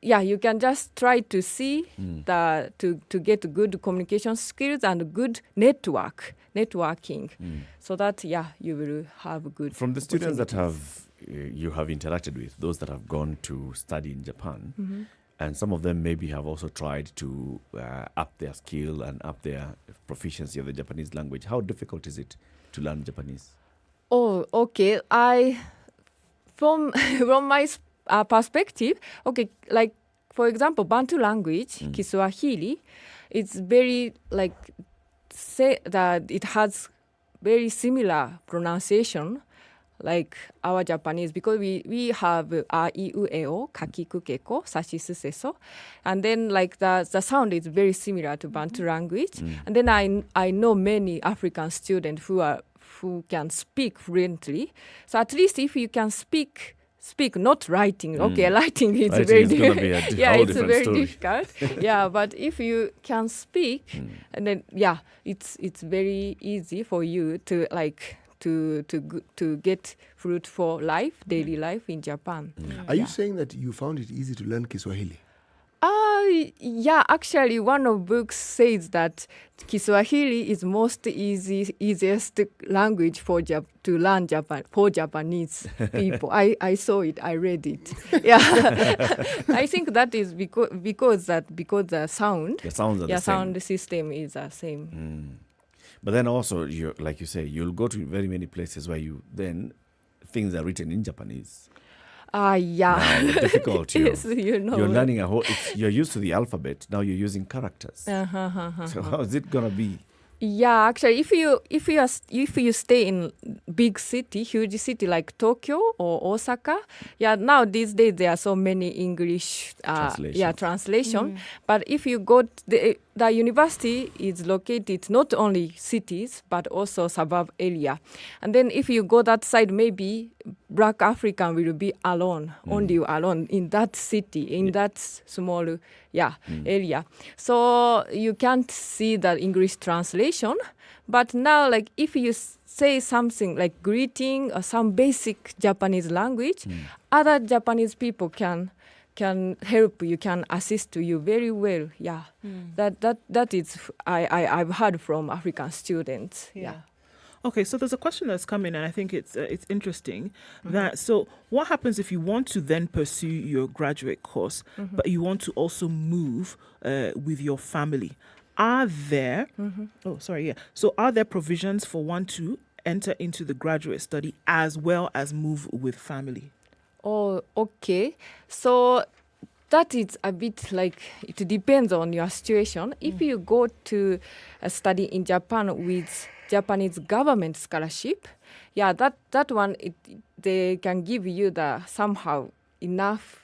Speaker 18: you can just try to see to get good communication skills and good networking, so that you will have good.
Speaker 6: From the students that you have interacted with, those that have gone to study in Japan, and some of them maybe have also tried to up their skill and up their proficiency of the Japanese language. How difficult is it to learn Japanese?
Speaker 18: Oh, okay. From my perspective, like for example, Bantu language, Kiswahili, it's very say that it has very similar pronunciation like our Japanese, because we have a, I, U, E, O, kakiku, keko, sashisu, seso, and then the sound is very similar to Bantu language. And then I know many African students who can speak fluently. So at least if you can speak, not writing. Writing is very difficult. It's very difficult. But if you can speak, and then it's very easy for you to to get fruitful life, daily life in Japan.
Speaker 7: Are you saying that you found it easy to learn Kiswahili?
Speaker 18: Actually, one of books says that Kiswahili is easiest language to learn for Japanese people. I saw it, I read it. I think that is because the sound system is the same.
Speaker 6: But then also, like you say, you'll go to very many places where things are written in Japanese.
Speaker 18: Now,
Speaker 6: difficult.
Speaker 18: Yes,
Speaker 6: you're learning you're used to the alphabet. Now you're using characters. So how is it gonna be?
Speaker 18: Actually, if you stay in huge city like Tokyo or Osaka, now these days there are so many English translation. But if you go, the university is located not only cities but also suburb area, and then if you go that side, maybe Black African will be only alone in that city, in that small area. So you can't see the English translation. But now, if you say something like greeting or some basic Japanese language, other Japanese people can can help you, can assist you very well. Yeah, that is I've heard from African students. Yeah.
Speaker 4: Okay, so there's a question that's come in, and I think it's interesting. That so, what happens if you want to then pursue your graduate course, but you want to also move with your family? Are there? So, are there provisions for one to enter into the graduate study as well as move with family?
Speaker 18: Oh, okay. So that is a bit like, it depends on your situation. If you go to study in Japan with Japanese government scholarship, that one, they can give you the somehow enough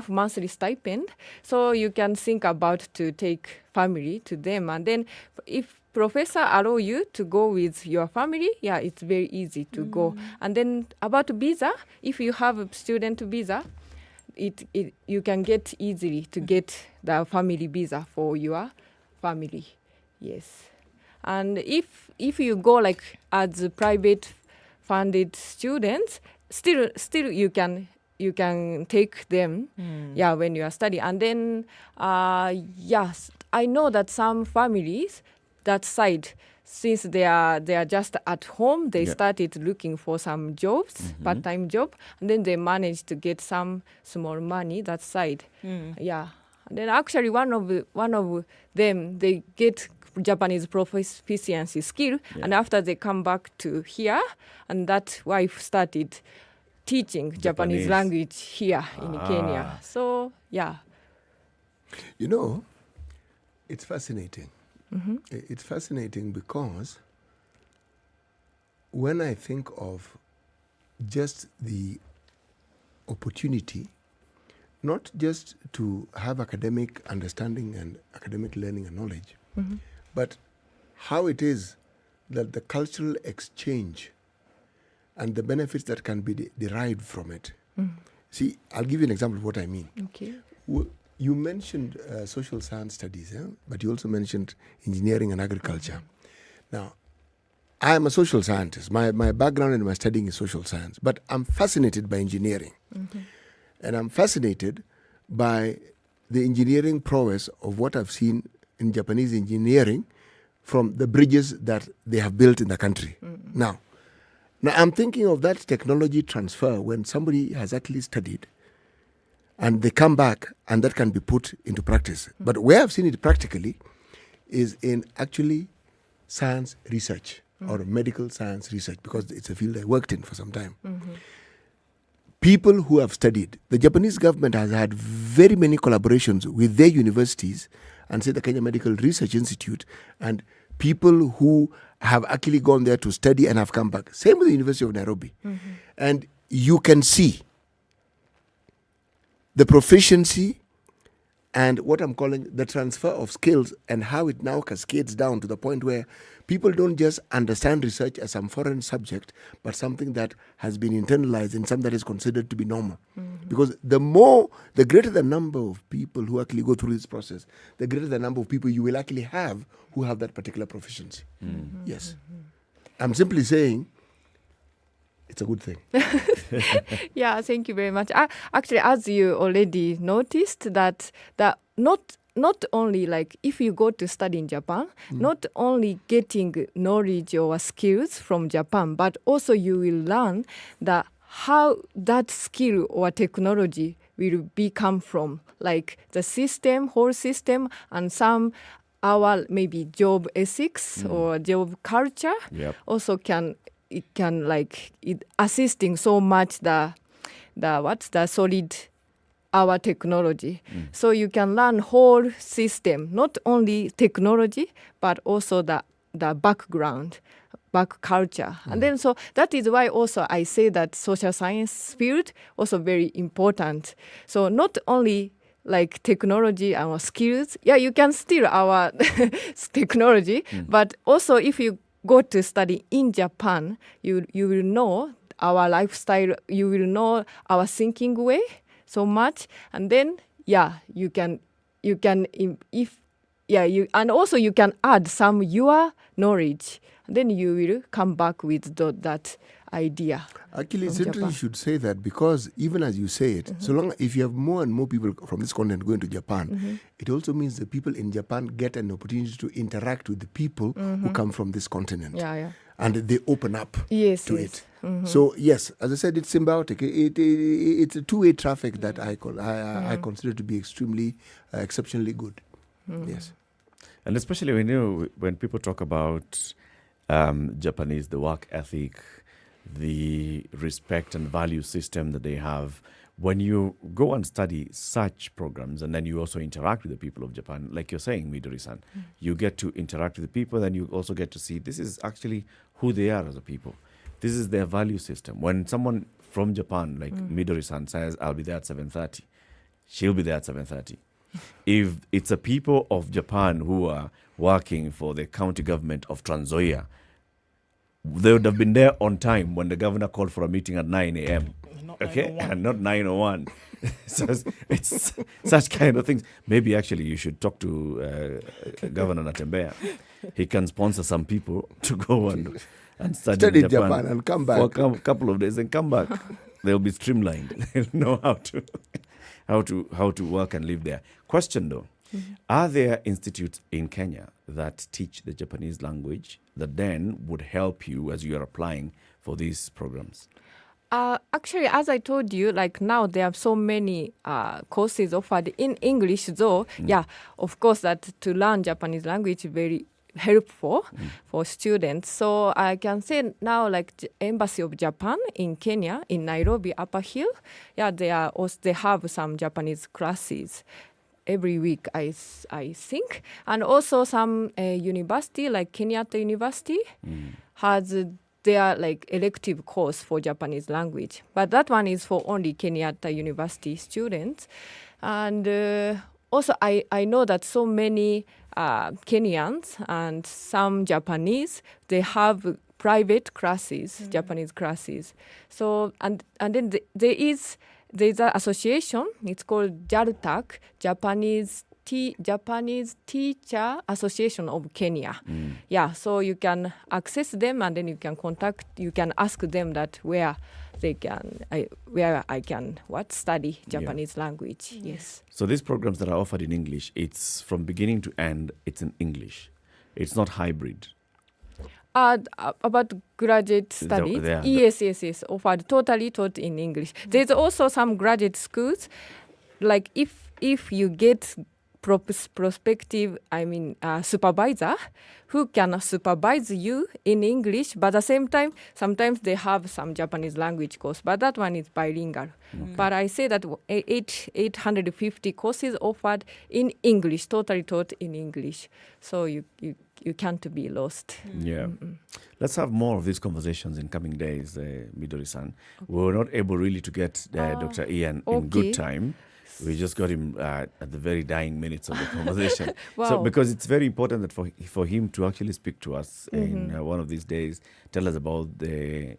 Speaker 18: monthly stipend, so you can think about to take family to them. And then if professor allow you to go with your family, it's very easy to go. And then about visa, if you have a student visa, you can get easily to get the family visa for your family. Yes. And if you go like as a private funded students, still you can take them when you are studying. And then yes, I know that some families that side, since they are just at home, they started looking for some jobs, part-time job, and then they managed to get some small money that side. And then actually one of them, they get Japanese proficiency skill, and after they come back to here, and that wife started teaching Japanese language here in Kenya. So
Speaker 7: you know, it's fascinating. It's fascinating because when I think of just the opportunity, not just to have academic understanding and academic learning and knowledge, but how it is that the cultural exchange and the benefits that can be derived from it. See, I'll give you an example of what I mean.
Speaker 18: Okay.
Speaker 7: You mentioned social science studies, but you also mentioned engineering and agriculture. Now, I am a social scientist. My background in my studying is social science, but I'm fascinated by engineering. And I'm fascinated by the engineering prowess of what I've seen in Japanese engineering from the bridges that they have built in the country. Now, I'm thinking of that technology transfer when somebody has actually studied and they come back and that can be put into practice. But where I've seen it practically is in actually science research or medical science research, because it's a field I worked in for some time. People who have studied, the Japanese government has had very many collaborations with their universities and say the Kenya Medical Research Institute, and people who have actually gone there to study and have come back. Same with the University of Nairobi. And you can see the proficiency and what I'm calling the transfer of skills and how it now cascades down to the point where people don't just understand research as some foreign subject, but something that has been internalized and something that is considered to be normal. Because the greater the number of people who actually go through this process, the greater the number of people you will actually have who have that particular proficiency. Yes. I'm simply saying it's a good thing.
Speaker 18: Yeah, thank you very much. Actually, as you already noticed, that not only like if you go to study in Japan, not only getting knowledge or skills from Japan, but also you will learn that how that skill or technology will come from, like the system, whole system, and some our maybe job ethics or job culture also can like it assisting so much the solid our technology. So you can learn whole system, not only technology, but also the background, back culture. And then so that is why also I say that social science field also very important. So not only like technology and skills, you can steal our technology, but also if you go to study in Japan, you will know our lifestyle, you will know our thinking way so much, and then you can and also you can add some your knowledge, and then you will come back with that idea.
Speaker 7: Actually, it's
Speaker 18: from
Speaker 7: interesting
Speaker 18: Japan.
Speaker 7: you should say that, because even as you say it, so long if you have more and more people from this continent going to Japan, it also means the people in Japan get an opportunity to interact with the people who come from this continent.
Speaker 18: Yeah.
Speaker 7: And they open up
Speaker 18: Yes,
Speaker 7: to
Speaker 18: yes.
Speaker 7: it. So yes, as I said, it's symbiotic. It's a two-way traffic that I consider to be extremely, exceptionally good. Yes.
Speaker 6: And especially when people talk about Japanese, the work ethic, the respect and value system that they have, when you go and study such programs and then you also interact with the people of Japan, like you're saying, Midori-san, you get to interact with the people, then you also get to see this is actually who they are as a people. This is their value system. When someone from Japan, like Midori-san, says, I'll be there at 7:30, she'll be there at 7:30. If it's a people of Japan who are working for the county government of Trans-Nzoia, they would have been there on time when the governor called for a meeting at 9 a.m. Okay, and not 9:01. So it's such kind of things. Maybe actually you should talk to Governor Natembeya. He can sponsor some people to go and study in Japan
Speaker 7: and come back
Speaker 6: for a couple of days and come back. They'll be streamlined. They'll know how to work and live there. Question though, are there institutes in Kenya that teach the Japanese language that then would help you as you are applying for these programs?
Speaker 18: Actually, as I told you, like now there are so many courses offered in English, though. Yeah, of course, that to learn Japanese language is very helpful for students. So I can say now, like the Embassy of Japan in Kenya, in Nairobi, Upper Hill, yeah, they have some Japanese classes every week, I think. And also some university, like Kenyatta University, has their like elective course for Japanese language. But that one is for only Kenyatta University students. And also I know that so many Kenyans and some Japanese, they have private classes, Japanese classes. So, and then there's an association, it's called JALTAC, Japanese Teacher Association of Kenya. Yeah, so you can access them and then you can ask them that where I can study Japanese language. Yes.
Speaker 6: So these programs that are offered in English, it's from beginning to end, it's in English. It's not hybrid.
Speaker 18: About graduate studies, yes, offered totally taught in English. There's also some graduate schools, like if you get prospective, supervisor who can supervise you in English, but at the same time, sometimes they have some Japanese language course, but that one is bilingual. But I say that 850 courses offered in English, totally taught in English. So you can't be lost.
Speaker 6: Yeah. Let's have more of these conversations in coming days, Midori-san. We were not able really to get Dr. Ian in good time. We just got him at the very dying minutes of the conversation.
Speaker 18: Wow.
Speaker 6: So because it's very important that for him to actually speak to us in one of these days, tell us about the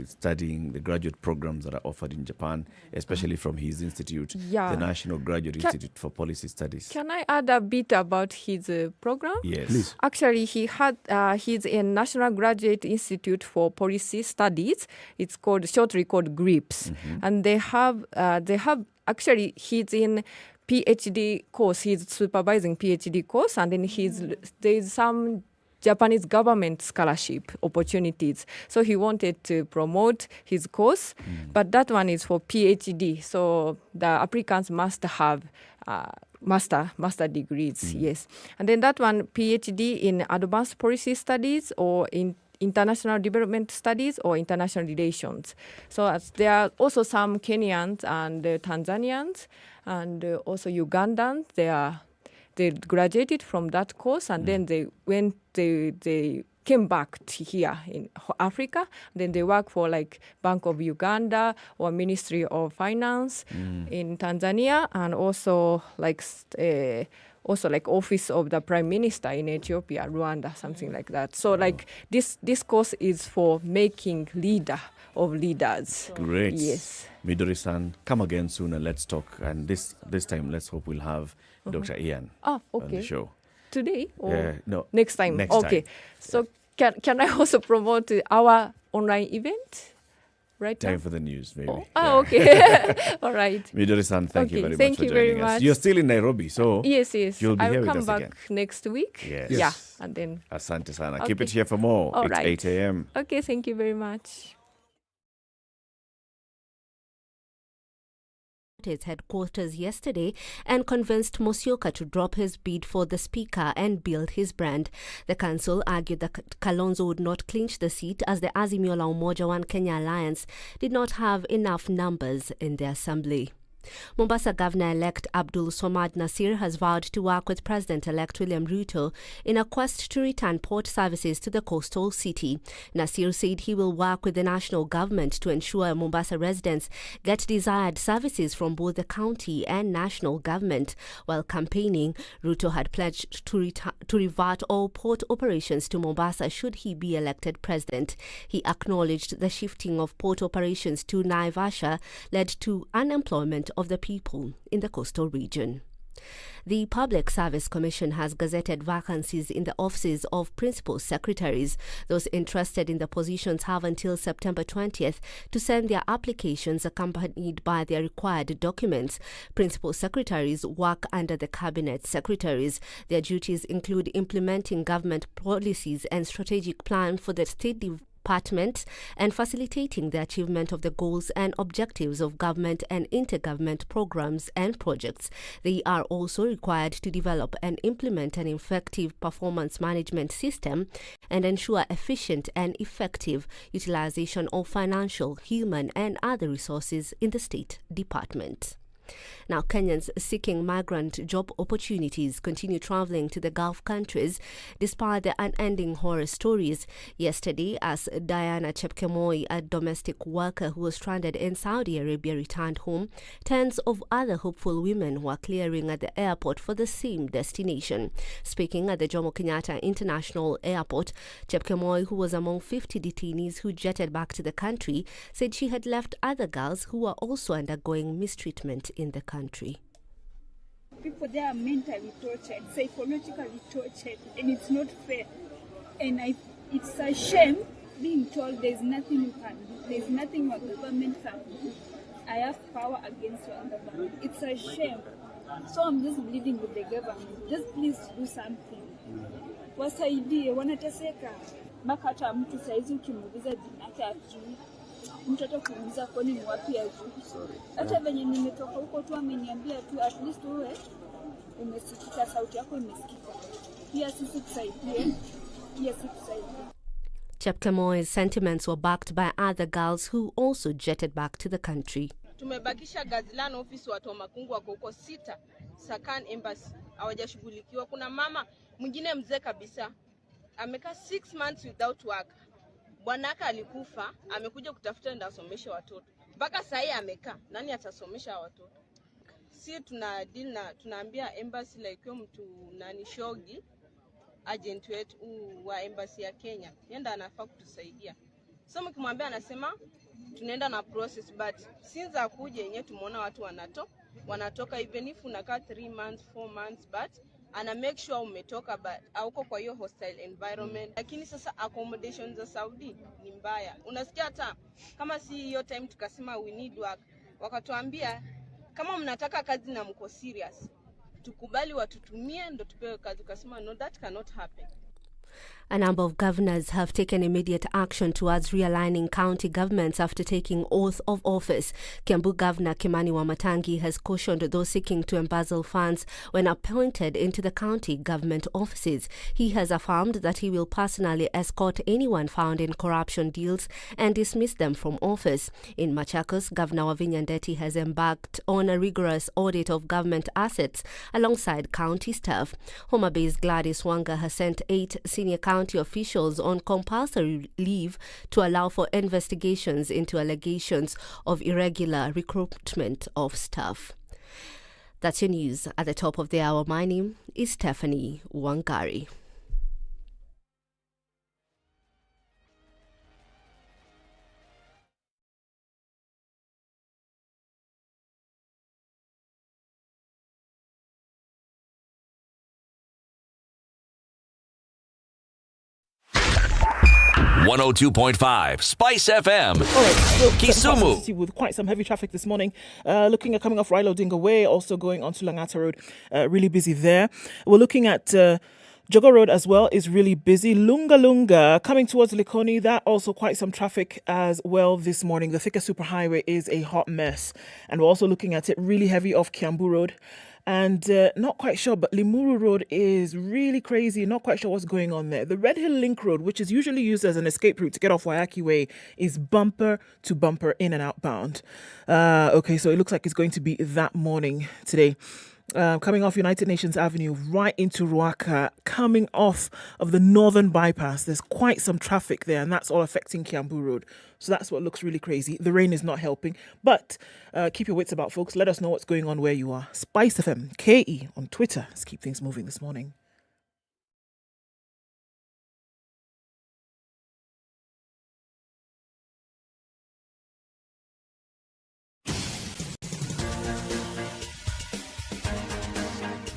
Speaker 6: studying the graduate programs that are offered in Japan, especially from his institute, the National Graduate Institute for Policy Studies.
Speaker 18: Can I add a bit about his program?
Speaker 6: Yes.
Speaker 7: Please.
Speaker 18: Actually, he's in National Graduate Institute for Policy Studies. It's shortly called GRIPS. And they have actually, he's in PhD course. He's supervising PhD course, and then there's some Japanese government scholarship opportunities. So he wanted to promote his course, but that one is for PhD. So the applicants must have master degrees, yes. And then that one, PhD in advanced policy studies or in international development studies or international relations. So there are also some Kenyans and Tanzanians and also Ugandans. They graduated from that course and then they came back to here in Africa. Then they work for like Bank of Uganda or Ministry of Finance in Tanzania, and also like Office of the Prime Minister in Ethiopia, Rwanda, something like that. So like this course is for making leaders.
Speaker 6: Great.
Speaker 18: Yes.
Speaker 6: Midori-san, come again soon and let's talk. And this time, let's hope we'll have Dr. Ian on the show.
Speaker 18: Today or
Speaker 6: no,
Speaker 18: next time?
Speaker 6: Next time.
Speaker 18: So can I also promote our online event right
Speaker 6: Time
Speaker 18: now.
Speaker 6: for the news, maybe.
Speaker 18: Okay. All right.
Speaker 6: Midori-san, thank you very
Speaker 18: thank
Speaker 6: much for
Speaker 18: you
Speaker 6: joining
Speaker 18: very
Speaker 6: us.
Speaker 18: much.
Speaker 6: You're still in Nairobi, so
Speaker 18: Yes.
Speaker 6: you'll be
Speaker 18: I
Speaker 6: here
Speaker 18: will
Speaker 6: with
Speaker 18: come
Speaker 6: us
Speaker 18: back
Speaker 6: again.
Speaker 18: next week.
Speaker 6: Yes.
Speaker 18: Yeah, and then.
Speaker 6: Asante sana.
Speaker 18: Okay.
Speaker 6: Keep it here for more.
Speaker 18: All
Speaker 6: It's
Speaker 18: right.
Speaker 6: 8 a.m.
Speaker 18: Okay, thank you very much.
Speaker 2: Its headquarters yesterday and convinced Musyoka to drop his bid for the speaker and build his brand. The council argued that Kalonzo would not clinch the seat as the Azimio la Umoja One Kenya Alliance did not have enough numbers in the assembly. Mombasa Governor-elect Abdul Somad Nasir has vowed to work with President-elect William Ruto in a quest to return port services to the coastal city. Nasir said he will work with the national government to ensure Mombasa residents get desired services from both the county and national government. While campaigning, Ruto had pledged to revert all port operations to Mombasa should he be elected president. He acknowledged the shifting of port operations to Naivasha led to unemployment of the people in the coastal region. The Public Service Commission has gazetted vacancies in the offices of principal secretaries. Those interested in the positions have until September 20th to send their applications accompanied by their required documents. Principal secretaries work under the cabinet secretaries. Their duties include implementing government policies and strategic plan for the state department and facilitating the achievement of the goals and objectives of government and intergovernment programs and projects. They are also required to develop and implement an effective performance management system and ensure efficient and effective utilization of financial, human and other resources in the State Department. Now, Kenyans seeking migrant job opportunities continue traveling to the Gulf countries despite the unending horror stories. Yesterday, as Diana Chepkemoi, a domestic worker who was stranded in Saudi Arabia, returned home, tens of other hopeful women were clearing at the airport for the same destination. Speaking at the Jomo Kenyatta International Airport, Chepkemoi, who was among 50 detainees who jetted back to the country, said she had left other girls who were also undergoing mistreatment in the country.
Speaker 15: People there are mentally tortured, psychologically tortured, and it's not fair. And it's a shame being told there's nothing you can do, there's nothing your government can do. I have power against your government. It's a shame. So I'm just pleading with the government, just please do something. Wasaidie, wanateseka. Mpaka hata mtu saizi ukimuuliza jina yake ajui. Mtoto kuuliza kwani ni wapi ajui. Hata venye nimetoka huko tu ameniambia tu at least uwe umesikika, sauti yako imesikika. Pia sisi tusaidie.
Speaker 2: Chepkemoi's sentiments were backed by other girls who also jetted back to the country.
Speaker 16: Tumebakisha Gazilani office watu wa makungu wako huko 6 Sakan Embassy hawajashughulikiwa. Kuna mama mwingine mzee kabisa amekaa 6 months without work. Bwanaka alikufa, amekuja kutafuta ndio asomeshe watoto. Mpaka sasa yeye amekaa, nani atasomesha watoto? Si tuna deal na tunaambia embassy like mtu nani Shogi, agent wetu wa embassy ya Kenya, yenda anafaa kutusaidia. So mkimwambia anasema tunaenda na process, but since akuje yenyewe tumeona watu wanatoka even if unakaa 3 months 4 months, but ana make sure umetoka but hauko kwa hiyo hostile environment. Lakini sasa accommodation za Saudi ni mbaya. Unasikia hata kama si hiyo time tukasema we need work, wakatuambia kama mnataka kazi na mko serious tukubali watutumie ndo tupewe kazi. Tukasema no, that cannot happen.
Speaker 2: A number of governors have taken immediate action towards realigning county governments after taking oath of office. Kiambu Governor Kimani Wamatangi has cautioned those seeking to embezzle funds when appointed into the county government offices. He has affirmed that he will personally escort anyone found in corruption deals and dismiss them from office. In Machakos, Governor Wavinya Ndeti has embarked on a rigorous audit of government assets alongside county staff. Homa Bay's Gladys Wanga has sent 8 senior county officials on compulsory leave to allow for investigations into allegations of irregular recruitment of staff. That's your news at the top of the hour. My name is Stephanie Wangari.
Speaker 5: 102.5 Spice FM.
Speaker 4: All right, so
Speaker 5: Kisumu.
Speaker 4: with quite some heavy traffic this morning. Looking at coming off Raila Odinga Way, also going onto Langata Road, really busy there. We're looking at Jogo Road as well is really busy. Lunga coming towards Likoni, that also quite some traffic as well this morning. The Thika Superhighway is a hot mess. And we're also looking at it really heavy off Kiambu Road. And not quite sure, but Limuru Road is really crazy. Not quite sure what's going on there. The Red Hill Link Road, which is usually used as an escape route to get off Wayaki Way, is bumper to bumper in and outbound. Okay, so it looks like it's going to be that morning today. Coming off United Nations Avenue right into Ruaka, coming off of the Northern Bypass. There's quite some traffic there, and that's all affecting Kiambu Road. So that's what looks really crazy. The rain is not helping. But keep your wits about, folks. Let us know what's going on where you are. SpiceFM, KE on Twitter. Let's keep things moving this morning.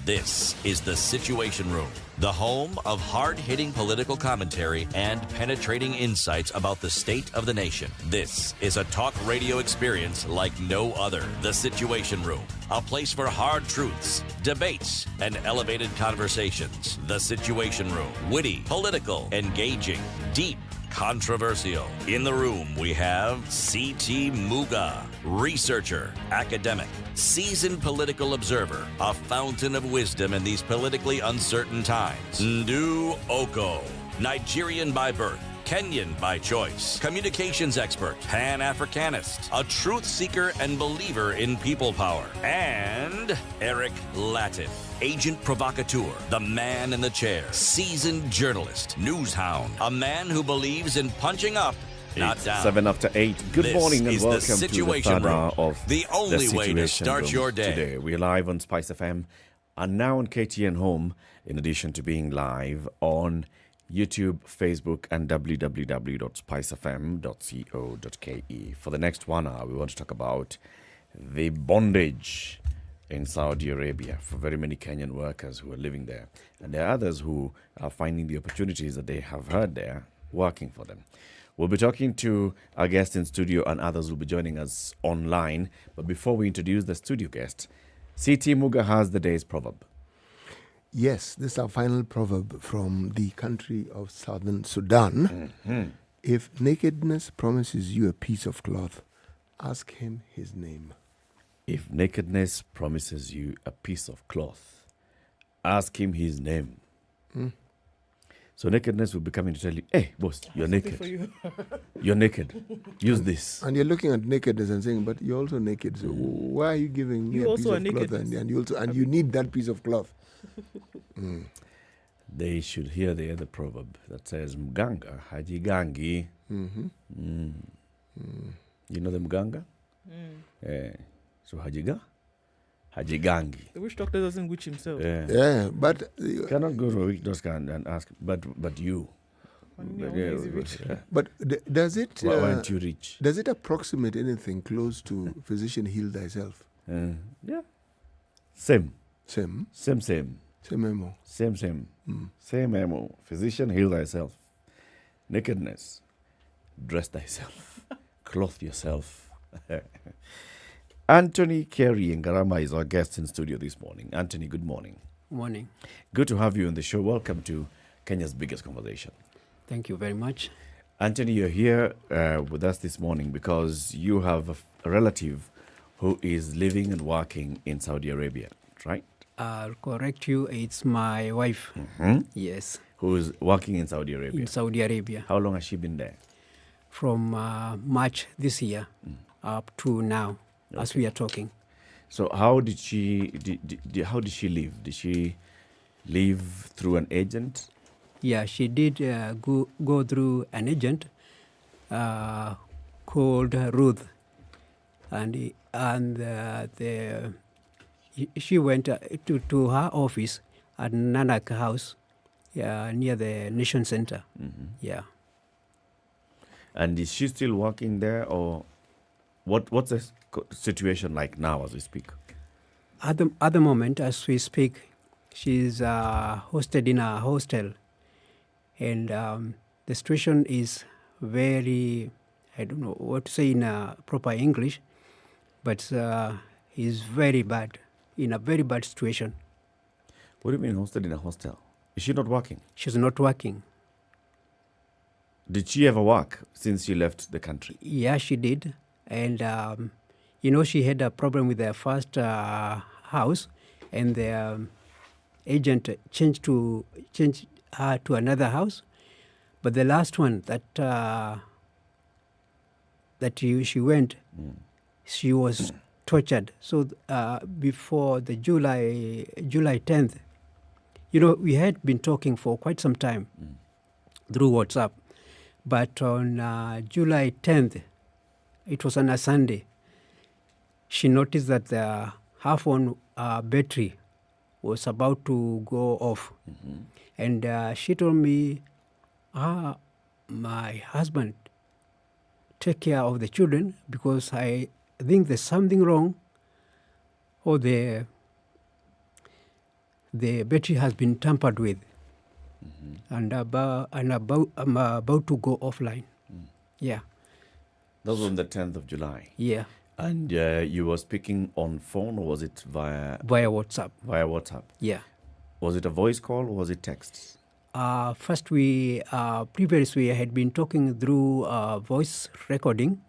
Speaker 5: This is The Situation Room, the home of hard-hitting political commentary and penetrating insights about the state of the nation. This is a talk radio experience like no other. The Situation Room, a place for hard truths, debates, and elevated conversations. The Situation Room, witty, political, engaging, deep, controversial. In the room, we have C.T. Muga, researcher, academic, seasoned political observer, a fountain of wisdom in these politically uncertain times. Ndu Oko, Nigerian by birth, Kenyan by choice, communications expert, Pan-Africanist, a truth seeker and believer in people power, and Eric Latin, agent provocateur, the man in the chair, seasoned journalist, news hound, a man who believes in punching up, not down.
Speaker 6: 7 after 8. Good
Speaker 5: This
Speaker 6: morning and
Speaker 5: is the
Speaker 6: welcome to the
Speaker 5: Situation
Speaker 6: third
Speaker 5: Room,
Speaker 6: hour of
Speaker 5: the only way to
Speaker 6: Situation
Speaker 5: start
Speaker 6: Room
Speaker 5: your day.
Speaker 6: Today we're live on Spice FM and now on KTN Home, in addition to being live on YouTube, Facebook, and www.spicefm.co.ke. For the next 1 hour, we want to talk about the bondage in Saudi Arabia for very many Kenyan workers who are living there. And there are others who are finding the opportunities that they have heard there working for them. We'll be talking to our guest in studio and others will be joining us online. But before we introduce the studio guest, C.T. Muga has the day's proverb.
Speaker 7: Yes, this is our final proverb from the country of Southern Sudan.
Speaker 6: Mm-hmm.
Speaker 7: If nakedness promises you a piece of cloth, ask him his name.
Speaker 6: If nakedness promises you a piece of cloth, ask him his name. So nakedness will be coming to tell you, hey, boss, you're naked. You're naked. Use this.
Speaker 7: And you're looking at nakedness and saying, but you're also naked. So why are you giving me a piece of cloth? And you need that piece of cloth.
Speaker 6: They should hear the other proverb that says, Mganga hajigangi. You know the Mganga? So hajigangi.
Speaker 4: The witch doctor doesn't witch himself.
Speaker 7: Yeah, but
Speaker 6: you cannot go to a witch doctor and ask, but you.
Speaker 7: But does it?
Speaker 6: Why aren't you rich?
Speaker 7: Does it approximate anything close to physician heal thyself?
Speaker 6: Yeah. Same.
Speaker 7: Same memo.
Speaker 6: Same memo. Physician heal thyself. Nakedness. Dress thyself. Clothe yourself. Anthony Kerry Ngarama is our guest in studio this morning. Anthony, good morning.
Speaker 19: Morning.
Speaker 6: Good to have you on the show. Welcome to Kenya's Biggest Conversation.
Speaker 19: Thank you very much.
Speaker 6: Anthony, you're here with us this morning because you have a relative who is living and working in Saudi Arabia, right?
Speaker 19: I'll correct you. It's my wife. Yes.
Speaker 6: Who is working in Saudi Arabia?
Speaker 19: In Saudi Arabia.
Speaker 6: How long has she been there?
Speaker 19: From March this year up to now, as we are talking.
Speaker 6: So how did she how did she live? Did she live through an agent?
Speaker 19: Yeah, she did go through an agent called Ruth, and she went to her office at Nanak House, near the Nation Center. Yeah.
Speaker 6: And is she still working there, or what's the situation like now as we speak?
Speaker 19: At the moment, as we speak, she's hosted in a hostel, and the situation is very, I don't know what to say in proper English, but he's very bad, in a very bad situation.
Speaker 6: What do you mean hosted in a hostel? Is she not working?
Speaker 19: She's not working.
Speaker 6: Did she ever work since she left the country?
Speaker 19: Yeah, she did. And, she had a problem with her first house, and the agent changed her to another house. But the last one that she went, she was tortured. So before the July 10th, we had been talking for quite some time through WhatsApp. But on July 10th, it was on a Sunday, she noticed that her phone battery was about to go off. And she told me, my husband take care of the children because I think there's something wrong, or the battery has been tampered with. And I'm about to go offline. Yeah.
Speaker 6: That was on the 10th of July.
Speaker 19: Yeah.
Speaker 6: And you were speaking on phone, or was it via
Speaker 19: WhatsApp?
Speaker 6: Via WhatsApp.
Speaker 19: Yeah.
Speaker 6: Was it a voice call or was it text?
Speaker 19: First, previously I had been talking through voice recording.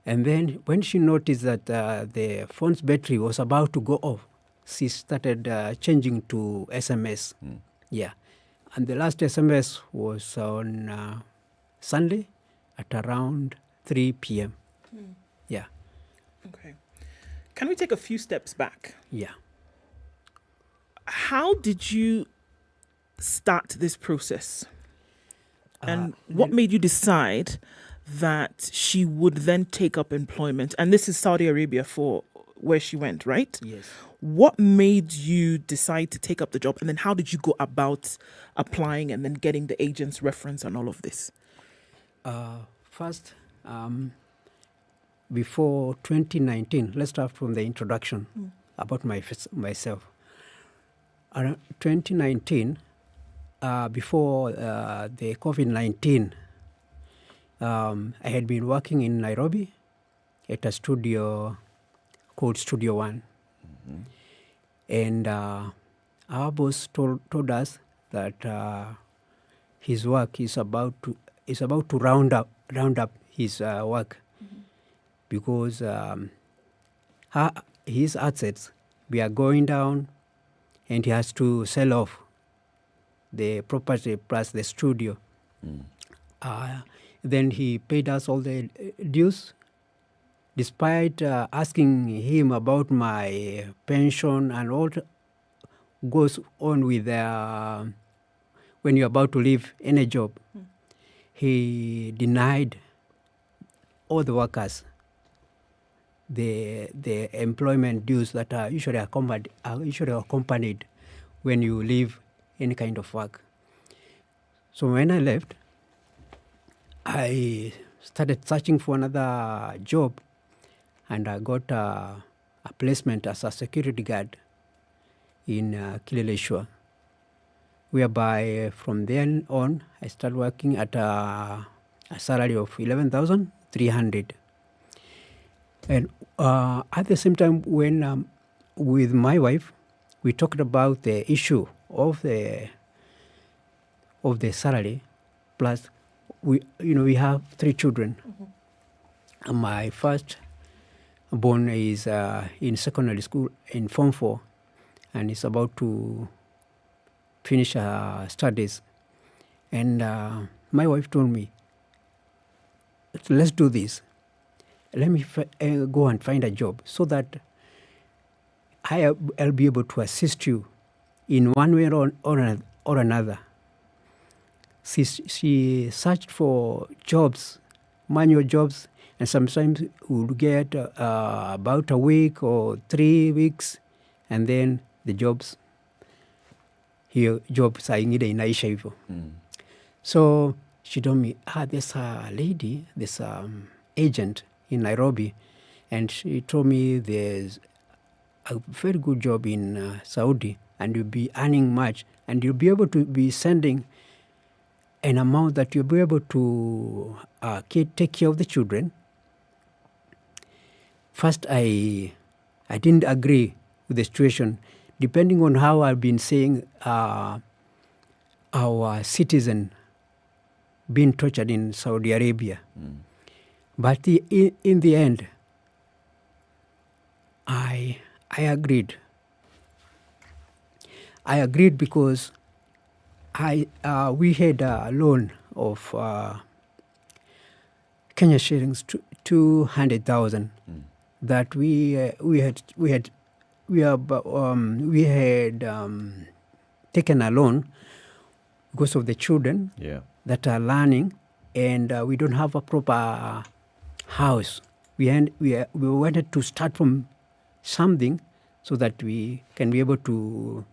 Speaker 19: And then when she noticed that the phone's battery was about to go off, she started changing to SMS. Yeah. And the last SMS was on Sunday at around 3 p.m. Yeah.
Speaker 4: Okay. Can we take a few steps back?
Speaker 19: Yeah.
Speaker 4: How did you start this process? And what made you decide that she would then take up employment? And this is Saudi Arabia for where she went, right?
Speaker 19: Yes.
Speaker 4: What made you decide to take up the job? And then how did you go about applying and then getting the agent's reference and all of this?
Speaker 19: First, before 2019, let's start from the introduction about myself. Around 2019, before the COVID-19, I had been working in Nairobi at a studio called Studio One. And our boss told us that his work is about to round up his work because his assets were going down, and he has to sell off the property plus the studio. Then he paid us all the dues, despite asking him about my pension and all goes on with when you're about to leave any job. He denied all the workers the employment dues that are usually accompanied when you leave any kind of work. So when I left, I started searching for another job, and I got a placement as a security guard in Kileleshwa, whereby from then on I started working at a salary of 11,300. And at the same time, when with my wife, we talked about the issue of the salary, plus we have 3 children. And my first born is in secondary school in Form 4, and is about to finish her studies. And my wife told me, let's do this. Let me go and find a job so that I'll be able to assist you in one way or another. She searched for jobs, manual jobs, and sometimes would get about a week or 3 weeks, and then the jobs ingine inaisha hivyo. So she told me, there's a lady, this agent in Nairobi, and she told me there's a very good job in Saudi, and you'll be earning much, and you'll be able to be sending an amount that you'll be able to take care of the children. First, I didn't agree with the situation, depending on how I've been seeing our citizen being tortured in Saudi Arabia. But in the end, I agreed. I agreed because we had a loan of Kenya shillings 200,000 that we had taken a loan because of the children that are learning, and we don't have a proper house. We wanted to start from something so that we can be able to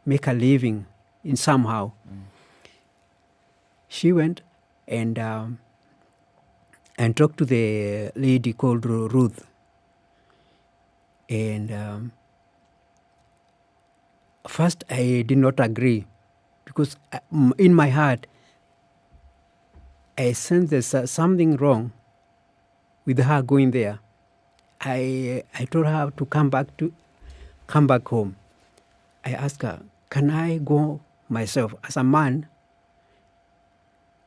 Speaker 19: make a living in somehow. She went and talked to the lady called Ruth. And first I did not agree because in my heart I sensed there's something wrong with her going there. I told her to come back home. I asked her, can I go myself as a man?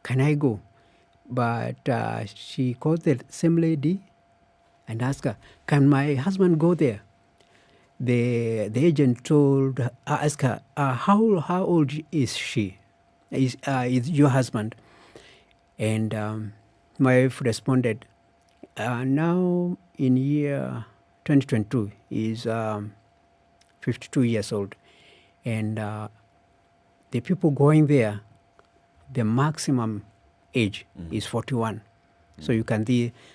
Speaker 19: Can I go? But she called the same lady and asked her, can my husband go there? The agent asked her, how old is she? Is your husband? And my wife responded, now in year 2022, he's 52 years old. And the people going there, the maximum age is 41. So you can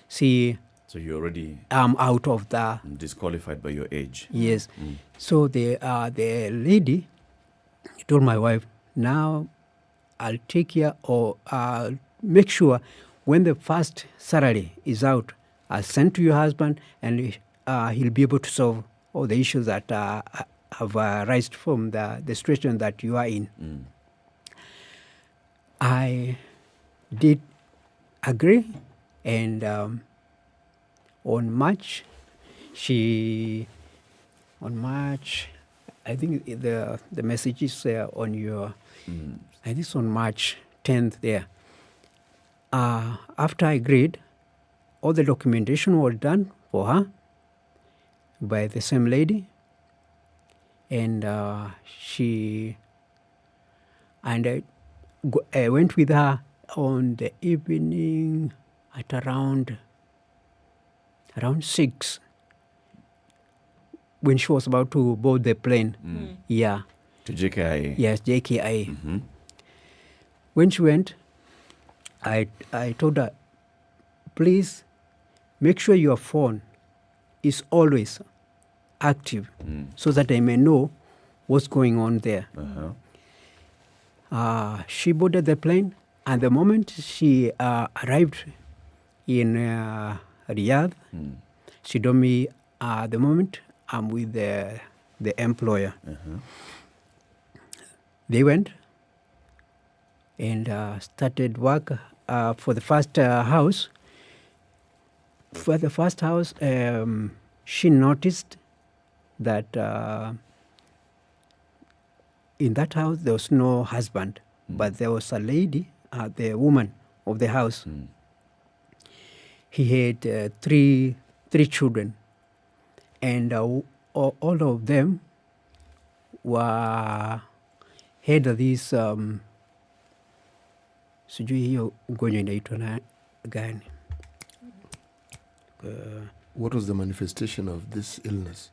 Speaker 19: see.
Speaker 6: So you're already
Speaker 19: out of the
Speaker 6: disqualified by your age.
Speaker 19: Yes. So the lady told my wife, now I'll take care or make sure when the first salary is out, I'll send to your husband and he'll be able to solve all the issues that have arisen from the situation that you are in. I did agree, and on March, I think the message is on your, I think it's on March 10th there. After I agreed, all the documentation was done for her by the same lady, and I went with her on the evening at around 6 when she was about to board the plane. Yeah.
Speaker 6: To JKIA?
Speaker 19: Yes, JKIA. When she went, I told her, please make sure your phone is always active so that I may know what's going on there. She boarded the plane, and the moment she arrived in Riyadh, she told me, the moment I'm with the employer. They went and started work for the first house. For the first house, she noticed that in that house there was no husband, but there was a lady, the woman of the house. He had three children, and all of them had this sijui hiyo ugonjwa inaitwa na gani.
Speaker 7: What was the manifestation of this illness?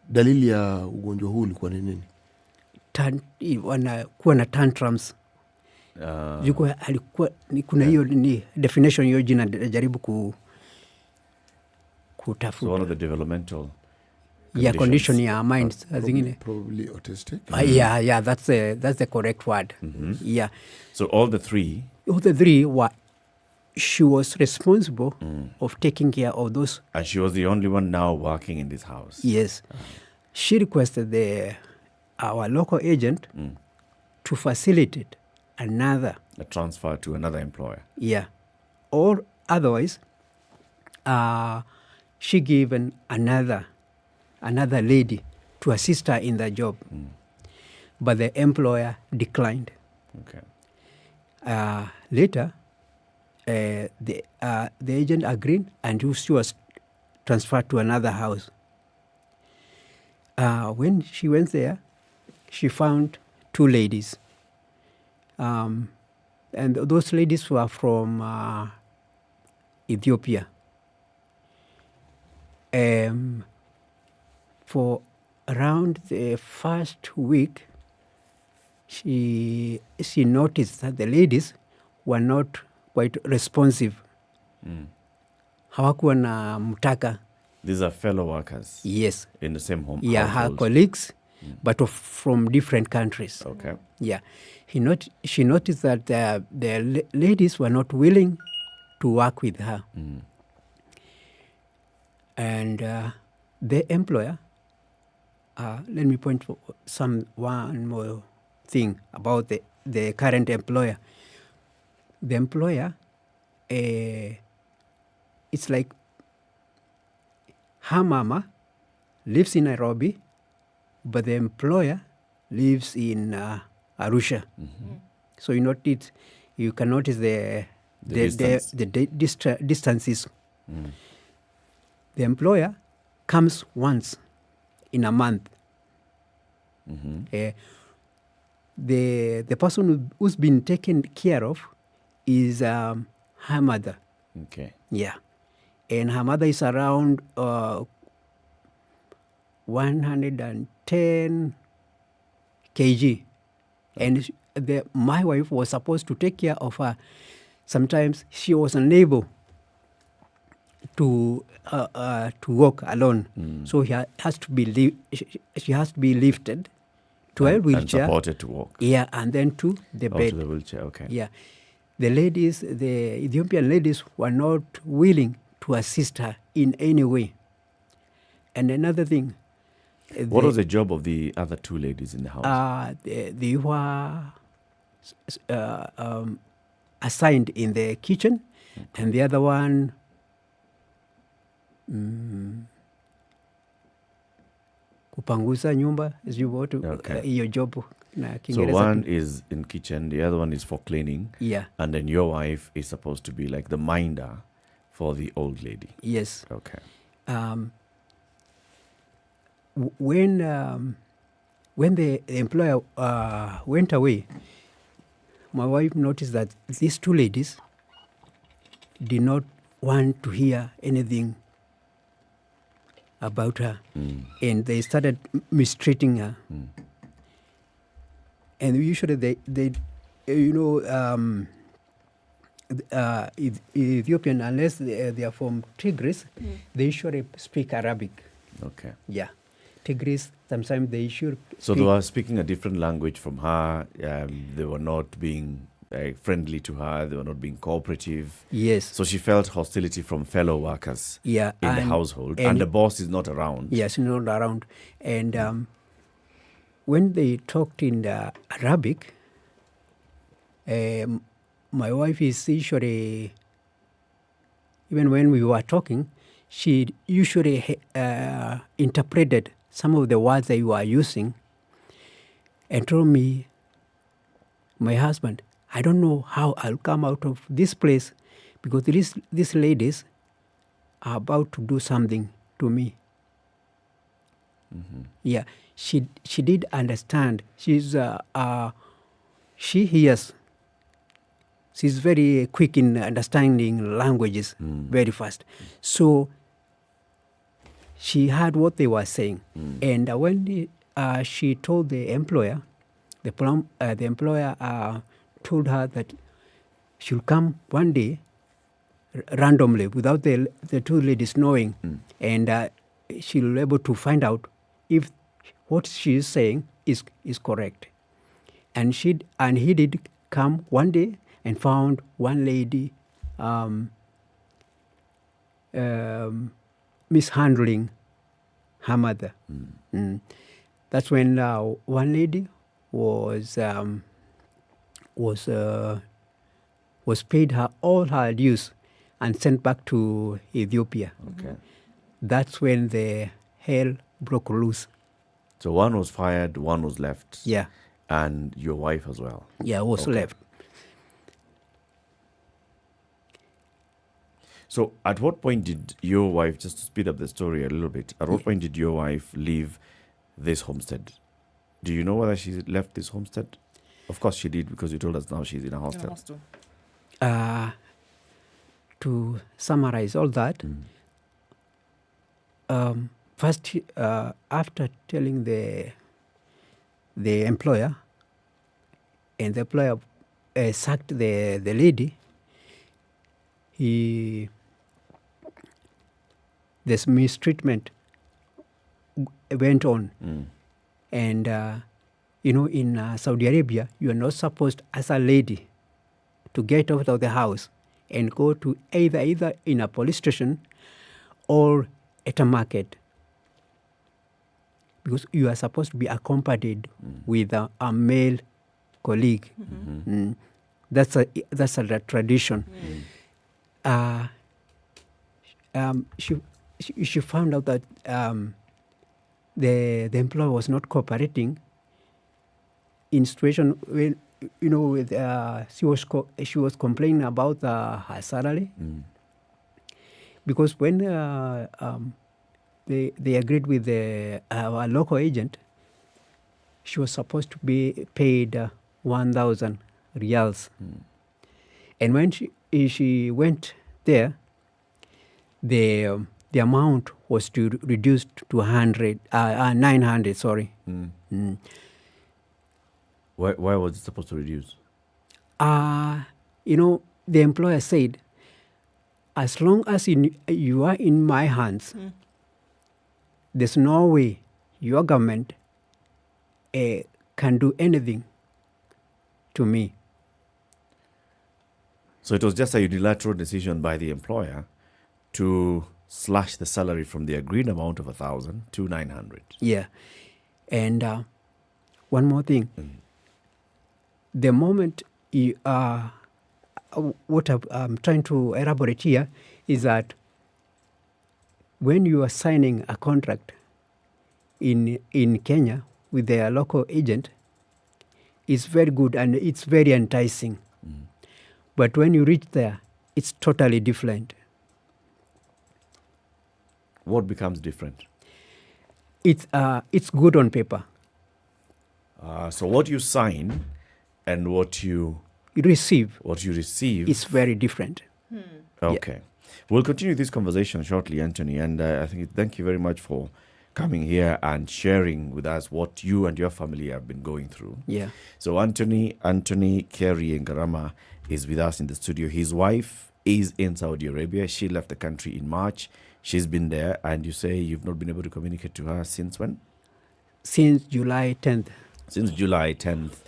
Speaker 7: Dalili ya ugonjwa huu ulikuwa ni nini?
Speaker 19: Wanakuwa na tantrums. Kuna hiyo ni definition hiyo jina jaribu kutafuta.
Speaker 6: So one of the developmental
Speaker 19: condition ya mind
Speaker 7: probably autistic.
Speaker 19: Yeah, that's the correct word. Yeah.
Speaker 6: So all the three
Speaker 19: were, she was responsible of taking care of those.
Speaker 6: And she was the only one now working in this house.
Speaker 19: Yes. She requested our local agent to facilitate another.
Speaker 6: A transfer to another employer.
Speaker 19: Yeah. Or otherwise, she given another lady to assist her in the job. But the employer declined.
Speaker 6: Okay.
Speaker 19: Later, the agent agreed, and she was transferred to another house. When she went there, she found two ladies. And those ladies were from Ethiopia. For around the first week, she noticed that the ladies were not quite responsive. Hawakuwa na mtaka.
Speaker 6: These are fellow workers.
Speaker 19: Yes.
Speaker 6: In the same home.
Speaker 19: Yeah, her colleagues, but from different countries.
Speaker 6: Okay.
Speaker 19: Yeah. She noticed that the ladies were not willing to work with her. And the employer, let me point for one more thing about the current employer. The employer, it's like her mama lives in Nairobi, but the employer lives in Arusha. So you can notice the distances. The employer comes once in a month. The person who's been taken care of is her mother.
Speaker 6: Okay.
Speaker 19: Yeah. And her mother is around 110 kg. And my wife was supposed to take care of her. Sometimes she was unable to walk alone. So she has to be lifted to a wheelchair.
Speaker 6: And supported to walk.
Speaker 19: Yeah, and then to the bed.
Speaker 6: To the wheelchair, okay.
Speaker 19: Yeah. The Ethiopian ladies were not willing to assist her in any way. And another thing.
Speaker 6: What was the job of the other two ladies in the house?
Speaker 19: They were assigned in the kitchen, and the other one kupanguza nyumba is your job.
Speaker 6: So one is in kitchen, the other one is for cleaning.
Speaker 19: Yeah.
Speaker 6: And then your wife is supposed to be like the minder for the old lady.
Speaker 19: Yes.
Speaker 6: Okay.
Speaker 19: When the employer went away, my wife noticed that these two ladies did not want to hear anything about her, and they started mistreating her. And usually they Ethiopian, unless they are from Tigris, they usually speak Arabic.
Speaker 6: Okay.
Speaker 19: Yeah. Tigris, sometimes they should.
Speaker 6: So they were speaking a different language from her. They were not being friendly to her. They were not being cooperative.
Speaker 19: Yes.
Speaker 6: So she felt hostility from fellow workers.
Speaker 19: Yeah,
Speaker 6: in the household, and the boss is not around.
Speaker 19: Yes, not around. And when they talked in Arabic, my wife is usually, even when we were talking, she usually interpreted some of the words that you are using and told me, my husband, I don't know how I'll come out of this place because these ladies are about to do something to me. Yeah, she did understand. She hears. She's very quick in understanding languages very fast. So she heard what they were saying. And when she told the employer, the employer told her that she'll come one day randomly without the two ladies knowing. And she'll be able to find out if what she is saying is correct. And he did come one day and found one lady mishandling her mother. That's when one lady was was paid her all her dues and sent back to Ethiopia.
Speaker 6: Okay.
Speaker 19: That's when the hell broke loose.
Speaker 6: So one was fired, one was left.
Speaker 19: Yeah.
Speaker 6: And your wife as well.
Speaker 19: Yeah, was left.
Speaker 6: So at what point did your wife, just to speed up the story a little bit, at what point did your wife leave this homestead? Do you know whether she left this homestead? Of course she did, because you told us now she's in a hostel.
Speaker 19: To summarize all that, first, after telling the employer, and the employer sacked the lady, this mistreatment went on. And, in Saudi Arabia, you are not supposed, as a lady, to get out of the house and go to either in a police station or at a market, because you are supposed to be accompanied with a male colleague. That's a tradition. She found out that the employer was not cooperating in situation when, with she was complaining about her salary, because when they agreed with our local agent, she was supposed to be paid 1,000 riyals, and when she went there, the amount was reduced to 900. Sorry.
Speaker 6: Why was it supposed to reduce?
Speaker 19: The employer said, as long as you are in my hands, there's no way your government can do anything to me.
Speaker 6: So it was just a unilateral decision by the employer to slash the salary from the agreed amount of 1,000 to 900.
Speaker 19: Yeah. And one more thing. The moment what I'm trying to elaborate here is that when you are signing a contract in Kenya with their local agent, it's very good and it's very enticing. But when you reach there, it's totally different.
Speaker 6: What becomes different?
Speaker 19: It's good on paper.
Speaker 6: So what you sign and what you
Speaker 19: receive
Speaker 6: is
Speaker 19: very different.
Speaker 6: Okay. Yeah. We'll continue this conversation shortly, Anthony, and I think thank you very much for coming here and sharing with us what you and your family have been going through.
Speaker 19: Yeah.
Speaker 6: So Anthony Kerry Ngarama is with us in the studio. His wife is in Saudi Arabia. She left the country in March. She's been there, and you say you've not been able to communicate to her since when?
Speaker 19: Since July 10th.
Speaker 6: Since July 10th,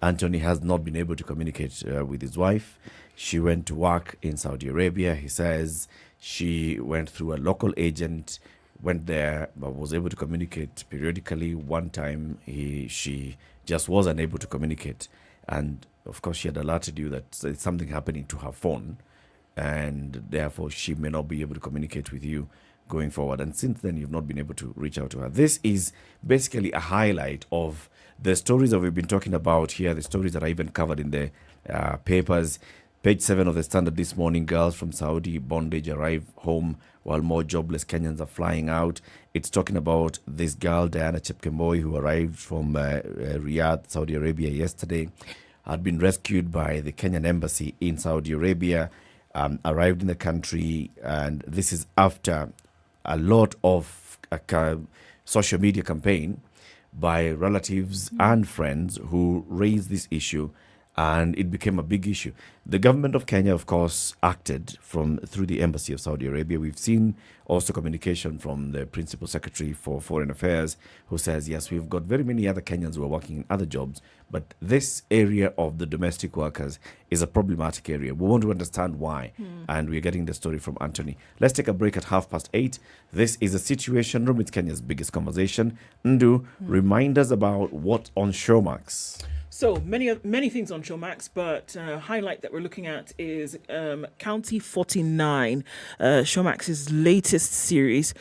Speaker 6: Anthony has not been able to communicate with his wife. She went to work in Saudi Arabia. He says she went through a local agent, went there, but was able to communicate periodically. One time, she just was unable to communicate. And, of course, she had alerted you that there's something happening to her phone, and therefore she may not be able to communicate with you going forward. And since then, you've not been able to reach out to her. This is basically a highlight of the stories that we've been talking about here, the stories that are even covered in the papers. Page 7 of the Standard this morning, girls from Saudi bondage arrive home while more jobless Kenyans are flying out. It's talking about this girl, Diana Chepkemboi, who arrived from Riyadh, Saudi Arabia yesterday, had been rescued by the Kenyan embassy in Saudi Arabia, arrived in the country, and this is after a lot of social media campaign by relatives and friends who raised this issue, and it became a big issue. The government of Kenya, of course, acted through the embassy of Saudi Arabia. We've seen also communication from the principal secretary for foreign affairs, who says, yes, we've got very many other Kenyans who are working in other jobs, but this area of the domestic workers is a problematic area. We want to understand why, and we're getting the story from Anthony. Let's take a break at 8:30. This is a Situation Room. It's Kenya's biggest conversation. Ndu, remind us about what on Showmax.
Speaker 4: So many things on Showmax, but highlight that we're looking at is County 49, Showmax's latest series,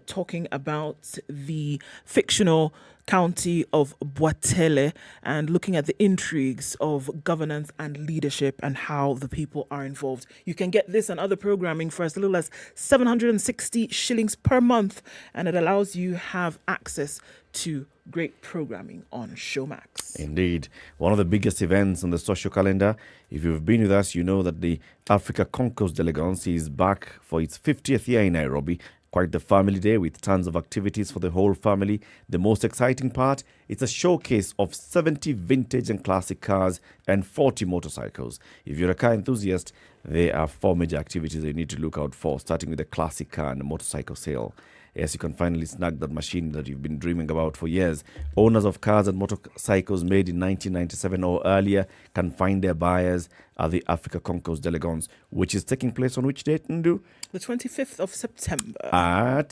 Speaker 4: talking about the fictional county of Boatele and looking at the intrigues of governance and leadership and how the people are involved. You can get this and other programming for as little as 760 shillings per month, and it allows you have access to great programming on Showmax.
Speaker 6: Indeed. One of the biggest events on the social calendar. If you've been with us, you know that the Africa Concourse D'Elegance is back for its 50th year in Nairobi. Quite the family day with tons of activities for the whole family. The most exciting part, it's a showcase of 70 vintage and classic cars and 40 motorcycles. If you're a car enthusiast, there are 4 major activities that you need to look out for, starting with the classic car and the motorcycle sale. Yes, you can finally snag that machine that you've been dreaming about for years. Owners of cars and motorcycles made in 1997 or earlier can find their buyers at the Africa Concourse D'Elegance, which is taking place on which date, Ndu?
Speaker 4: The 25th of September.
Speaker 6: At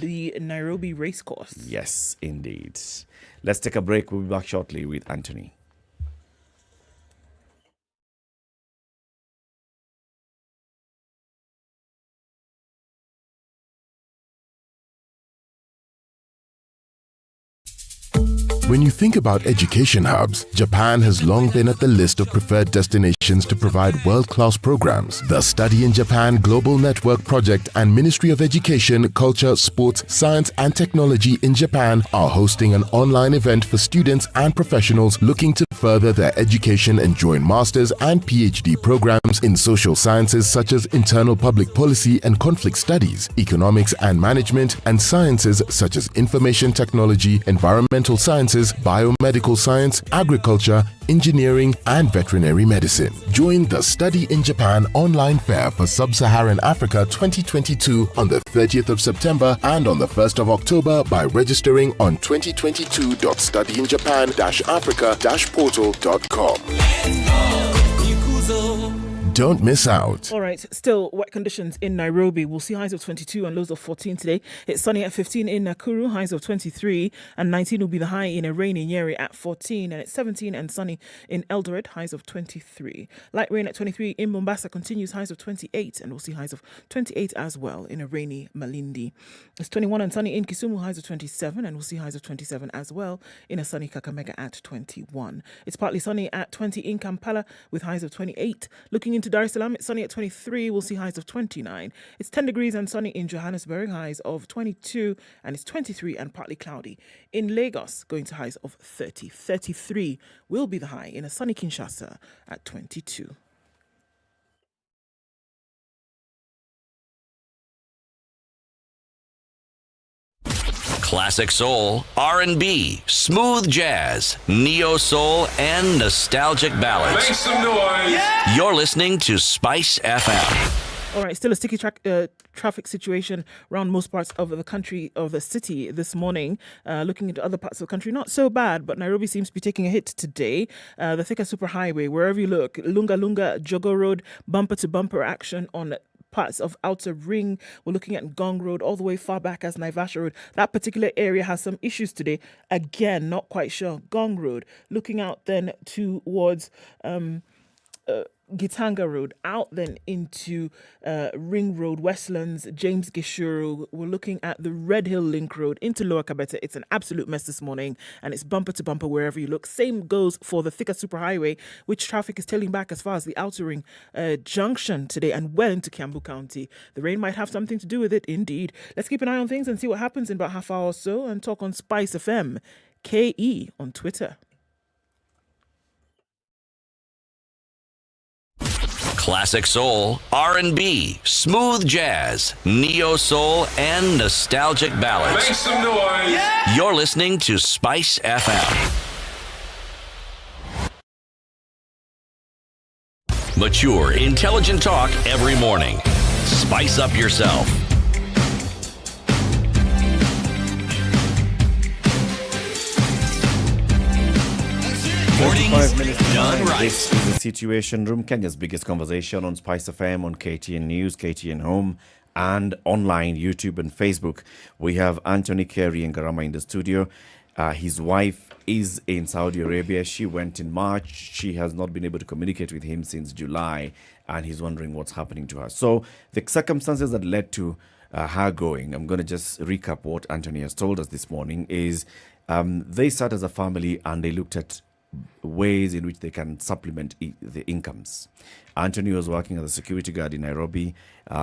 Speaker 4: the Nairobi Racecourse.
Speaker 6: Yes, indeed. Let's take a break. We'll be back shortly with Anthony.
Speaker 13: When you think about education hubs, Japan has long been at the list of preferred destinations to provide world-class programs. The Study in Japan Global Network Project and Ministry of Education, Culture, Sports, Science and Technology in Japan are hosting an online event for students and professionals looking to further their education and join master's and PhD programs in social sciences such as internal public policy and conflict studies, economics and management, and sciences such as information technology, environmental sciences, biomedical science, agriculture, engineering, and veterinary medicine. Join the Study in Japan online fair for Sub-Saharan Africa 2022 on the 30th of September and on the 1st of October by registering on 2022.studyinjapan-africa-portal.com. Don't miss out.
Speaker 4: All right, still wet conditions in Nairobi. We'll see highs of 22 and lows of 14 today. It's sunny at 15 in Nakuru, highs of 23, and 19 will be the high in a rainy Nyeri at 14, and it's 17 and sunny in Eldoret, highs of 23. Light rain at 23 in Mombasa continues, highs of 28, and we'll see highs of 28 as well in a rainy Malindi. It's 21 and sunny in Kisumu, highs of 27, and we'll see highs of 27 as well in a sunny Kakamega at 21. It's partly sunny at 20 in Kampala with highs of 28. Looking into Dar es Salaam, it's sunny at 23. We'll see highs of 29. It's 10 degrees and sunny in Johannesburg, highs of 22, and it's 23 and partly cloudy. In Lagos, going to highs of 30. 33 will be the high in a sunny Kinshasa at 22.
Speaker 5: Classic soul, R&B, smooth jazz, neo soul, and nostalgic ballads.
Speaker 13: Make some noise.
Speaker 5: Yeah! You're listening to Spice FM.
Speaker 4: All right, still a sticky traffic situation around most parts of the country, of the city this morning. Looking into other parts of the country, not so bad, but Nairobi seems to be taking a hit today. The Thika Superhighway, wherever you look, Lunga Lunga, Jogo Road, bumper-to-bumper action on parts of Outer Ring. We're looking at Gong Road all the way far back as Naivasha Road. That particular area has some issues today. Again, not quite sure. Gong Road. Looking out then towards Gitanga Road, out then into Ring Road, Westlands, James Gishuru. We're looking at the Red Hill Link Road into Lower Kabete. It's an absolute mess this morning, and it's bumper to bumper wherever you look. Same goes for the Thika Superhighway, which traffic is tailing back as far as the Outer Ring Junction today and well into Kiambu County. The rain might have something to do with it, indeed. Let's keep an eye on things and see what happens in about half hour or so and talk on SpiceFM, KE on Twitter.
Speaker 5: Classic soul, R&B, smooth jazz, neo soul, and nostalgic ballads.
Speaker 13: Make some noise. Yeah!
Speaker 5: You're listening to Spice FM. Mature, intelligent talk every morning. Spice up yourself.
Speaker 6: Mornings 5 minutes
Speaker 5: done right.
Speaker 6: This is the Situation Room, Kenya's biggest conversation on Spice FM, on KTN News, KTN Home, and online, YouTube and Facebook. We have Anthony Kerry and Garama in the studio. His wife, is in Saudi Arabia. She went in March. She has not been able to communicate with him since July, and he's wondering what's happening to her. So the circumstances that led to her going, I'm going to just recap what Anthony has told us this morning, is they sat as a family and they looked at ways in which they can supplement the incomes. Anthony was working as a security guard in Nairobi.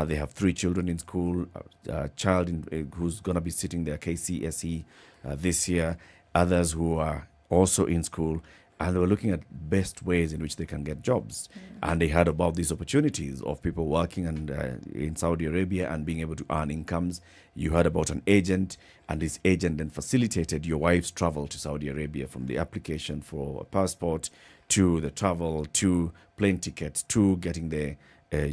Speaker 6: They have 3 children in school, a child who's going to be sitting their KCSE this year, others who are also in school, and they were looking at best ways in which they can get jobs. And they heard about these opportunities of people working in Saudi Arabia and being able to earn incomes. You heard about an agent, and this agent then facilitated your wife's travel to Saudi Arabia, from the application for a passport to the travel to plane tickets to getting the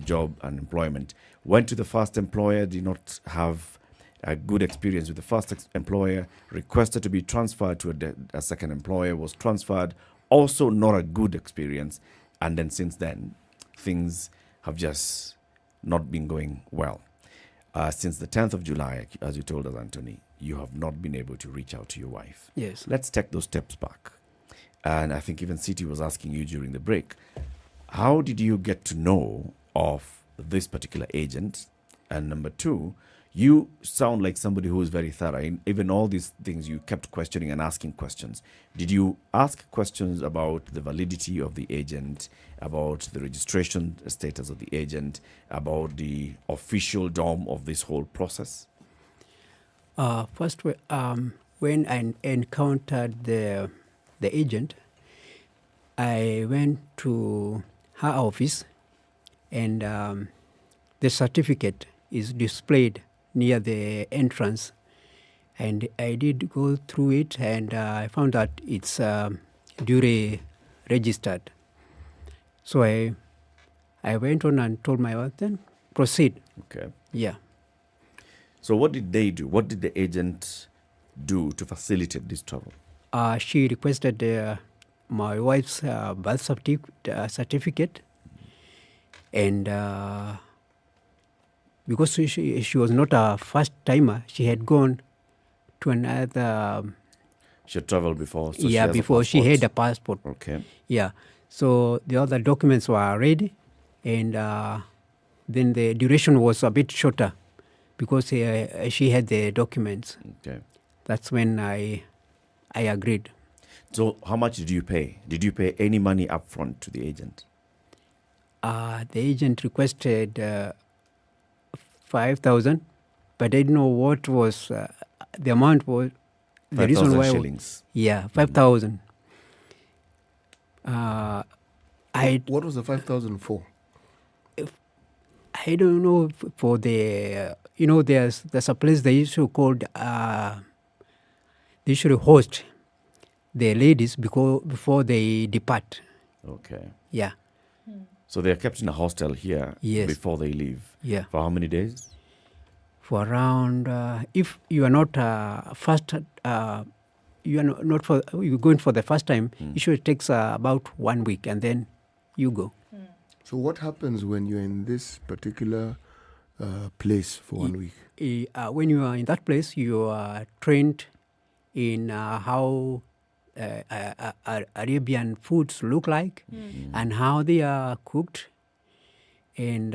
Speaker 6: job and employment. Went to the first employer, did not have a good experience with the first employer, requested to be transferred to a second employer, was transferred, also not a good experience. And then since then, things have just not been going well. Since the 10th of July, as you told us, Anthony, you have not been able to reach out to your wife.
Speaker 19: Yes.
Speaker 6: Let's take those steps back. And I think even City was asking you during the break, how did you get to know of this particular agent? And number 2, you sound like somebody who is very thorough. Even all these things, you kept questioning and asking questions. Did you ask questions about the validity of the agent, about the registration status of the agent, about the official DOM of this whole process?
Speaker 19: First, when I encountered the agent, I went to her office, and the certificate is displayed near the entrance, and I did go through it, and I found that it's duly registered. So I went on and told my wife, then proceed.
Speaker 6: Okay.
Speaker 19: Yeah.
Speaker 6: So what did they do? What did the agent do to facilitate this travel?
Speaker 19: She requested my wife's birth certificate, and because she was not a first timer, she had gone to another.
Speaker 6: She had traveled before. So
Speaker 19: yeah, before she had a passport.
Speaker 6: Okay.
Speaker 19: Yeah, so the other documents were ready, and then the duration was a bit shorter because she had the documents.
Speaker 6: Okay.
Speaker 19: That's when I agreed.
Speaker 6: So how much did you pay? Did you pay any money upfront to the agent?
Speaker 19: The agent requested 5,000, but I didn't know what was the amount was. The reason why
Speaker 6: shillings.
Speaker 19: Yeah, 5,000.
Speaker 7: What was the 5,000 for?
Speaker 19: I don't know, for the there's a place they used to called they usually host the ladies before they depart.
Speaker 6: Okay.
Speaker 19: Yeah.
Speaker 6: So they are kept in a hostel here before they leave.
Speaker 19: Yeah.
Speaker 6: For how many days?
Speaker 19: For around, if you are not first, you are not for you're going for the first time. Usually it takes about 1 week, and then you go.
Speaker 7: So what happens when you're in this particular place for 1 week?
Speaker 19: When you are in that place, you are trained in how Arabian foods look like and how they are cooked, and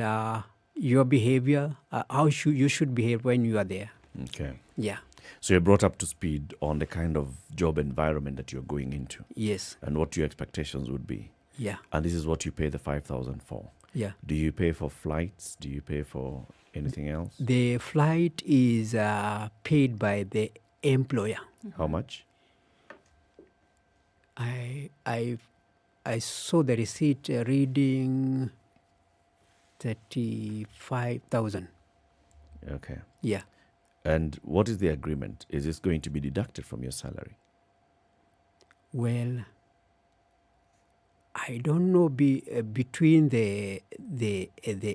Speaker 19: your behavior, how you should behave when you are there.
Speaker 6: Okay.
Speaker 19: Yeah.
Speaker 6: So you're brought up to speed on the kind of job environment that you're going into.
Speaker 19: Yes.
Speaker 6: And what your expectations would be.
Speaker 19: Yeah.
Speaker 6: And this is what you pay the 5,000 for.
Speaker 19: Yeah.
Speaker 6: Do you pay for flights? Do you pay for anything else?
Speaker 19: The flight is paid by the employer.
Speaker 6: How much?
Speaker 19: I saw the receipt reading 35,000.
Speaker 6: Okay.
Speaker 19: Yeah.
Speaker 6: And what is the agreement? Is this going to be deducted from your salary?
Speaker 19: Well, I don't know between the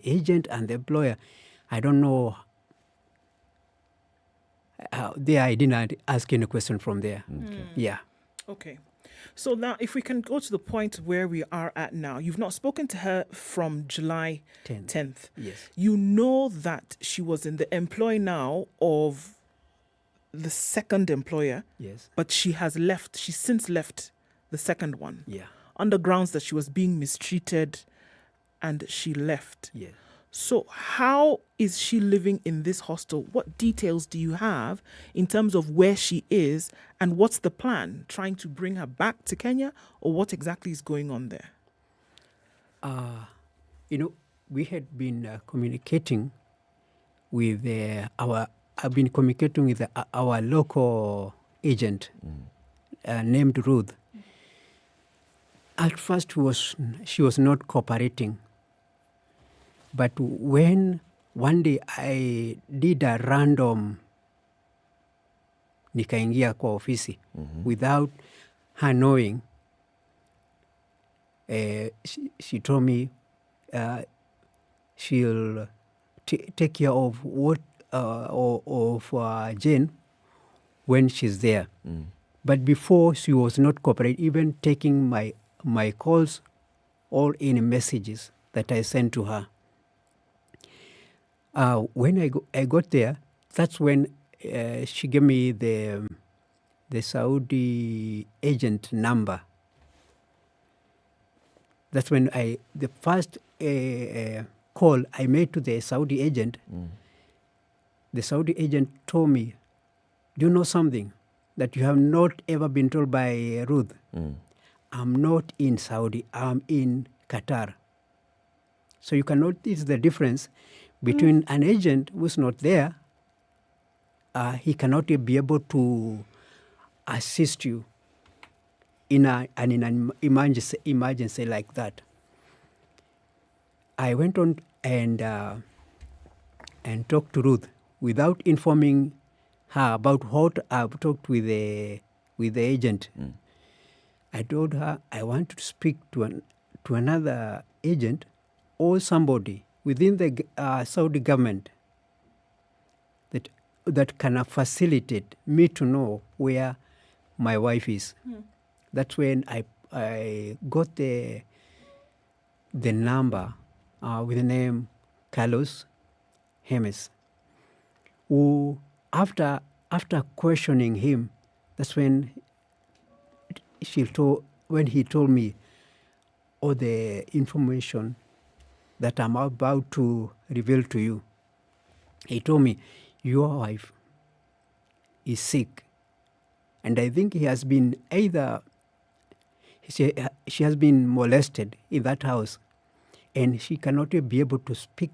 Speaker 19: agent and the employer. I don't know. There, I didn't ask any question from there.
Speaker 6: Okay.
Speaker 19: Yeah.
Speaker 4: Okay. So now, if we can go to the point where we are at now, you've not spoken to her from July 10th.
Speaker 19: Yes.
Speaker 4: You know that she was in the employ now of the second employer.
Speaker 19: Yes.
Speaker 4: But she has left. She's since left the second one.
Speaker 19: Yeah.
Speaker 4: On the grounds that she was being mistreated, and she left.
Speaker 19: Yes.
Speaker 4: So how is she living in this hostel? What details do you have in terms of where she is, and what's the plan? Trying to bring her back to Kenya, or what exactly is going on there?
Speaker 19: We had been communicating with I've been communicating with our local agent named Ruth. At first, she was not cooperating. But when one day I did a random nikaingia kwa ofisi without her knowing, she told me she'll take care of Jane when she's there. But before, she was not cooperating, even taking my calls all in messages that I sent to her. When I got there, that's when she gave me the Saudi agent number. That's when the first call I made to the Saudi agent. The Saudi agent told me, "Do you know something that you have not ever been told by Ruth? I'm not in Saudi. I'm in Qatar." So you can notice the difference between an agent who's not there. He cannot be able to assist you in an emergency like that. I went on and talked to Ruth without informing her about what I've talked with the agent. I told her I want to speak to another agent or somebody within the Saudi government that can facilitate me to know where my wife is. That's when I got the number with the name Carlos Hemes, who after questioning him, that's when he told me all the information that I'm about to reveal to you. He told me, your wife is sick. And I think he has been she has been molested in that house, and she cannot be able to speak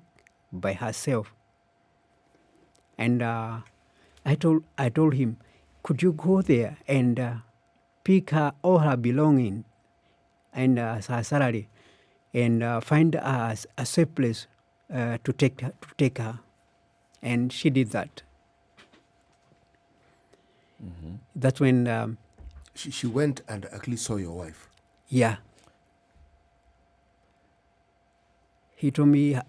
Speaker 19: by herself. And I told him, could you go there and pick her all her belongings and her salary, and find a safe place to take her. And she did that. That's when...
Speaker 7: She went and actually saw your wife?
Speaker 19: Yeah. He told me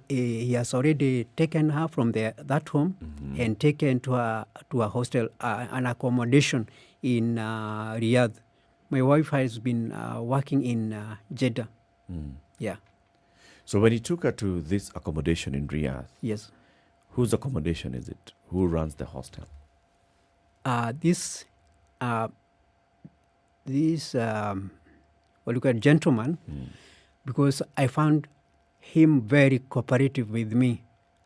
Speaker 19: he has already taken her from that home and taken to a hostel, an accommodation in Riyadh. My wife has been working in Jeddah. Yeah.
Speaker 6: So when he took her to this accommodation in Riyadh,
Speaker 19: yes,
Speaker 6: whose accommodation is it? Who runs the hostel?
Speaker 19: This gentleman, because I found him very cooperative with me,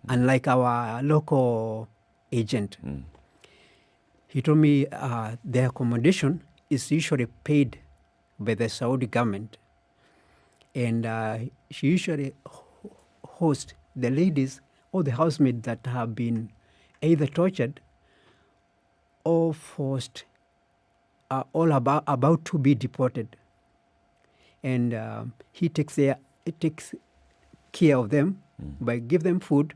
Speaker 19: unlike our local agent. He told me the accommodation is usually paid by the Saudi government, and she usually hosts the ladies or the housemaids that have been either tortured or forced, all about to be deported. And he takes care of them by give them food,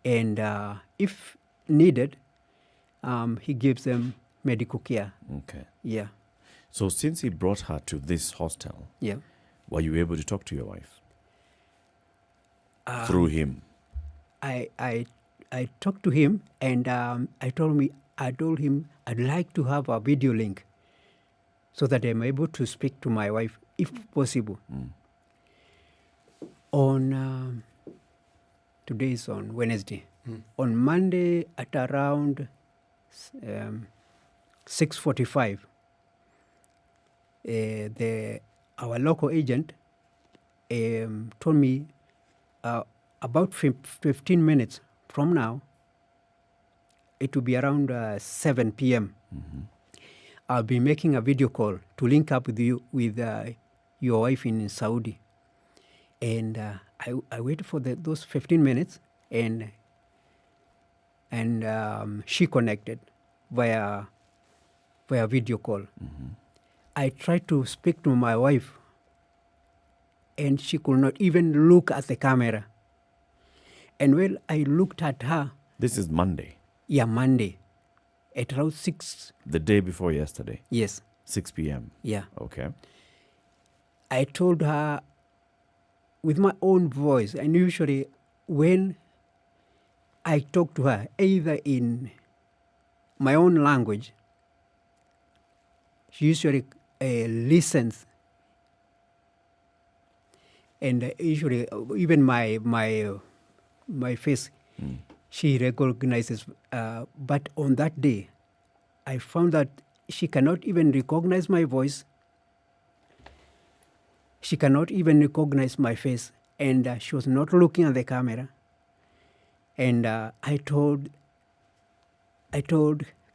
Speaker 19: and if needed, he gives them medical care.
Speaker 6: Okay.
Speaker 19: Yeah.
Speaker 6: So since he brought her to this hostel,
Speaker 19: yeah,
Speaker 6: were you able to talk to your wife through him?
Speaker 19: I talked to him, and I told him I'd like to have a video link so that I'm able to speak to my wife if possible. On today is on Wednesday. On Monday at around 6:45, our local agent told me about 15 minutes from now, it will be around 7 p.m. I'll be making a video call to link up with you with your wife in Saudi. And I waited for those 15 minutes, and she connected via video call. I tried to speak to my wife, and she could not even look at the camera. And when I looked at her...
Speaker 6: This is Monday?
Speaker 19: Yeah, Monday. At around 6...
Speaker 6: The day before yesterday?
Speaker 19: Yes.
Speaker 6: 6 p.m.?
Speaker 19: Yeah.
Speaker 6: Okay.
Speaker 19: I told her with my own voice, and usually when I talk to her, either in my own language, she usually listens. And usually, even my face, she recognizes. But on that day, I found that she cannot even recognize my voice. She cannot even recognize my face. And she was not looking at the camera. And I told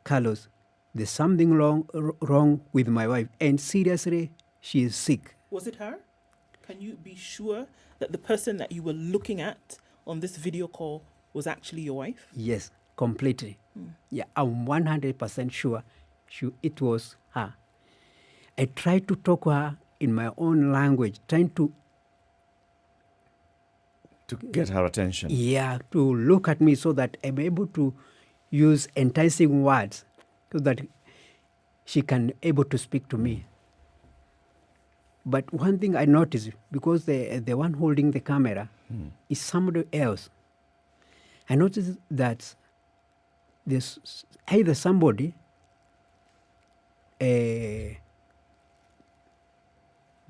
Speaker 19: Carlos, there's something wrong with my wife. And seriously, she is sick.
Speaker 4: Was it her? Can you be sure that the person that you were looking at on this video call was actually your wife?
Speaker 19: Yes, completely. Yeah, I'm 100% sure it was her. I tried to talk to her in my own language, trying to
Speaker 6: get her attention.
Speaker 19: Yeah, to look at me so that I'm able to use enticing words so that she can able to speak to me. But one thing I noticed, because the one holding the camera is somebody else, I noticed that there's either somebody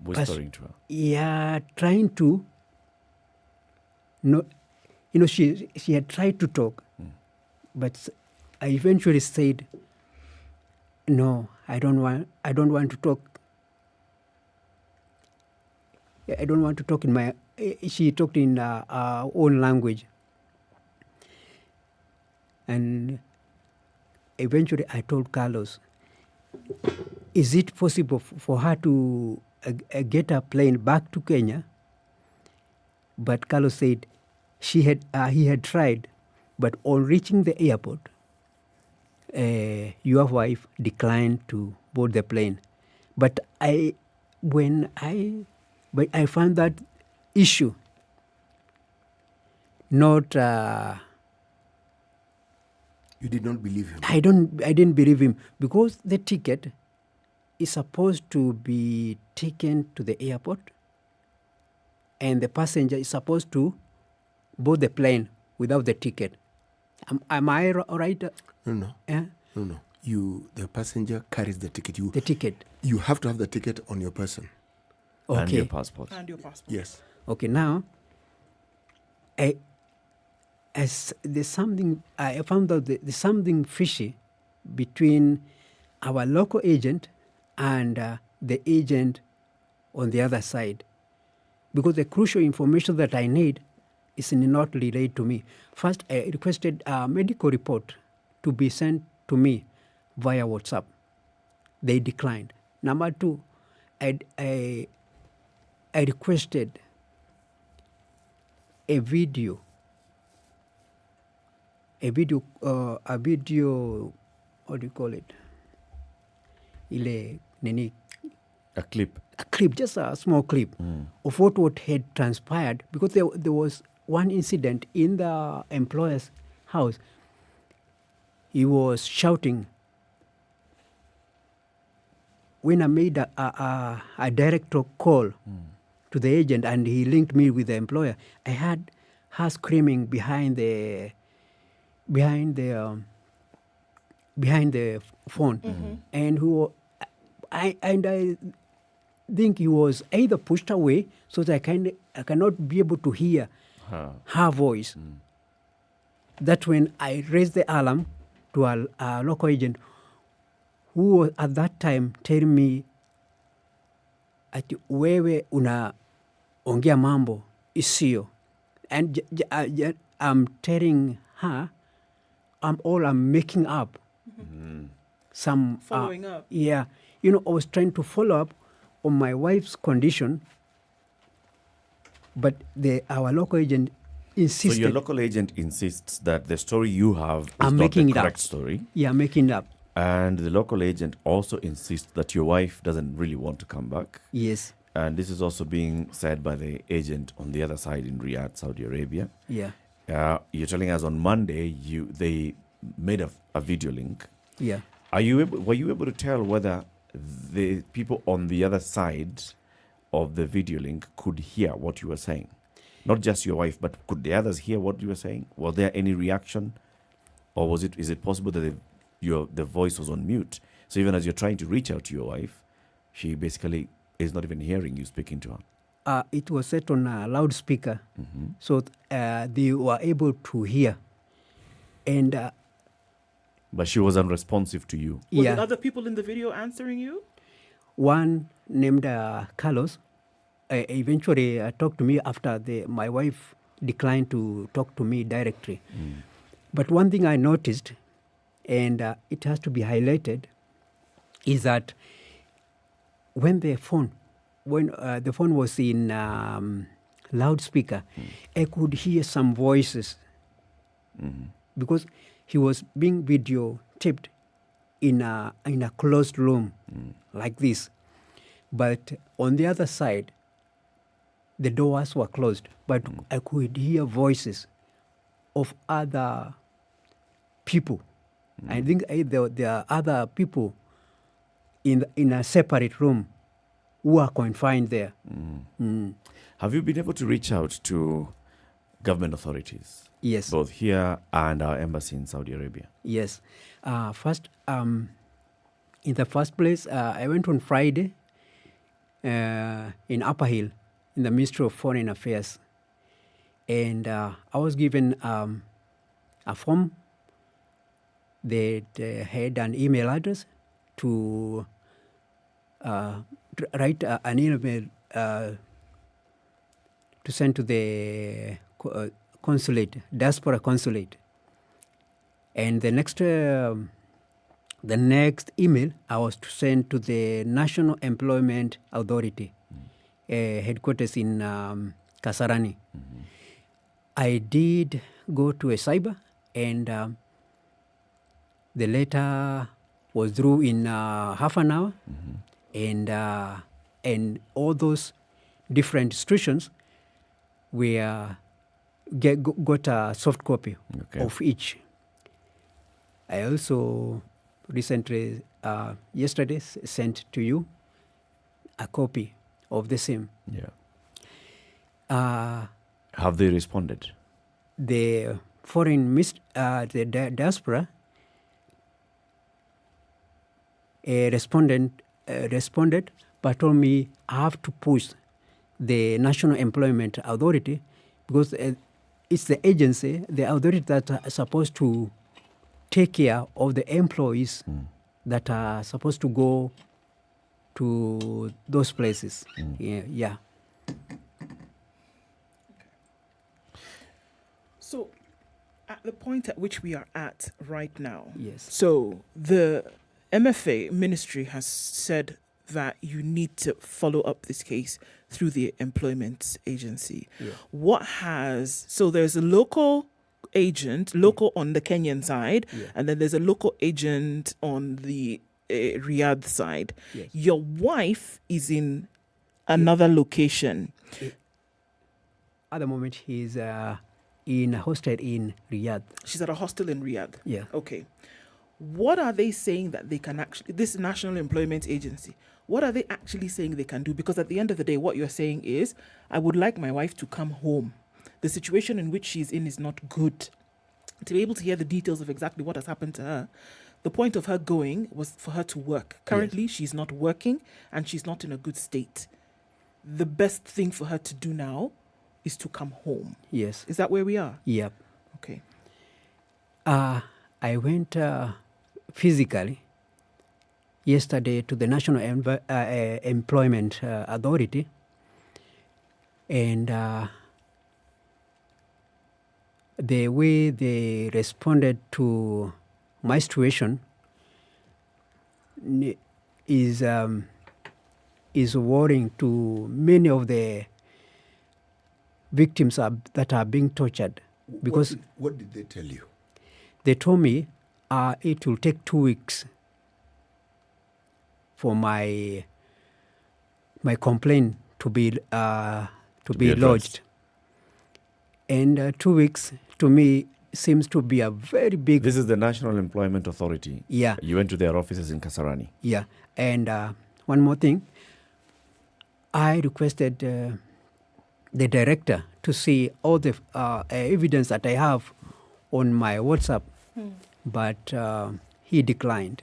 Speaker 6: whispering to her.
Speaker 19: Yeah, trying to. No, she had tried to talk, but I eventually said, "No, I don't want to talk. I don't want to talk in my." She talked in our own language, and eventually I told Carlos, "Is it possible for her to get a plane back to Kenya?" But Carlos said he had tried, but on reaching the airport, your wife declined to board the plane. But I found that issue not.
Speaker 7: You did not believe him.
Speaker 19: I didn't believe him, because the ticket is supposed to be taken to the airport, and the passenger is supposed to board the plane without the ticket. Am I right?
Speaker 7: No. No. The passenger carries the ticket.
Speaker 19: The ticket.
Speaker 7: You have to have the ticket on your person.
Speaker 19: Okay.
Speaker 6: And your passport.
Speaker 7: Yes.
Speaker 19: Okay, now, there's something, I found out that there's something fishy between our local agent and the agent on the other side, because the crucial information that I need is not relayed to me. First, I requested a medical report to be sent to me via WhatsApp. They declined. Number two, I requested a video, what do you call it?
Speaker 6: A clip.
Speaker 19: A clip, just a small clip of what had transpired, because there was one incident in the employer's house. He was shouting. When I made a direct call to the agent and he linked me with the employer, I heard her screaming behind the phone, and I think he was either pushed away so that I cannot be able to hear her voice. That's when I raised the alarm to a local agent who was at that time telling me ati wewe unaongea mambo isiyo. And I'm telling her I'm making up some
Speaker 4: following up.
Speaker 19: Yeah, you know, I was trying to follow up on my wife's condition, but our local agent insisted.
Speaker 6: So your local agent insists that the story you have is
Speaker 19: I'm
Speaker 6: not
Speaker 19: making
Speaker 6: the
Speaker 19: it up.
Speaker 6: correct story.
Speaker 19: Yeah, making it up.
Speaker 6: And the local agent also insists that your wife doesn't really want to come back.
Speaker 19: Yes.
Speaker 6: And this is also being said by the agent on the other side in Riyadh, Saudi Arabia.
Speaker 19: Yeah.
Speaker 6: You're telling us on Monday they made a video link.
Speaker 19: Yeah.
Speaker 6: Were you able to tell whether the people on the other side of the video link could hear what you were saying? Not just your wife, but could the others hear what you were saying? Was there any reaction? Or is it possible that the voice was on mute? So even as you're trying to reach out to your wife, she basically is not even hearing you speaking to her.
Speaker 19: It was set on a loudspeaker, so they were able to hear. And
Speaker 6: but she was unresponsive to you.
Speaker 4: Were the other people in the video answering you?
Speaker 19: One named Carlos eventually talked to me after my wife declined to talk to me directly. But one thing I noticed, and it has to be highlighted, is that when the phone was in loudspeaker, I could hear some voices because he was being videotaped in a closed room like this. But on the other side, the doors were closed, but I could hear voices of other people. I think there are other people in a separate room who are confined there.
Speaker 6: Have you been able to reach out to government authorities?
Speaker 19: Yes.
Speaker 6: Both here and our embassy in Saudi Arabia?
Speaker 19: Yes. First, in the first place, I went on Friday in Upper Hill, in the Ministry of Foreign Affairs. And I was given a form. They had an email address to write an email to send to the consulate, diaspora consulate. And the next email I was to send to the National Employment Authority, headquarters in Kasarani. I did go to a cyber, and the letter was through in half an hour, and all those different institutions got a soft copy of each. I also recently, yesterday, sent to you a copy of the same.
Speaker 6: Yeah. Have they responded?
Speaker 19: The the diaspora responded, but told me I have to push the National Employment Authority because it's the agency, the authority that are supposed to take care of the employees that are supposed to go to those places. Yeah.
Speaker 4: So, at the point at which we are at right now,
Speaker 19: yes.
Speaker 4: So the MFA ministry has said that you need to follow up this case through the employment agency.
Speaker 19: Yeah.
Speaker 4: So there's a local agent, on the Kenyan side, and then there's a local agent on the Riyadh side.
Speaker 19: Yes.
Speaker 4: Your wife is in another location.
Speaker 19: At the moment, he's in a hostel in Riyadh.
Speaker 4: She's at a hostel in Riyadh.
Speaker 19: Yeah.
Speaker 4: Okay. What are they saying that they can actually, this National Employment Agency, what are they actually saying they can do? Because at the end of the day, what you're saying is, I would like my wife to come home. The situation in which she's in is not good. To be able to hear the details of exactly what has happened to her, the point of her going was for her to work. Currently, she's not working and she's not in a good state. The best thing for her to do now is to come home.
Speaker 19: Yes.
Speaker 4: Is that where we are?
Speaker 19: Yep.
Speaker 4: Okay.
Speaker 19: I I went physically yesterday to the National Employment Authority, and the way they responded to my situation is worrying to many of the victims that are being tortured. Because
Speaker 7: what did they tell you?
Speaker 19: They told me it will take 2 weeks for my complaint to be lodged, and 2 weeks to me seems to be a very big.
Speaker 6: This is the National Employment Authority.
Speaker 19: Yeah.
Speaker 6: You went to their offices in Kasarani.
Speaker 19: Yeah, and one more thing, I requested the director to see all the evidence that I have on my WhatsApp, but he declined.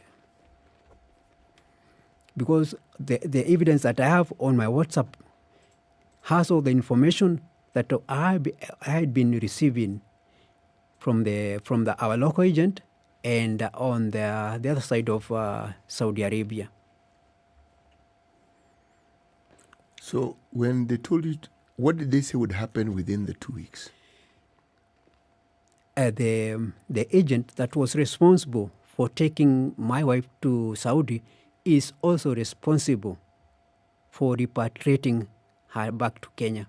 Speaker 19: Because the evidence that I have on my WhatsApp has all the information that I had been receiving from our local agent and on the other side of Saudi Arabia.
Speaker 7: So when they told you, what did they say would happen within the 2 weeks?
Speaker 19: The agent that was responsible for taking my wife to Saudi is also responsible for repatriating her back to Kenya.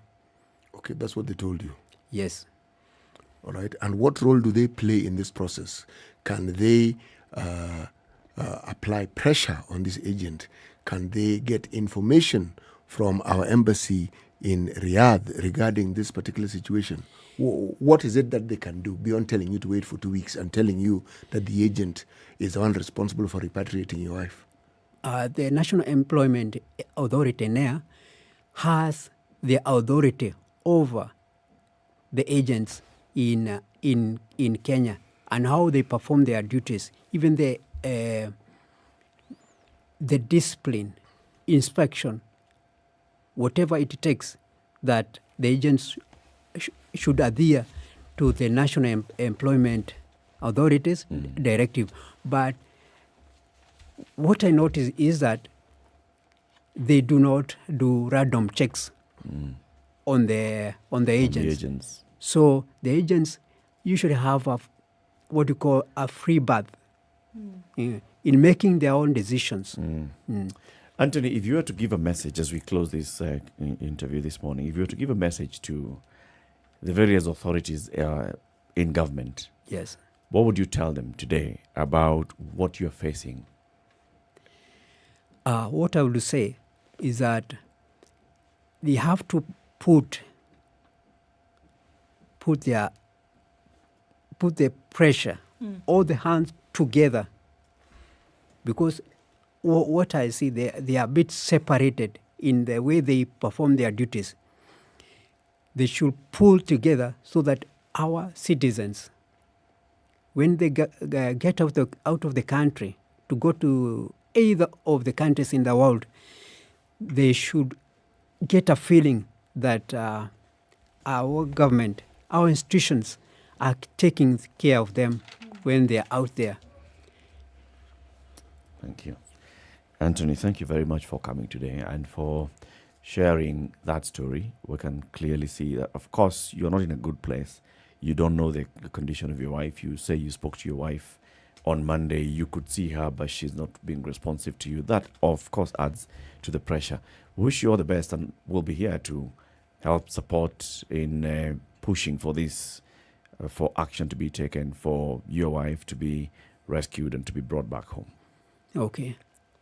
Speaker 7: Okay, that's what they told you.
Speaker 19: Yes.
Speaker 7: All right. And what role do they play in this process? Can they apply pressure on this agent? Can they get information from our embassy in Riyadh regarding this particular situation? What is it that they can do beyond telling you to wait for 2 weeks and telling you that the agent is the one responsible for repatriating your wife?
Speaker 19: The National Employment Authority NEA has the authority over the agents in Kenya and how they perform their duties, even the discipline, inspection, whatever it takes, that the agents should adhere to the National Employment Authorities directive. But what I notice is that they do not do random checks on the agents. So the agents usually have what you call a free birth in making their own decisions.
Speaker 6: Anthony, if you were to give a message as we close this interview this morning, if you were to give a message to the various authorities in government,
Speaker 19: yes,
Speaker 6: what would you tell them today about what you're facing?
Speaker 19: What I would say is that they have to put the pressure, all the hands together, because what I see, they are a bit separated in the way they perform their duties. They should pull together so that our citizens, when they get out of the country to go to either of the countries in the world, they should get a feeling that our government, our institutions are taking care of them when they're out there.
Speaker 6: Thank you. Anthony, thank you very much for coming today and for sharing that story. We can clearly see that, of course, you're not in a good place. You don't know the condition of your wife. You say you spoke to your wife on Monday. You could see her, but she's not being responsive to you. That, of course, adds to the pressure. We wish you all the best, and we'll be here to help support in pushing for this, for action to be taken, for your wife to be rescued and to be brought back home.
Speaker 19: Okay.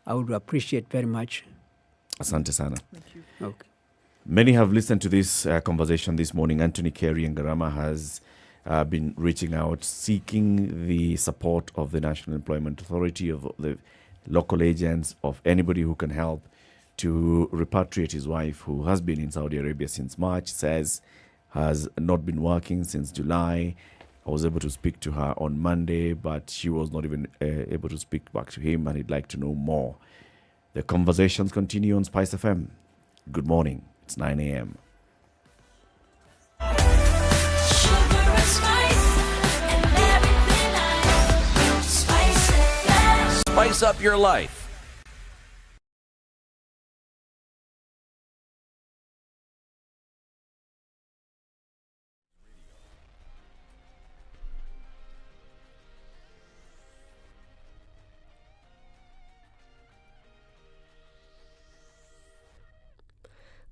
Speaker 19: I would appreciate very much.
Speaker 6: Asante sana.
Speaker 19: Thank you. Okay.
Speaker 6: Many have listened to this conversation this morning. Anthony Kerry and Garama has been reaching out, seeking the support of the National Employment Authority, of the local agents, of anybody who can help to repatriate his wife, who has been in Saudi Arabia since March, says has not been working since July. I was able to speak to her on Monday, but she was not even able to speak back to him, and he'd like to know more. The conversations continue on SpiceFM. Good morning. It's 9 a.m.
Speaker 17: Sugar and spice and everything I
Speaker 5: Spice up your life.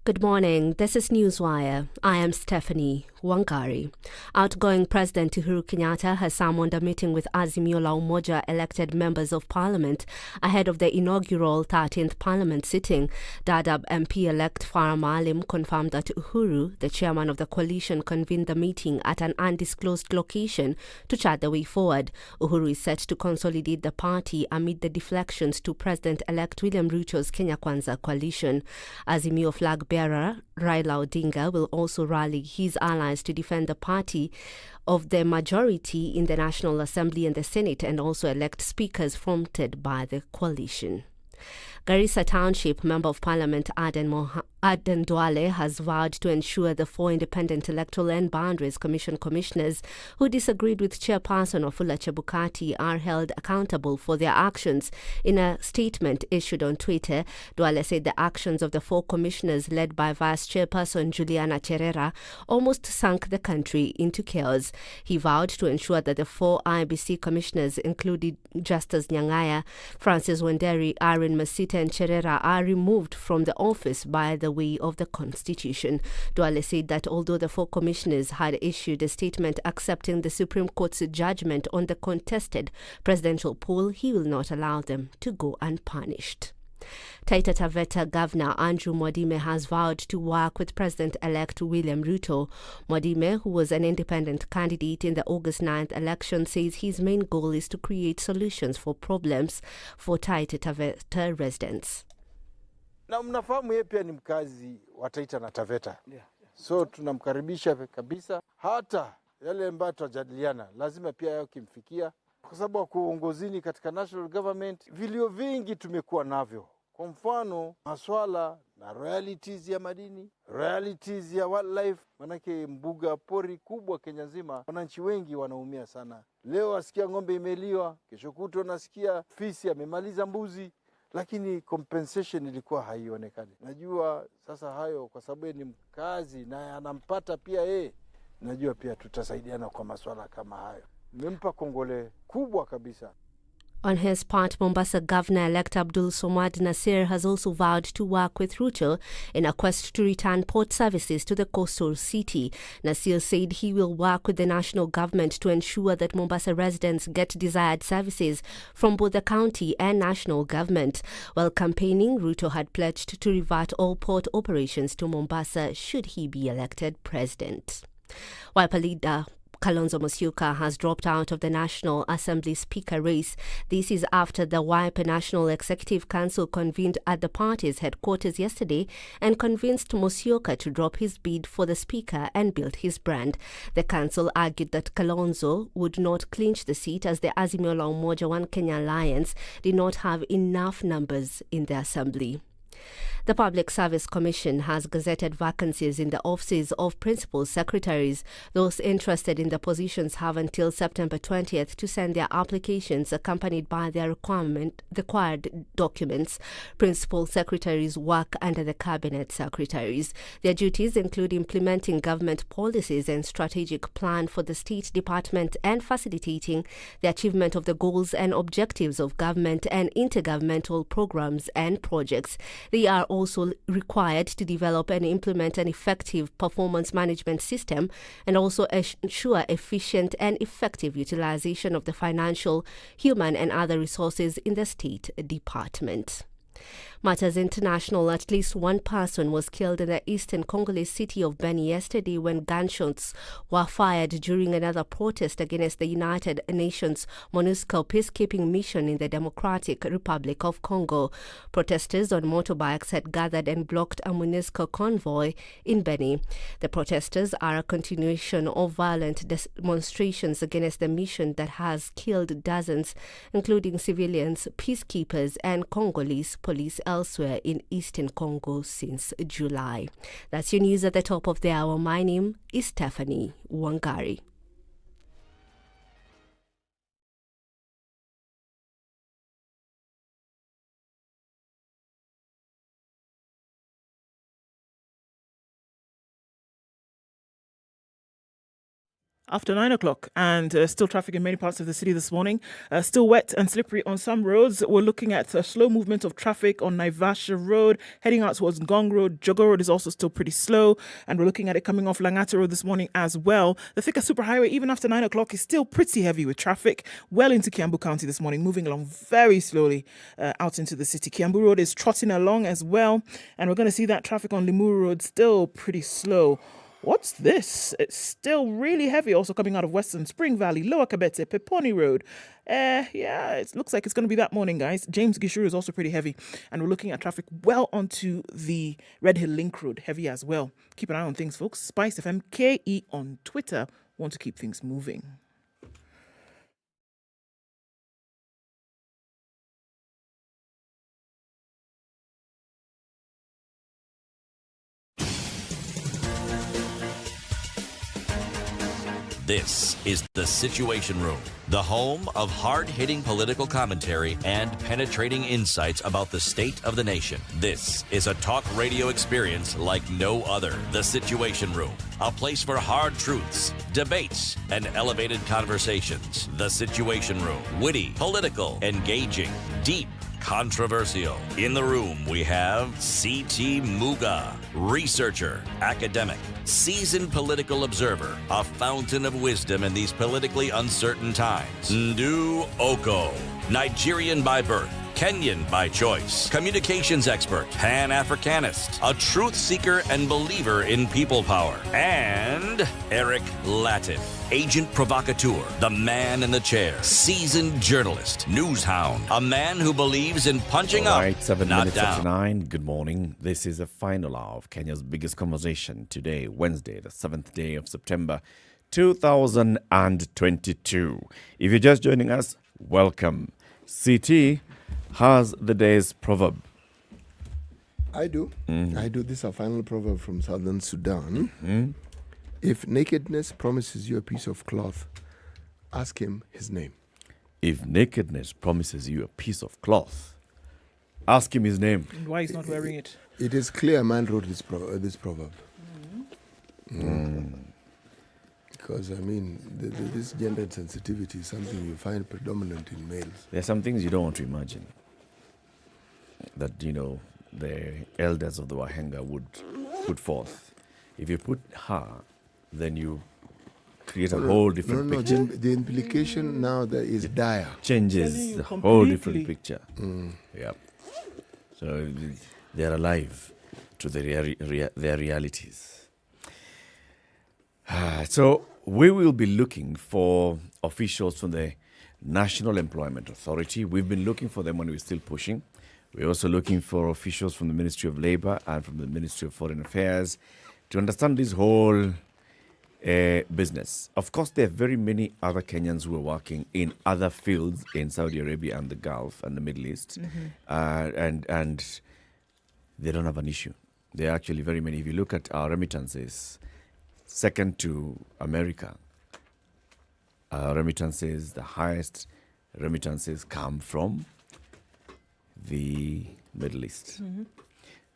Speaker 2: Good morning. This is Newswire. I am Stephanie Wangari. Outgoing President Uhuru Kenyatta has summoned a meeting with Azimio la Umoja elected members of parliament ahead of the inaugural 13th parliament sitting. Dadaab MP-elect Farah Maalim confirmed that Uhuru, the chairman of the coalition, convened the meeting at an undisclosed location to chart the way forward. Uhuru is set to consolidate the party amid the deflections to President-elect William Ruto's Kenya Kwanza coalition. Azimio flag-bearer Raila Odinga will also rally his allies to defend the party of the majority in the National Assembly and the Senate, and also elect speakers fronted by the coalition. Garissa Township Member of Parliament Aden Duale has vowed to ensure the 4 Independent Electoral and Boundaries Commission commissioners who disagreed with Chairperson Wafula Chebukati are held accountable for their actions. In a statement issued on Twitter, Duale said the actions of the 4 commissioners led by Vice Chairperson Juliana Cherera almost sunk the country into chaos. He vowed to ensure that the 4 IBC commissioners, including Justice Nyang'aya, Francis Wanderi, Aaron Masita and Cherera, are removed from the office by the way of the Constitution. Duale said that although the 4 commissioners had issued a statement accepting the Supreme Court's judgment on the contested presidential poll, he will not allow them to go unpunished. Taita Taveta Governor Andrew Mwadime has vowed to work with President-elect William Ruto. Mwadime, who was an independent candidate in the August 9th election, says his main goal is to create solutions for problems for Taita Taveta residents.
Speaker 20: Na mnafahamu yeye pia ni mkazi wa Taita na Taveta. So tunamkaribisha kabisa, hata yale ambayo tutajadiliana lazima pia yao kimfikia, kwa sababu kwa uongozini katika national government vilio vingi tumekuwa navyo. Kwa mfano maswala na royalties ya madini, royalties ya wildlife, manake mbuga pori kubwa Kenya nzima, wananchi wengi wanaumia sana. Leo asikia ng'ombe imeliwa, kesho kutwa nasikia fisi amemaliza mbuzi, lakini compensation ilikuwa haionekani. Najua sasa hayo kwa sababu ni mkazi na anampata pia yeye. Najua pia tutasaidiana kwa maswala kama hayo. Nimempa kongole kubwa kabisa.
Speaker 2: On his part, Mombasa Governor-elect Abdul Somad Nasir has also vowed to work with Ruto in a quest to return port services to the coastal city. Nasir said he will work with the national government to ensure that Mombasa residents get desired services from both the county and national government. While campaigning, Ruto had pledged to revert all port operations to Mombasa should he be elected president. Wiper leader Kalonzo Musyoka has dropped out of the National Assembly Speaker race. This is after the Wiper National Executive Council convened at the party's headquarters yesterday and convinced Musyoka to drop his bid for the Speaker and build his brand. The council argued that Kalonzo would not clinch the seat as the Azimio la Umoja One Kenya Alliance did not have enough numbers in the Assembly. The Public Service Commission has gazetted vacancies in the offices of principal secretaries. Those interested in the positions have until September 20th to send their applications accompanied by their required documents. Principal secretaries work under the cabinet secretaries. Their duties include implementing government policies and strategic plan for the State Department and facilitating the achievement of the goals and objectives of government and intergovernmental programs and projects. They are also required to develop and implement an effective performance management system and also ensure efficient and effective utilization of the financial, human and other resources in the State Department. Matters International, at least one person was killed in the eastern Congolese city of Beni yesterday when gunshots were fired during another protest against the United Nations MONUSCO peacekeeping mission in the Democratic Republic of Congo. Protesters on motorbikes had gathered and blocked a MONUSCO convoy in Beni. The protesters are a continuation of violent demonstrations against the mission that has killed dozens, including civilians, peacekeepers and Congolese police elsewhere in eastern Congo since July. That's your news at the top of the hour. My name is Stephanie Wangari.
Speaker 4: After 9 o'clock, and still traffic in many parts of the city this morning. Still wet and slippery on some roads. We're looking at a slow movement of traffic on Naivasha Road, heading out towards Ngong Road. Jogo Road is also still pretty slow, and we're looking at it coming off Langata Road this morning as well. The Thika Superhighway, even after 9 o'clock, is still pretty heavy with traffic well into Kiambu County this morning, moving along very slowly out into the city. Kiambu Road is trotting along as well, and we're going to see that traffic on Limuru Road still pretty slow. What's this? It's still really heavy, also coming out of Western Spring Valley, Lower Kabete, Peponi Road. Yeah, it looks like it's going to be that morning, guys. James Gishuru is also pretty heavy. And we're looking at traffic well onto the Red Hill Link Road, heavy as well. Keep an eye on things, folks. SpiceFM KE on Twitter. Want to keep things moving.
Speaker 5: This is The Situation Room, the home of hard-hitting political commentary and penetrating insights about the state of the nation. This is a talk radio experience like no other. The Situation Room, a place for hard truths, debates, and elevated conversations. The Situation Room, witty, political, engaging, deep, controversial. In the room, we have C.T. Muga, researcher, academic, seasoned political observer, a fountain of wisdom in these politically uncertain times. Ndu Oko, Nigerian by birth, Kenyan by choice, communications expert, Pan-Africanist, a truth seeker and believer in people power, and Eric Latif, agent provocateur, the man in the chair, seasoned journalist, news hound, a man who believes in punching
Speaker 6: All
Speaker 5: up,
Speaker 6: right, 7
Speaker 5: not
Speaker 6: minutes
Speaker 5: down.
Speaker 6: after 9. Good morning. This is the final hour of Kenya's biggest conversation today, Wednesday, the 7th day of September, 2022. If you're just joining us, welcome. CT has the day's proverb.
Speaker 7: I do. I do. This is a final proverb from Southern Sudan. If nakedness promises you a piece of cloth, ask him his name.
Speaker 6: If nakedness promises you a piece of cloth, ask him his name.
Speaker 4: And why he's not wearing it?
Speaker 7: It is clear a man wrote this proverb. Because, I mean, this gender sensitivity is something you find predominant in males.
Speaker 6: There are some things you don't want to imagine that, the elders of the Wahenga would put forth. If you put her, then you create a whole different picture.
Speaker 7: The implication now that is dire.
Speaker 6: Changes the whole different picture. Yeah. So they're alive to their realities. So we will be looking for officials from the National Employment Authority. We've been looking for them when we're still pushing. We're also looking for officials from the Ministry of Labour and from the Ministry of Foreign Affairs to understand this whole business. Of course, there are very many other Kenyans who are working in other fields in Saudi Arabia and the Gulf and the Middle East, and they don't have an issue. There are actually very many. If you look at our remittances, second to America, remittances, the highest remittances come from the Middle East.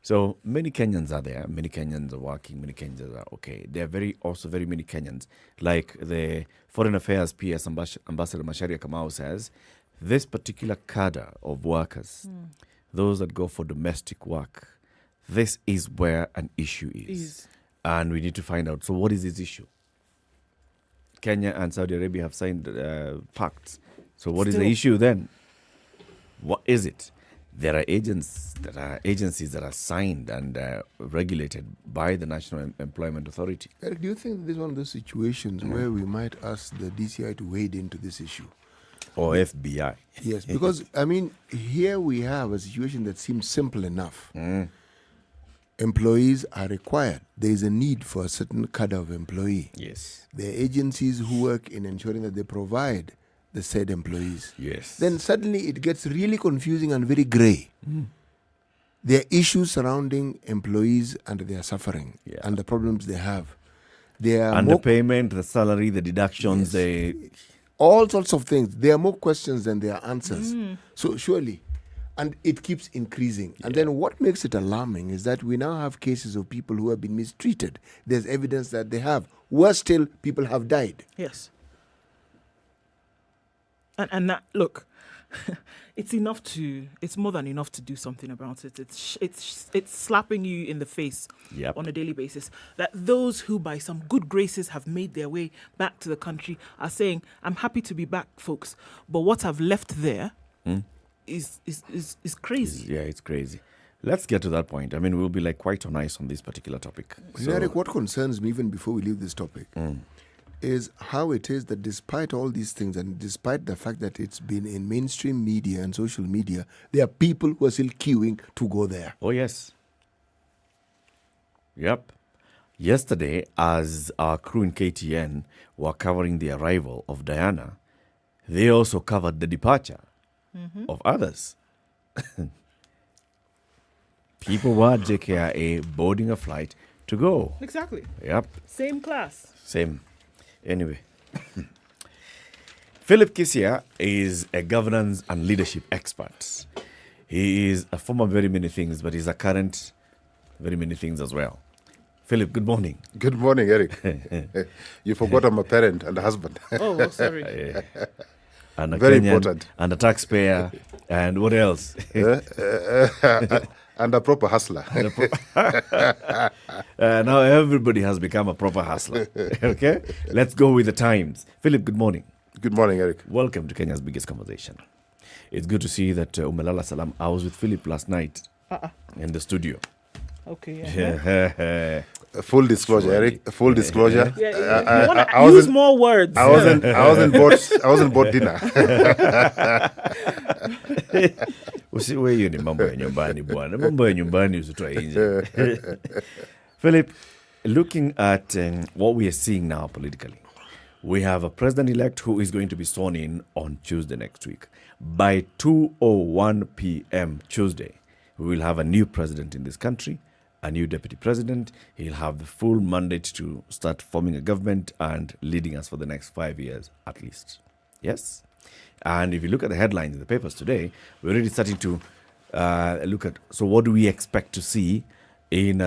Speaker 6: So many Kenyans are there. Many Kenyans are working. Many Kenyans are okay. There are also very many Kenyans. Like the Foreign Affairs PS Ambassador Macharia Kamau says, this particular cadre of workers, those that go for domestic work, this is where an issue is. And we need to find out. So what is this issue? Kenya and Saudi Arabia have signed pacts. So what is the issue then? What is it? There are agencies that are signed and regulated by the National Employment Authority.
Speaker 7: Eric, do you think this is one of those situations where we might ask the DCI to wade into this issue?
Speaker 6: Or FBI.
Speaker 7: Yes, because, I mean, here we have a situation that seems simple enough. Employees are required. There is a need for a certain cadre of employee.
Speaker 6: Yes.
Speaker 7: There are agencies who work in ensuring that they provide the said employees.
Speaker 6: Yes.
Speaker 7: Then suddenly it gets really confusing and very grey. There are issues surrounding employees and their suffering and the problems they have. There are
Speaker 6: underpayment, the salary, the deductions,
Speaker 7: all sorts of things. There are more questions than there are answers. So surely, and it keeps increasing. And then what makes it alarming is that we now have cases of people who have been mistreated. There's evidence that they have. Worse still, people have died.
Speaker 4: Yes. And that, look, it's more than enough to do something about it. It's slapping you in the face on a daily basis that those who by some good graces have made their way back to the country are saying, I'm happy to be back, folks, but what I've left there is crazy.
Speaker 6: It's crazy. Let's get to that point. I mean, we'll be like quite on ice on this particular topic.
Speaker 7: Eric, what concerns me even before we leave this topic is how it is that despite all these things and despite the fact that it's been in mainstream media and social media, there are people who are still queuing to go there.
Speaker 6: Oh, yes. Yep. Yesterday, as our crew in KTN were covering the arrival of Diana, they also covered the departure of others. People were JKIA boarding a flight to go.
Speaker 4: Exactly.
Speaker 6: Yep.
Speaker 4: Same class.
Speaker 6: Same. Anyway. Philip Kisia is a governance and leadership expert. He is a former very many things, but he's a current very many things as well. Philip, good morning.
Speaker 21: Good morning, Eric. You forgot I'm a parent and a husband.
Speaker 4: Oh, sorry.
Speaker 6: And a
Speaker 21: very
Speaker 6: Kenyan,
Speaker 21: important.
Speaker 6: And a taxpayer. And what else?
Speaker 21: And a proper hustler.
Speaker 6: Now everybody has become a proper hustler. Okay? Let's go with the times. Philip, good morning.
Speaker 21: Good morning, Eric.
Speaker 6: Welcome to Kenya's Biggest Conversation. It's good to see that Umelala Salam. I was with Philip last night in the studio.
Speaker 4: Okay.
Speaker 21: Full disclosure, Eric. Full disclosure.
Speaker 4: You want to use more words.
Speaker 21: I wasn't bought dinner.
Speaker 6: Usiwe hiyo ni mambo ya nyumbani bwana. Mambo ya nyumbani usitoe nje. Philip, looking at what we are seeing now politically, we have a president-elect who is going to be sworn in on Tuesday next week. By 2:01 p.m. Tuesday, we will have a new president in this country, a new deputy president. He'll have the full mandate to start forming a government and leading us for the next 5 years at least. Yes? And if you look at the headlines in the papers today, we're already starting to look at, so what do we expect to see in,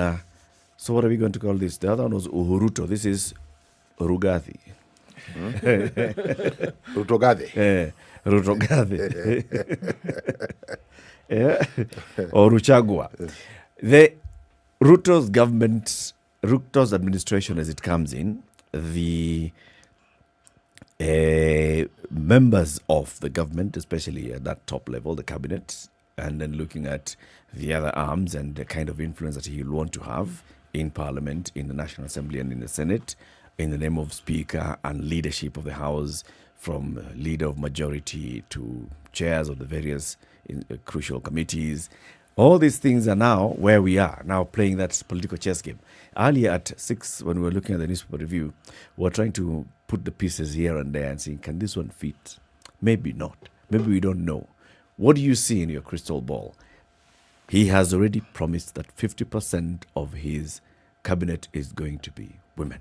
Speaker 6: so what are we going to call this? The other one was Uhuruto. This is Rugathi.
Speaker 21: Rutogade.
Speaker 6: Rutogade. Or Ruchagua. The Ruto's government, Ruto's administration as it comes in, the members of the government, especially at that top level, the cabinet, and then looking at the other arms and the kind of influence that he'll want to have in Parliament, in the National Assembly and in the Senate, in the name of Speaker and leadership of the House, from leader of majority to chairs of the various crucial committees. All these things are now where we are, now playing that political chess game. Earlier at 6, when we were looking at the newspaper review, we were trying to put the pieces here and there and saying, can this one fit? Maybe not. Maybe we don't know. What do you see in your crystal ball? He has already promised that 50% of his cabinet is going to be women.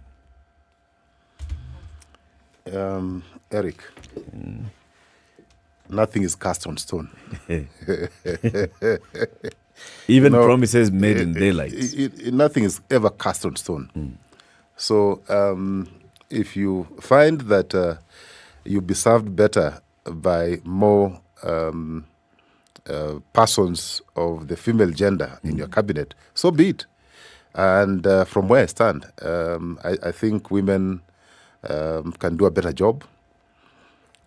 Speaker 21: Eric, nothing is cast on stone.
Speaker 6: Even promises made in daylight.
Speaker 21: Nothing is ever cast on stone. So if you find that you'll be served better by more persons of the female gender in your cabinet, so be it. And from where I stand, I think women can do a better job.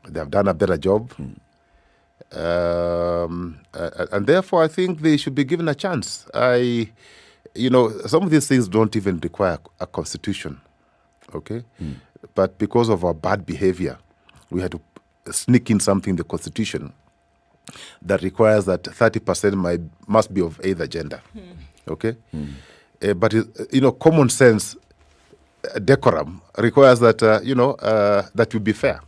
Speaker 21: They have done a better job. And therefore, I think they should be given a chance. Some of these things don't even require a constitution, okay? But because of our bad behavior, we had to sneak in something in the constitution that requires that 30% must be of either gender, okay? But, common sense, decorum requires that, that you be fair.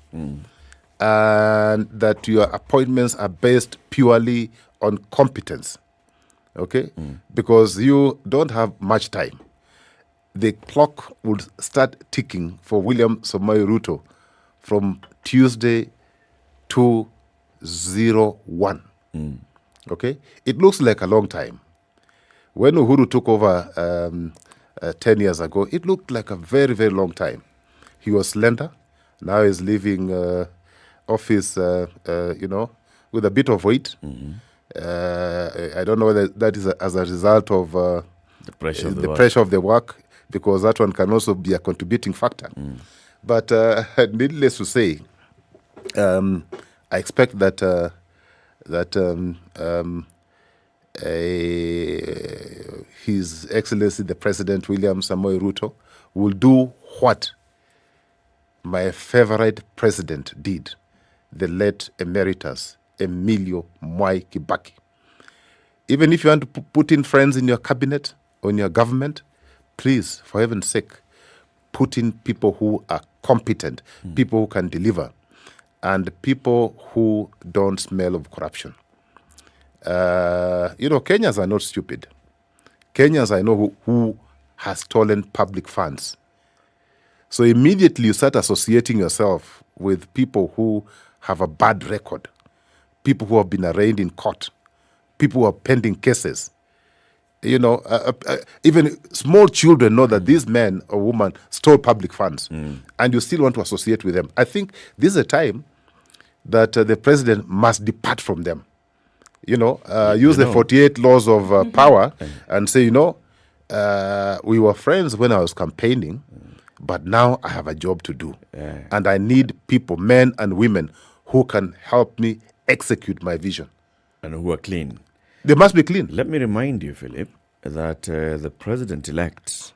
Speaker 21: And that your appointments are based purely on competence, okay? Because you don't have much time. The clock will start ticking for William Samoei Ruto from Tuesday 2:01, okay? It looks like a long time. When Uhuru took over 10 years ago, it looked like a very, very long time. He was slender. Now he's leaving office, with a bit of weight. I don't know whether that is as a result of the pressure of the work, because that one can also be a contributing factor. But needless to say, I expect that His Excellency the President William Samoei Ruto will do what my favorite president did, the late emeritus Emilio Mwai Kibaki. Even if you want to put in friends in your cabinet or in your government, please, for heaven's sake, put in people who are competent, people who can deliver, and people who don't smell of corruption. Kenyans are not stupid. Kenyans, I know who has stolen public funds. So immediately you start associating yourself with people who have a bad record, people who have been arraigned in court, people who are pending cases. Even small children know that these men or women stole public funds, and you still want to associate with them. I think this is a time that the president must depart from them. Use the 48 laws of power and say, we were friends when I was campaigning, but now I have a job to do. And I need people, men and women, who can help me execute my vision.
Speaker 6: And who are clean.
Speaker 21: They must be clean.
Speaker 6: Let me remind you, Philip, that the president-elect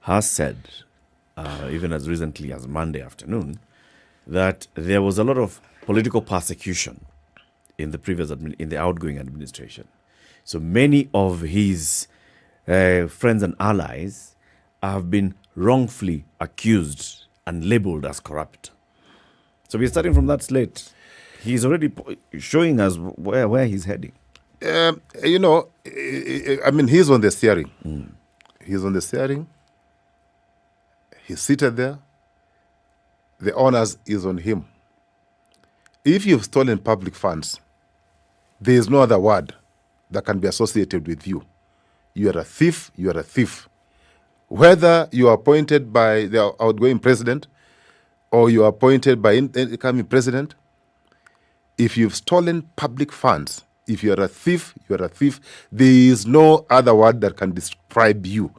Speaker 6: has said, even as recently as Monday afternoon, that there was a lot of political persecution in the outgoing administration. So many of his friends and allies have been wrongfully accused and labeled as corrupt. So we're starting from that slate. He's already showing us where he's heading.
Speaker 21: He's on the steering. He's on the steering. He's seated there. The honors is on him. If you've stolen public funds, there is no other word that can be associated with you. You are a thief, you are a thief. Whether you are appointed by the outgoing president or you are appointed by the incoming president, if you've stolen public funds, if you are a thief, you are a thief. There is no other word that can describe you.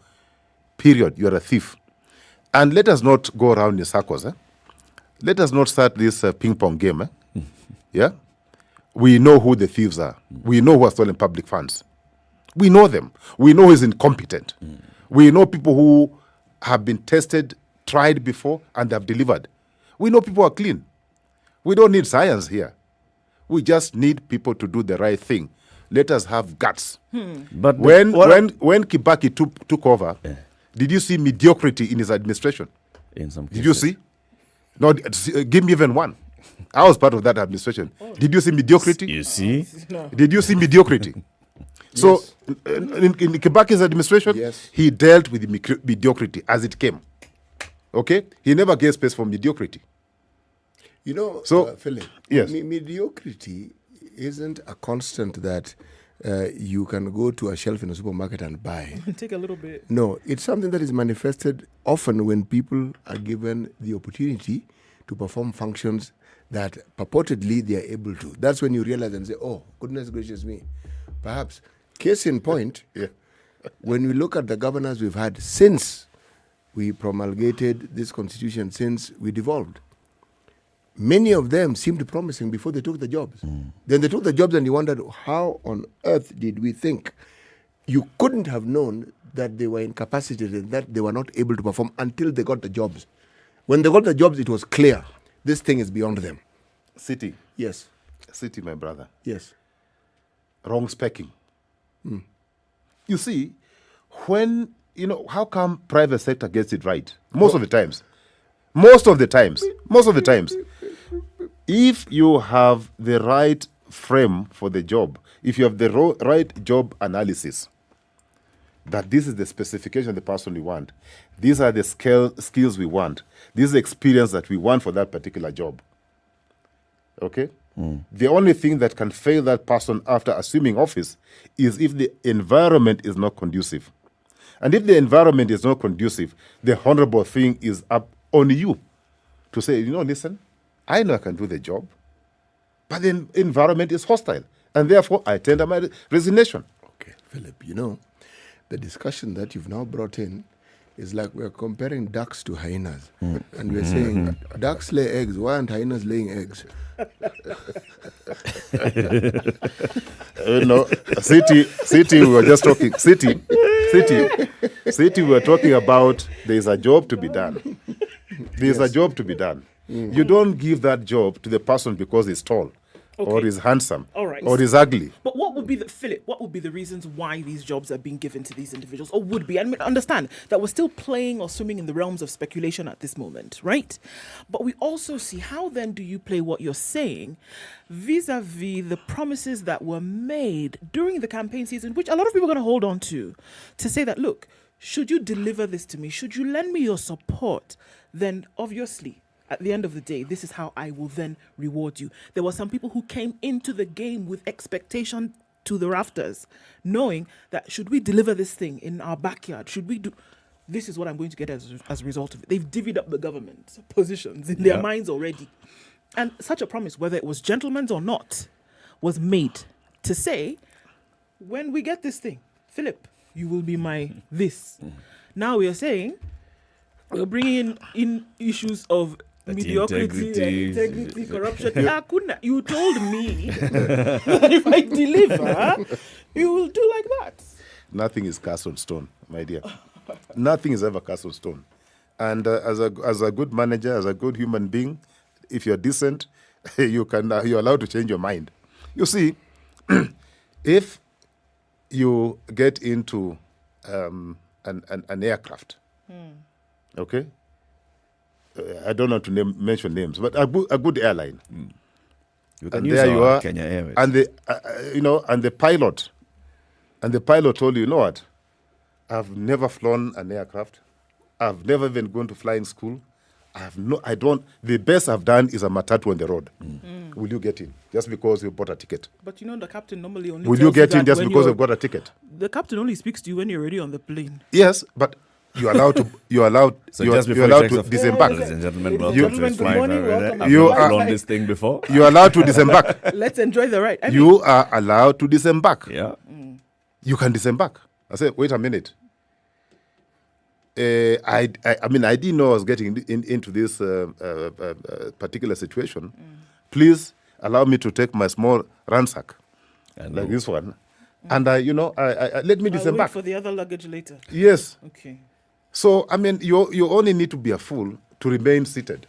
Speaker 21: Period. You are a thief. And let us not go around in circles. Let us not start this ping-pong game. Yeah? We know who the thieves are. We know who has stolen public funds. We know them. We know who is incompetent. We know people who have been tested, tried before, and have delivered. We know people are clean. We don't need science here. We just need people to do the right thing. Let us have guts.
Speaker 6: But
Speaker 21: when Kibaki took over, did you see mediocrity in his administration?
Speaker 6: In some cases.
Speaker 21: Did you see? No, give me even one. I was part of that administration. Did you see mediocrity?
Speaker 6: You see?
Speaker 21: Did you see mediocrity? So, in Kibaki's administration, he dealt with the mediocrity as it came. Okay? He never gave space for mediocrity.
Speaker 7: Philip,
Speaker 21: yes.
Speaker 7: Mediocrity isn't a constant that you can go to a shelf in a supermarket and buy.
Speaker 4: Take a little bit.
Speaker 7: No, it's something that is manifested often when people are given the opportunity to perform functions that purportedly they are able to. That's when you realize and say, oh, goodness gracious me. Perhaps, case in point, when we look at the governors we've had since we promulgated this constitution, since we devolved, many of them seemed promising before they took the jobs. Then they took the jobs and you wondered, how on earth did we think? You couldn't have known that they were incapacitated and that they were not able to perform until they got the jobs. When they got the jobs, it was clear. This thing is beyond them.
Speaker 21: City.
Speaker 7: Yes.
Speaker 21: City, my brother.
Speaker 7: Yes.
Speaker 21: Wrong specking. You see, how come private sector gets it right? Most of the times. If you have the right frame for the job, if you have the right job analysis, that this is the specification of the person we want, these are the skills we want, this is the experience that we want for that particular job. Okay? The only thing that can fail that person after assuming office is if the environment is not conducive. And if the environment is not conducive, the honorable thing is up on you to say, listen, I know I can do the job, but the environment is hostile. And therefore, I tender my resignation.
Speaker 7: Okay, Philip, the discussion that you've now brought in is like we're comparing ducks to hyenas. And we're saying, ducks lay eggs, why aren't hyenas laying eggs?
Speaker 21: City, we were just talking. City, we were talking about there is a job to be done. There is a job to be done. You don't give that job to the person because he's tall, or he's handsome, or he's ugly.
Speaker 4: But what would be the reasons why these jobs are being given to these individuals, or would be? I mean, understand that we're still playing or swimming in the realms of speculation at this moment, right? But we also see, how then do you play what you're saying vis-a-vis the promises that were made during the campaign season, which a lot of people are going to hold on to say that, look, should you deliver this to me, should you lend me your support, then obviously, at the end of the day, this is how I will then reward you. There were some people who came into the game with expectation to the rafters, knowing that should we deliver this thing in our backyard, this is what I'm going to get as a result of it. They've divvied up the government positions in their minds already. And such a promise, whether it was gentleman's or not, was made to say, when we get this thing, Philip, you will be my this. Now we are saying, we're bringing in issues of mediocrity, integrity, corruption. You told me that if I deliver, you will do like that.
Speaker 21: Nothing is cast on stone, my dear. Nothing is ever cast on stone. And as a good manager, as a good human being, if you're decent, you're allowed to change your mind. You see, if you get into an aircraft, okay? I don't want to mention names, but a good airline.
Speaker 6: You can use you are, Kenya Airways.
Speaker 21: And the pilot told you, what? I've never flown an aircraft. I've never even gone to flying school. The best I've done is a matatu on the road. Will you get in just because you bought a ticket?
Speaker 4: But the captain normally only
Speaker 21: will you get in just because you've got a ticket?
Speaker 4: The captain only speaks to you when you're already on the plane.
Speaker 21: Yes, but you're allowed to disembark.
Speaker 6: Ladies and gentlemen, welcome to
Speaker 4: good morning, welcome.
Speaker 21: You
Speaker 6: have flown this thing before.
Speaker 21: You're allowed to disembark.
Speaker 4: Let's enjoy the ride.
Speaker 21: You are allowed to disembark.
Speaker 6: Yeah.
Speaker 21: You can disembark. I said, wait a minute. I didn't know I was getting into this particular situation. Please allow me to take my small ransack, like this one, and let me disembark.
Speaker 4: I'll wait for the other luggage later.
Speaker 21: Yes.
Speaker 4: Okay.
Speaker 21: So you only need to be a fool to remain seated.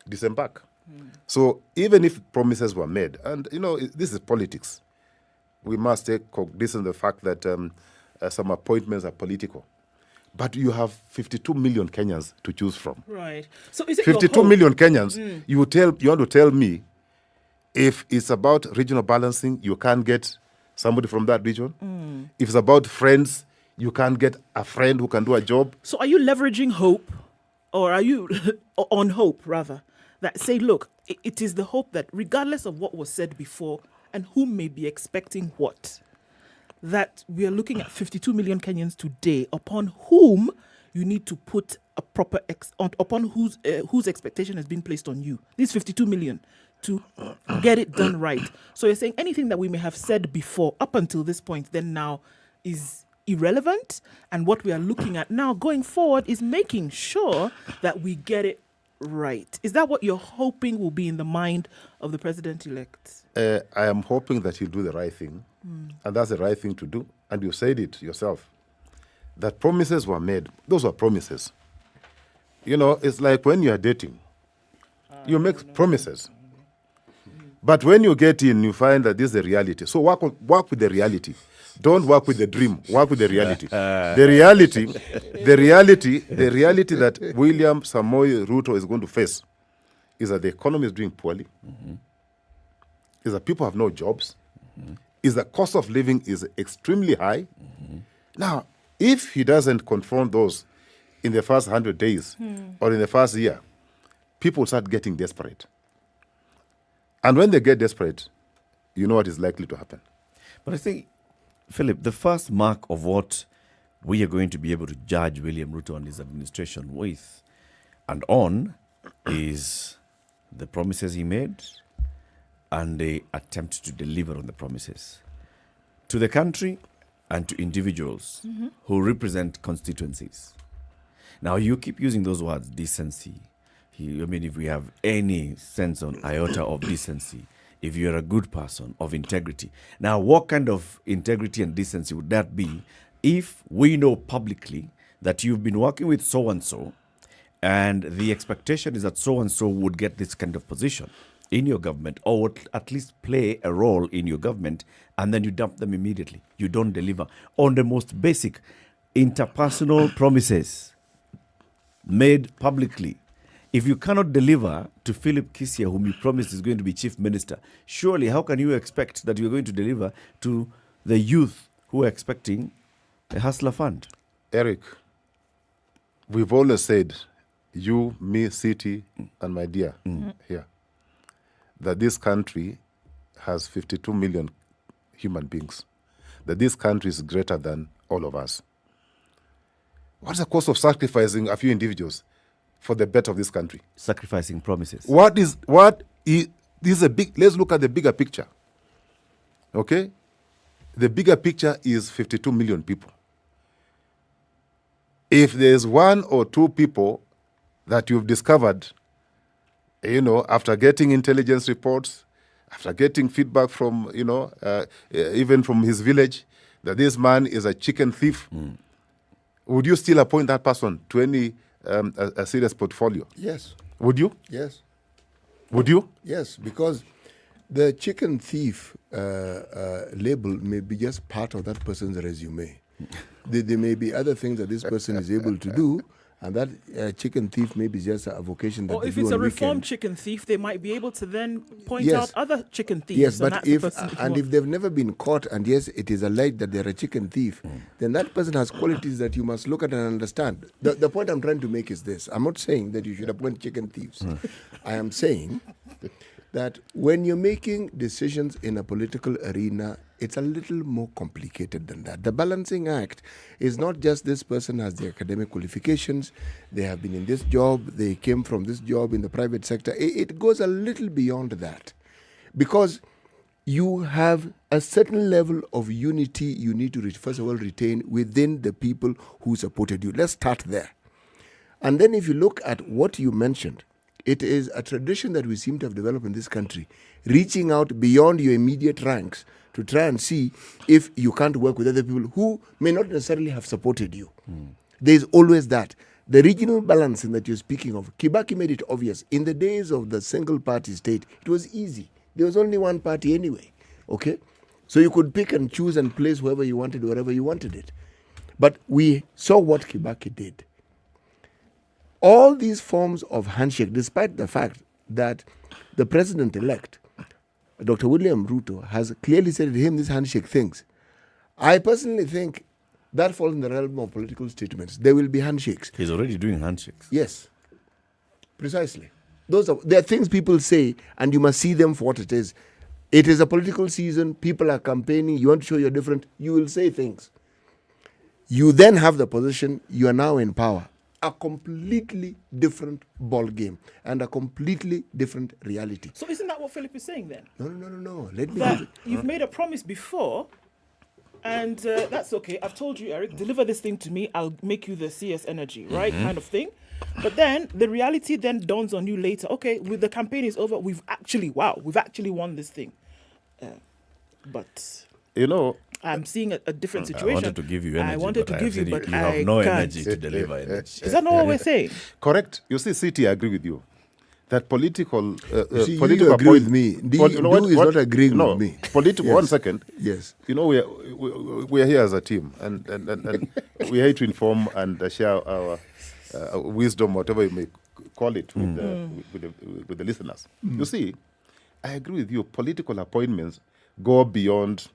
Speaker 21: Disembark. So even if promises were made, and this is politics, we must take cognizance of the fact that some appointments are political. But you have 52 million Kenyans to choose from.
Speaker 4: Right. So is it
Speaker 21: 52 million Kenyans? You want to tell me if it's about regional balancing, you can't get somebody from that region? If it's about friends, you can't get a friend who can do a job?
Speaker 4: So are you leveraging hope, or are you on hope, rather, that say, look, it is the hope that regardless of what was said before and who may be expecting what, that we are looking at 52 million Kenyans today upon whom you need to put a proper upon whose expectation has been placed on you. These 52 million to get it done right. So you're saying anything that we may have said before up until this point then now is irrelevant, and what we are looking at now going forward is making sure that we get it right. Is that what you're hoping will be in the mind of the president-elect?
Speaker 21: I am hoping that he'll do the right thing. And that's the right thing to do. And you said it yourself, that promises were made. Those were promises. It's like when you are dating, you make promises. But when you get in, you find that this is the reality. So work with the reality. Don't work with the dream. Work with the reality. The reality that William Samoei Ruto is going to face is that the economy is doing poorly. Is that people have no jobs. Is the cost of living is extremely high. Now, if he doesn't confront those in the first 100 days or in the first year, people start getting desperate. And when they get desperate, you know what is likely to happen.
Speaker 6: But I think, Philip, the first mark of what we are going to be able to judge William Ruto and his administration with and on is the promises he made and the attempt to deliver on the promises to the country and to individuals who represent constituencies. Now, you keep using those words, decency. If we have any sense on iota of decency, if you're a good person, of integrity. Now, what kind of integrity and decency would that be if we know publicly that you've been working with so-and-so and the expectation is that so-and-so would get this kind of position in your government or would at least play a role in your government, and then you dump them immediately. You don't deliver on the most basic interpersonal promises made publicly. If you cannot deliver to Philip Kisia, whom you promised is going to be chief minister, surely how can you expect that you're going to deliver to the youth who are expecting a hustler fund?
Speaker 21: Eric, we've always said, you, me, City, and my dear here, that this country has 52 million human beings, that this country is greater than all of us. What's the cost of sacrificing a few individuals for the better of this country?
Speaker 6: Sacrificing promises.
Speaker 21: This is a big, let's look at the bigger picture. Okay? The bigger picture is 52 million people. If there's one or two people that you've discovered, after getting intelligence reports, after getting feedback from, even from his village, that this man is a chicken thief, would you still appoint that person to any a serious portfolio?
Speaker 7: Yes.
Speaker 21: Would you?
Speaker 7: Yes.
Speaker 21: Would you?
Speaker 7: Yes, because the chicken thief label may be just part of that person's resume. There may be other things that this person is able to do, and that chicken thief may be just a vocation that
Speaker 4: or
Speaker 7: they
Speaker 4: if
Speaker 7: do
Speaker 4: it's
Speaker 7: on
Speaker 4: a reformed
Speaker 7: weekend.
Speaker 4: chicken thief, they might be able to then point
Speaker 7: Yes.
Speaker 4: out other chicken thieves.
Speaker 7: Yes,
Speaker 4: and
Speaker 7: but
Speaker 4: that's the
Speaker 7: if
Speaker 4: person that you
Speaker 7: and
Speaker 4: want.
Speaker 7: if they've never been caught, and yes, it is alleged that they're a chicken thief, then that person has qualities that you must look at and understand. The point I'm trying to make is this: I'm not saying that you should appoint chicken thieves. I am saying that when you're making decisions in a political arena, it's a little more complicated than that. The balancing act is not just this person has the academic qualifications, they have been in this job, they came from this job in the private sector. It goes a little beyond that, because you have a certain level of unity you need to, first of all, retain within the people who supported you. Let's start there. And then if you look at what you mentioned, it is a tradition that we seem to have developed in this country, reaching out beyond your immediate ranks to try and see if you can't work with other people who may not necessarily have supported you. There's always that. The regional balancing that you're speaking of, Kibaki made it obvious. In the days of the single-party state, it was easy. There was only one party anyway, okay? So you could pick and choose and place whoever you wanted, wherever you wanted it. But we saw what Kibaki did. All these forms of handshake, despite the fact that the president-elect, Dr. William Ruto, has clearly said to him these handshake things, I personally think that falls in the realm of political statements. There will be handshakes.
Speaker 6: He's already doing handshakes.
Speaker 7: Yes, precisely. There are things people say, and you must see them for what it is. It is a political season. People are campaigning. You want to show you're different. You will say things. You then have the position. You are now in power. A completely different ball game and a completely different reality.
Speaker 4: So isn't that what Philip is saying then?
Speaker 7: No. Let me.
Speaker 4: That you've made a promise before, and that's okay. I've told you, Eric, deliver this thing to me. I'll make you the CS Energy, right? Kind of thing. But then the reality then dawns on you later. Okay, with the campaign is over, we've actually won this thing. But I'm seeing a different situation.
Speaker 6: I wanted to give you energy.
Speaker 4: But
Speaker 6: you have no energy to deliver energy.
Speaker 4: Is that not what we're saying?
Speaker 21: Correct. You see, City, I agree with you. That political
Speaker 7: you agree with me. Not agreeing with me.
Speaker 21: Political.
Speaker 7: Yes.
Speaker 21: 1 second.
Speaker 7: Yes.
Speaker 21: We are here as a team, and we hate to inform and share our wisdom, whatever you may call it, with the listeners. You see, I agree with you. Political appointments go beyond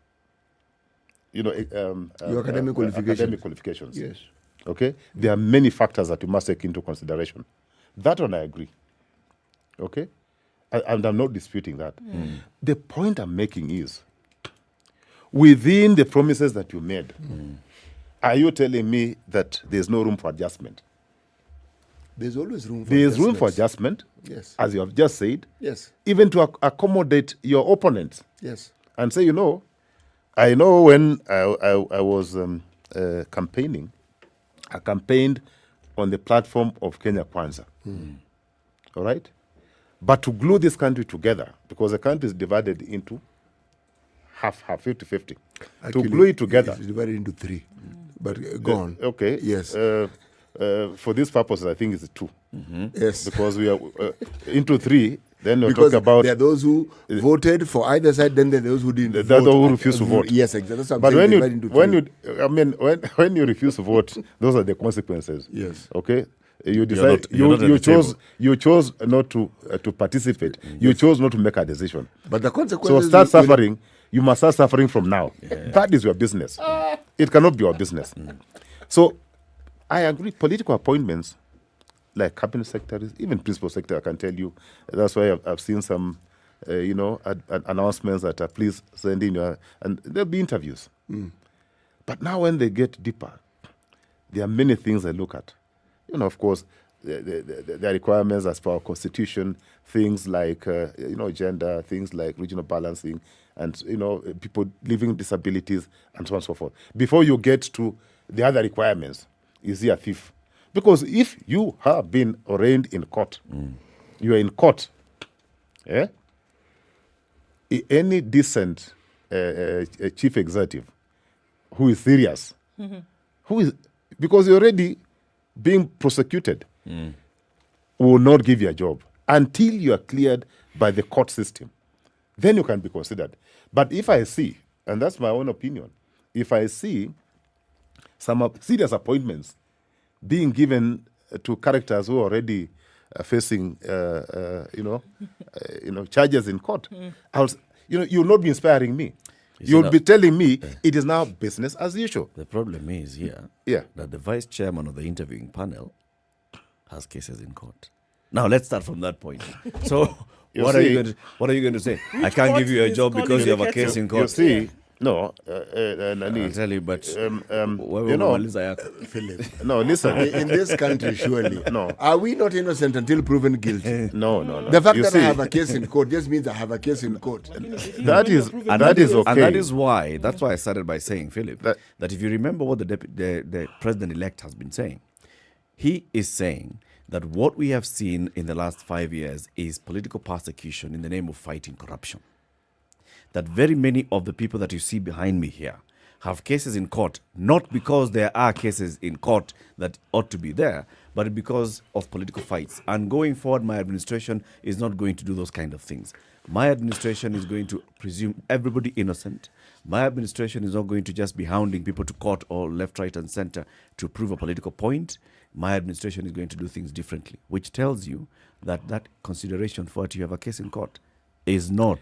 Speaker 21: your
Speaker 7: academic
Speaker 21: qualifications.
Speaker 7: Yes.
Speaker 21: Okay? There are many factors that you must take into consideration. That one I agree. Okay? And I'm not disputing that. The point I'm making is, within the promises that you made, Are you telling me that there's no room for adjustment?
Speaker 7: There's always room for
Speaker 21: There's room for adjustment,
Speaker 7: Yes.
Speaker 21: as you have just said.
Speaker 7: Yes.
Speaker 21: Even to accommodate your opponents.
Speaker 7: Yes.
Speaker 21: And say, I know when I was campaigning, I campaigned on the platform of Kenya Kwanza. All right? But to glue this country together, because the country is divided into half, 50-50. To glue it together.
Speaker 7: It's divided into three. But go on.
Speaker 21: Okay.
Speaker 7: Yes.
Speaker 21: For this purpose, I think it's 2.
Speaker 7: Yes.
Speaker 21: Because we are into 3, then we'll
Speaker 7: Because
Speaker 21: talk about...
Speaker 7: there are those who voted for either side, then there are those who didn't vote.
Speaker 21: There are those who refused to vote.
Speaker 7: Yes, exactly. That's what I'm
Speaker 21: But
Speaker 7: saying,
Speaker 21: when you refuse to vote, those are the consequences.
Speaker 7: Yes.
Speaker 21: Okay? You decide
Speaker 6: you're not at the table.
Speaker 21: you chose not to participate. You chose not to make a decision.
Speaker 7: But the consequences...
Speaker 21: So start suffering. You must start suffering from now. That is your business. It cannot be your business. So I agree. Political appointments, like cabinet secretaries, even principal secretary, I can tell you. That's why I've seen some, announcements that please send in and there'll be interviews. But now when they get deeper, there are many things I look at. Of course, the requirements as per our constitution, things like, gender, things like regional balancing, and, people living with disabilities, and so on and so forth. Before you get to the other requirements, is he a thief? Because if you have been arraigned in court, you are in court, any decent chief executive who is serious, because you're already being prosecuted, will not give you a job until you are cleared by the court system. Then you can be considered. But if I see, and that's my own opinion, if I see some serious appointments being given to characters who are already facing, charges in court, you'll not be inspiring me. You'll be telling me it is now business as usual.
Speaker 6: The problem is here that the vice chairman of the interviewing panel has cases in court. Now let's start from that point. So what are you going to say? I can't give you a job because you have a case in court.
Speaker 21: You see, no,
Speaker 6: I'll tell you, but
Speaker 21: Philip. No, listen.
Speaker 7: In this country, surely,
Speaker 21: no.
Speaker 7: Are we not innocent until proven guilty?
Speaker 21: No.
Speaker 7: The fact that I have a case in court just means I have a case in court.
Speaker 21: That is okay.
Speaker 6: And that's why I started by saying, Philip, that if you remember what the president-elect has been saying, he is saying that what we have seen in the last 5 years is political persecution in the name of fighting corruption. That very many of the people that you see behind me here have cases in court, not because there are cases in court that ought to be there, but because of political fights. And going forward, my administration is not going to do those kind of things. My administration is going to presume everybody innocent. My administration is not going to just be hounding people to court or left, right, and center to prove a political point. My administration is going to do things differently, which tells you that consideration for what you have a case in court is not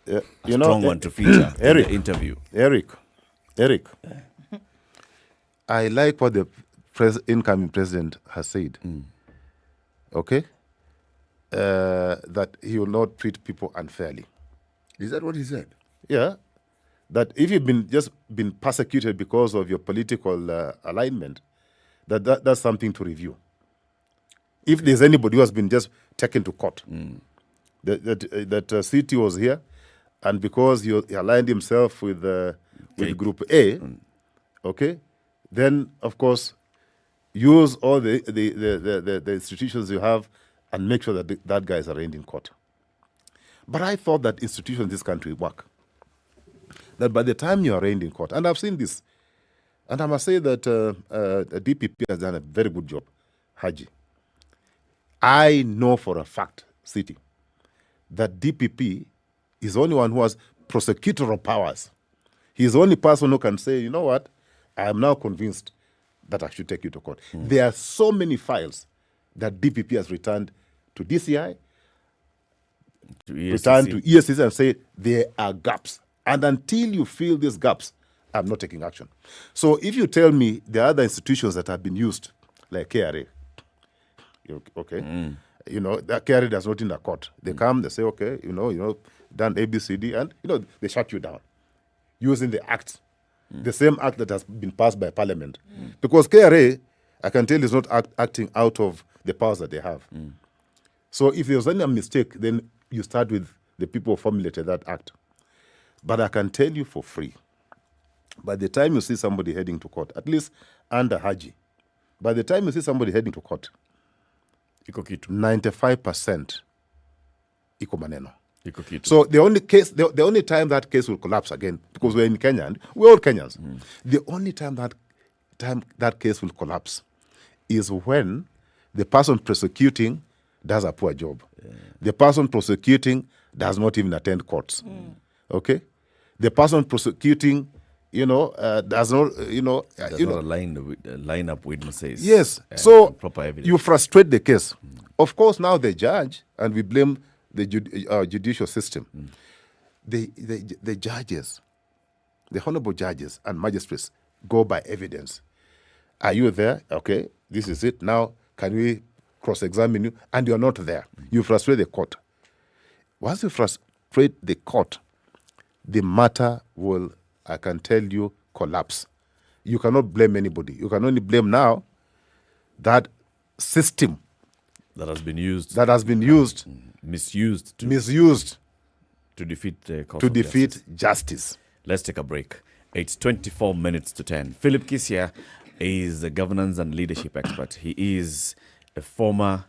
Speaker 6: a strong one to feature in the interview.
Speaker 21: Eric, I like what the incoming president has said. Okay? That he will not treat people unfairly.
Speaker 7: Is that what he said?
Speaker 21: Yeah. That if you've been persecuted because of your political alignment, that's something to review. If there's anybody who has been just taken to court, that CT was here, and because he aligned himself with Group A, okay, then of course use all the institutions you have and make sure that that guy is arraigned in court. But I thought that institutions in this country work. That by the time you are arraigned in court, and I've seen this, and I must say that DPP has done a very good job, Haji. I know for a fact, City, that DPP is the only one who has prosecutorial powers. He's the only person who can say, you know what, I am now convinced that I should take you to court. There are so many files that DPP has returned to DCI, returned to ESCC and say there are gaps. And until you fill these gaps, I'm not taking action. So if you tell me there are other institutions that have been used, like KRA, okay, that KRA does not in the court. They come, they say, okay, done ABCD, and they shut you down using the acts. the same act that has been passed by Parliament. Because KRA, I can tell, is not acting out of the powers that they have. So if there's any mistake, then you start with the people who formulated that act. But I can tell you for free, by the time you see somebody heading to court, at least under Haji, by the time you see somebody heading to court, 95% iko maneno. So the only case, the only time that case will collapse again, because we're in Kenya and we're all Kenyans, the only time that case will collapse is when the person prosecuting does a poor job. The person prosecuting does not even attend courts. Okay, the person prosecuting, does not,
Speaker 6: does not line up witnesses.
Speaker 21: Yes, so proper evidence. You frustrate the case. Of course, now the judge, and we blame the judicial system. The judges, the honorable judges and magistrates go by evidence. Are you there? Okay, this is it. Now, can we cross-examine you? And you're not there. You frustrate the court. Once you frustrate the court, the matter will, I can tell you, collapse. You cannot blame anybody. You can only blame now that system
Speaker 6: that has been used,
Speaker 21: misused
Speaker 6: to defeat
Speaker 21: justice.
Speaker 6: Let's take a break. It's 24 minutes to 10. Philip Kisia is a governance and leadership expert. He is a former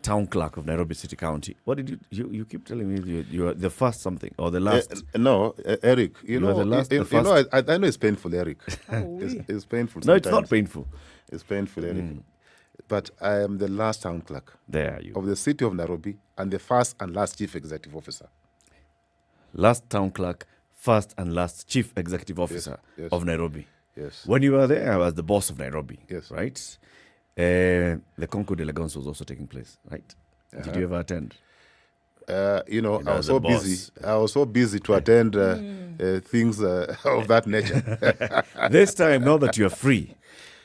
Speaker 6: town clerk of Nairobi City County. What did you keep telling me? You are the first something or the last?
Speaker 21: No, Eric.
Speaker 6: You are the last. The first.
Speaker 21: I know it's painful, Eric. It's painful.
Speaker 6: No, it's not painful.
Speaker 21: It's painful, Eric. But I am the last town clerk of the city of Nairobi and the first and last chief executive officer.
Speaker 6: Last town clerk, first and last chief executive officer of Nairobi.
Speaker 21: Yes.
Speaker 6: When you were there, I was the boss of Nairobi.
Speaker 21: Yes.
Speaker 6: Right? The Concours d'Elegance was also taking place, right? Did you ever attend?
Speaker 21: I was so busy. I was so busy to attend things of that nature.
Speaker 6: This time, now that you are free,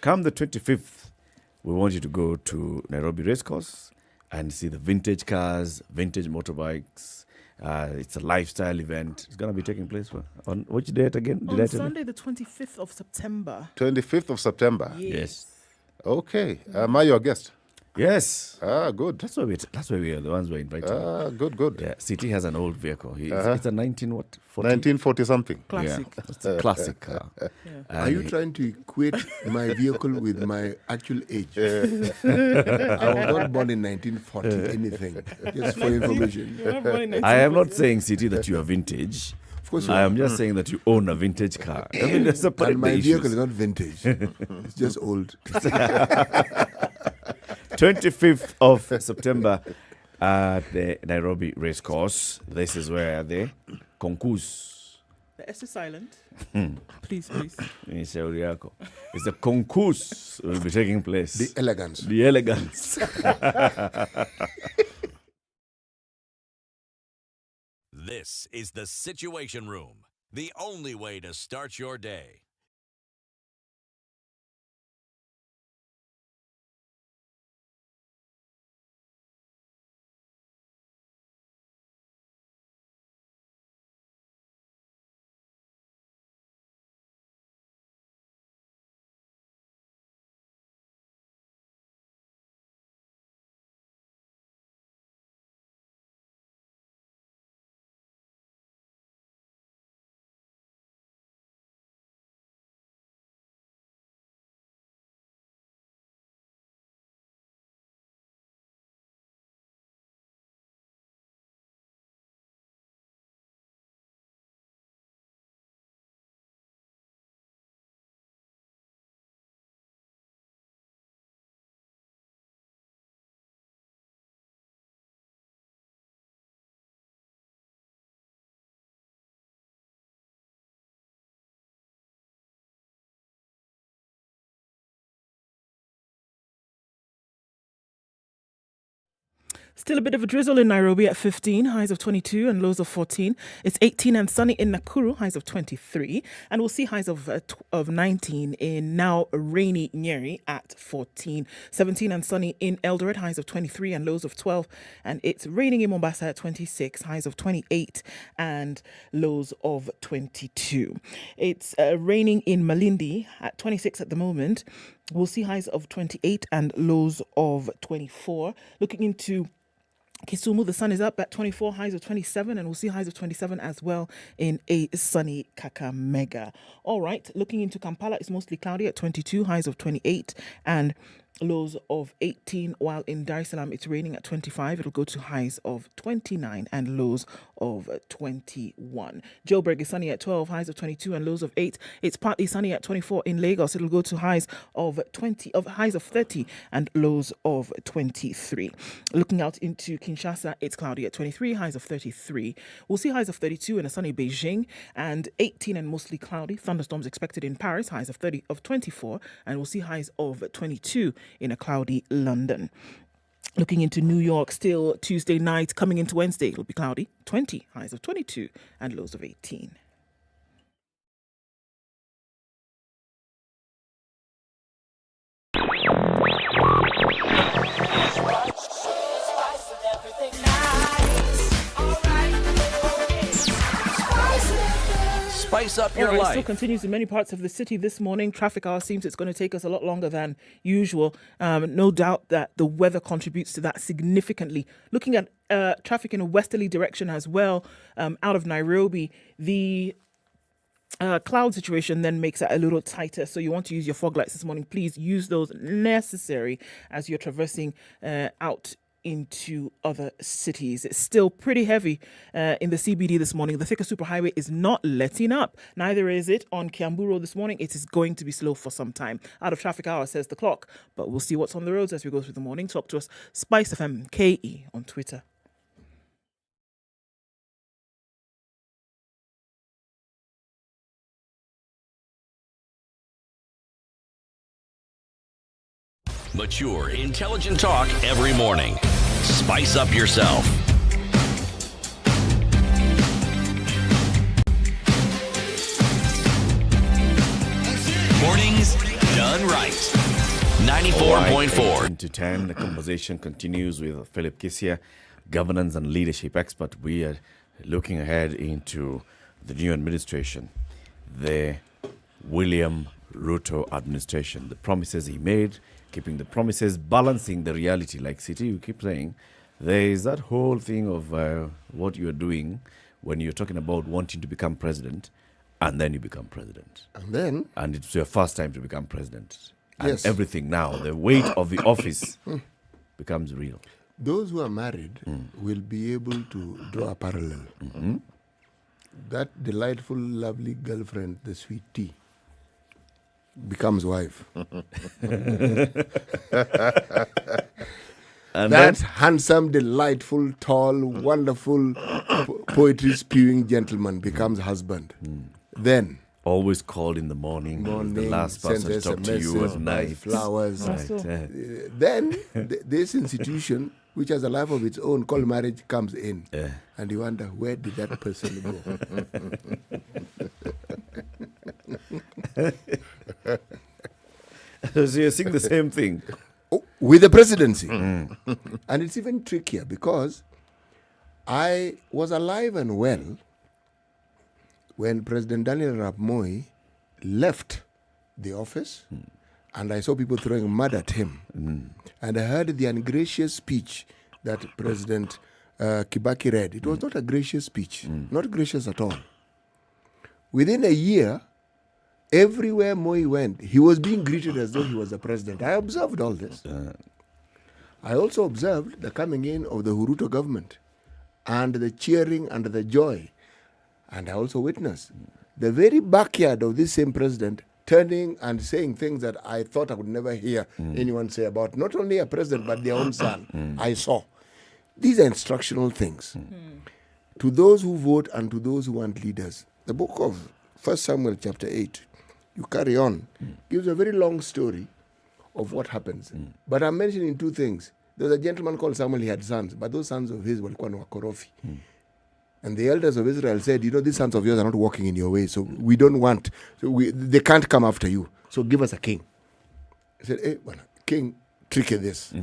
Speaker 6: come the 25th, we want you to go to Nairobi Racecourse and see the vintage cars, vintage motorbikes. It's a lifestyle event. It's going to be taking place on which date again?
Speaker 4: On Sunday, the 25th of September.
Speaker 21: 25th of September?
Speaker 4: Yes.
Speaker 21: Okay. Am I your guest?
Speaker 6: Yes.
Speaker 21: Good.
Speaker 6: That's why we are the ones we're inviting.
Speaker 21: Good.
Speaker 6: Yeah. City has an old vehicle. It's a
Speaker 21: 1940 something.
Speaker 4: Classic.
Speaker 6: Yeah. It's a classic car.
Speaker 7: Are you trying to equate my vehicle with my actual age? I was not born in 1940 anything. Just for information.
Speaker 6: I am not saying, City, that you are vintage.
Speaker 7: Of course
Speaker 6: I am just saying that you own a vintage car. I mean, that's a
Speaker 7: and my vehicle is not vintage. It's just old.
Speaker 6: 25th of September at the Nairobi Racecourse. This is where the concours.
Speaker 4: The S is silent. Please.
Speaker 6: It's the concours will be taking place.
Speaker 7: The elegance.
Speaker 5: This is the Situation Room, the only way to start your day.
Speaker 4: Still a bit of a drizzle in Nairobi at 15, highs of 22 and lows of 14. It's 18 and sunny in Nakuru, highs of 23. And we'll see highs of 19 in now rainy Nyeri at 14. 17 and sunny in Eldoret, highs of 23 and lows of 12. And it's raining in Mombasa at 26, highs of 28 and lows of 22. It's raining in Malindi at 26 at the moment. We'll see highs of 28 and lows of 24. Looking into Kisumu, the sun is up at 24, highs of 27, and we'll see highs of 27 as well in a sunny Kakamega. All right, looking into Kampala, it's mostly cloudy at 22, highs of 28, and lows of 18, while in Dar es Salaam it's raining at 25. It'll go to highs of 29 and lows of 21. Joburg is sunny at 12, highs of 22 and lows of 8. It's partly sunny at 24 in Lagos. It'll go to highs of 30 and lows of 23. Looking out into Kinshasa, it's cloudy at 23, highs of 33. We'll see highs of 32 in a sunny Beijing and 18 and mostly cloudy. Thunderstorms expected in Paris, highs of 24, and we'll see highs of 22 in a cloudy London. Looking into New York, still Tuesday night, coming into Wednesday, it'll be cloudy, 20, highs of 22 and lows of 18.
Speaker 5: Spice up your life.
Speaker 4: Still continues in many parts of the city this morning. Traffic hour seems it's going to take us a lot longer than usual. No doubt that the weather contributes to that significantly. Looking at traffic in a westerly direction as well, out of Nairobi, the cloud situation then makes it a little tighter. So you want to use your fog lights this morning. Please use those necessary as you're traversing out into other cities. It's still pretty heavy in the CBD this morning. The Thika Superhighway is not letting up. Neither is it on Kiambu Road this morning. It is going to be slow for some time. Out of traffic hour, says the clock. But we'll see what's on the roads as we go through the morning. Talk to us, SpiceFM KE on Twitter.
Speaker 5: Mature, intelligent talk every morning. Spice up yourself. Mornings done right. 94.4.
Speaker 6: Into 10, the conversation continues with Philip Kisia, governance and leadership expert. We are looking ahead into the new administration, the William Ruto administration, the promises he made, keeping the promises, balancing the reality. Like City, you keep saying, there is that whole thing of what you're doing when you're talking about wanting to become president, and then you become president. And it's your first time to become president. And
Speaker 7: Yes.
Speaker 6: everything now, the weight of the office becomes real.
Speaker 7: Those who are married will be able to draw a parallel. That delightful, lovely girlfriend, the sweet tea, becomes wife.
Speaker 6: And
Speaker 7: that
Speaker 6: then?
Speaker 7: handsome, delightful, tall, wonderful, poetry spewing gentleman becomes husband. Then
Speaker 6: always called in the morning, the last person to talk to you at night,
Speaker 7: flowers.
Speaker 6: Right.
Speaker 7: Then this institution, which has a life of its own, called marriage, comes in, and you wonder, where did that person go?
Speaker 6: So you're seeing the same thing
Speaker 7: with the presidency. And it's even trickier because I was alive and well when President Daniel Arap Moi left the office, and I saw people throwing mud at him. And I heard the ungracious speech that President Kibaki read. It was not a gracious speech, not gracious at all. Within a year, everywhere Moi went, he was being greeted as though he was the president. I observed all this. I also observed the coming in of the Huruto government and the cheering and the joy. And I also witnessed the very backyard of this same president turning and saying things that I thought I would never hear anyone say about not only a president but their own son. I saw. These are instructional things. To those who vote and to those who want leaders. The book of 1 Samuel chapter 8, you carry on, gives a very long story of what happens. But I'm mentioning two things. There was a gentleman called Samuel, he had sons, but those sons of his were wakorofi. And the elders of Israel said, these sons of yours are not walking in your way, so we don't want, they can't come after you, so give us a king. He said, hey, well, king, tricky this.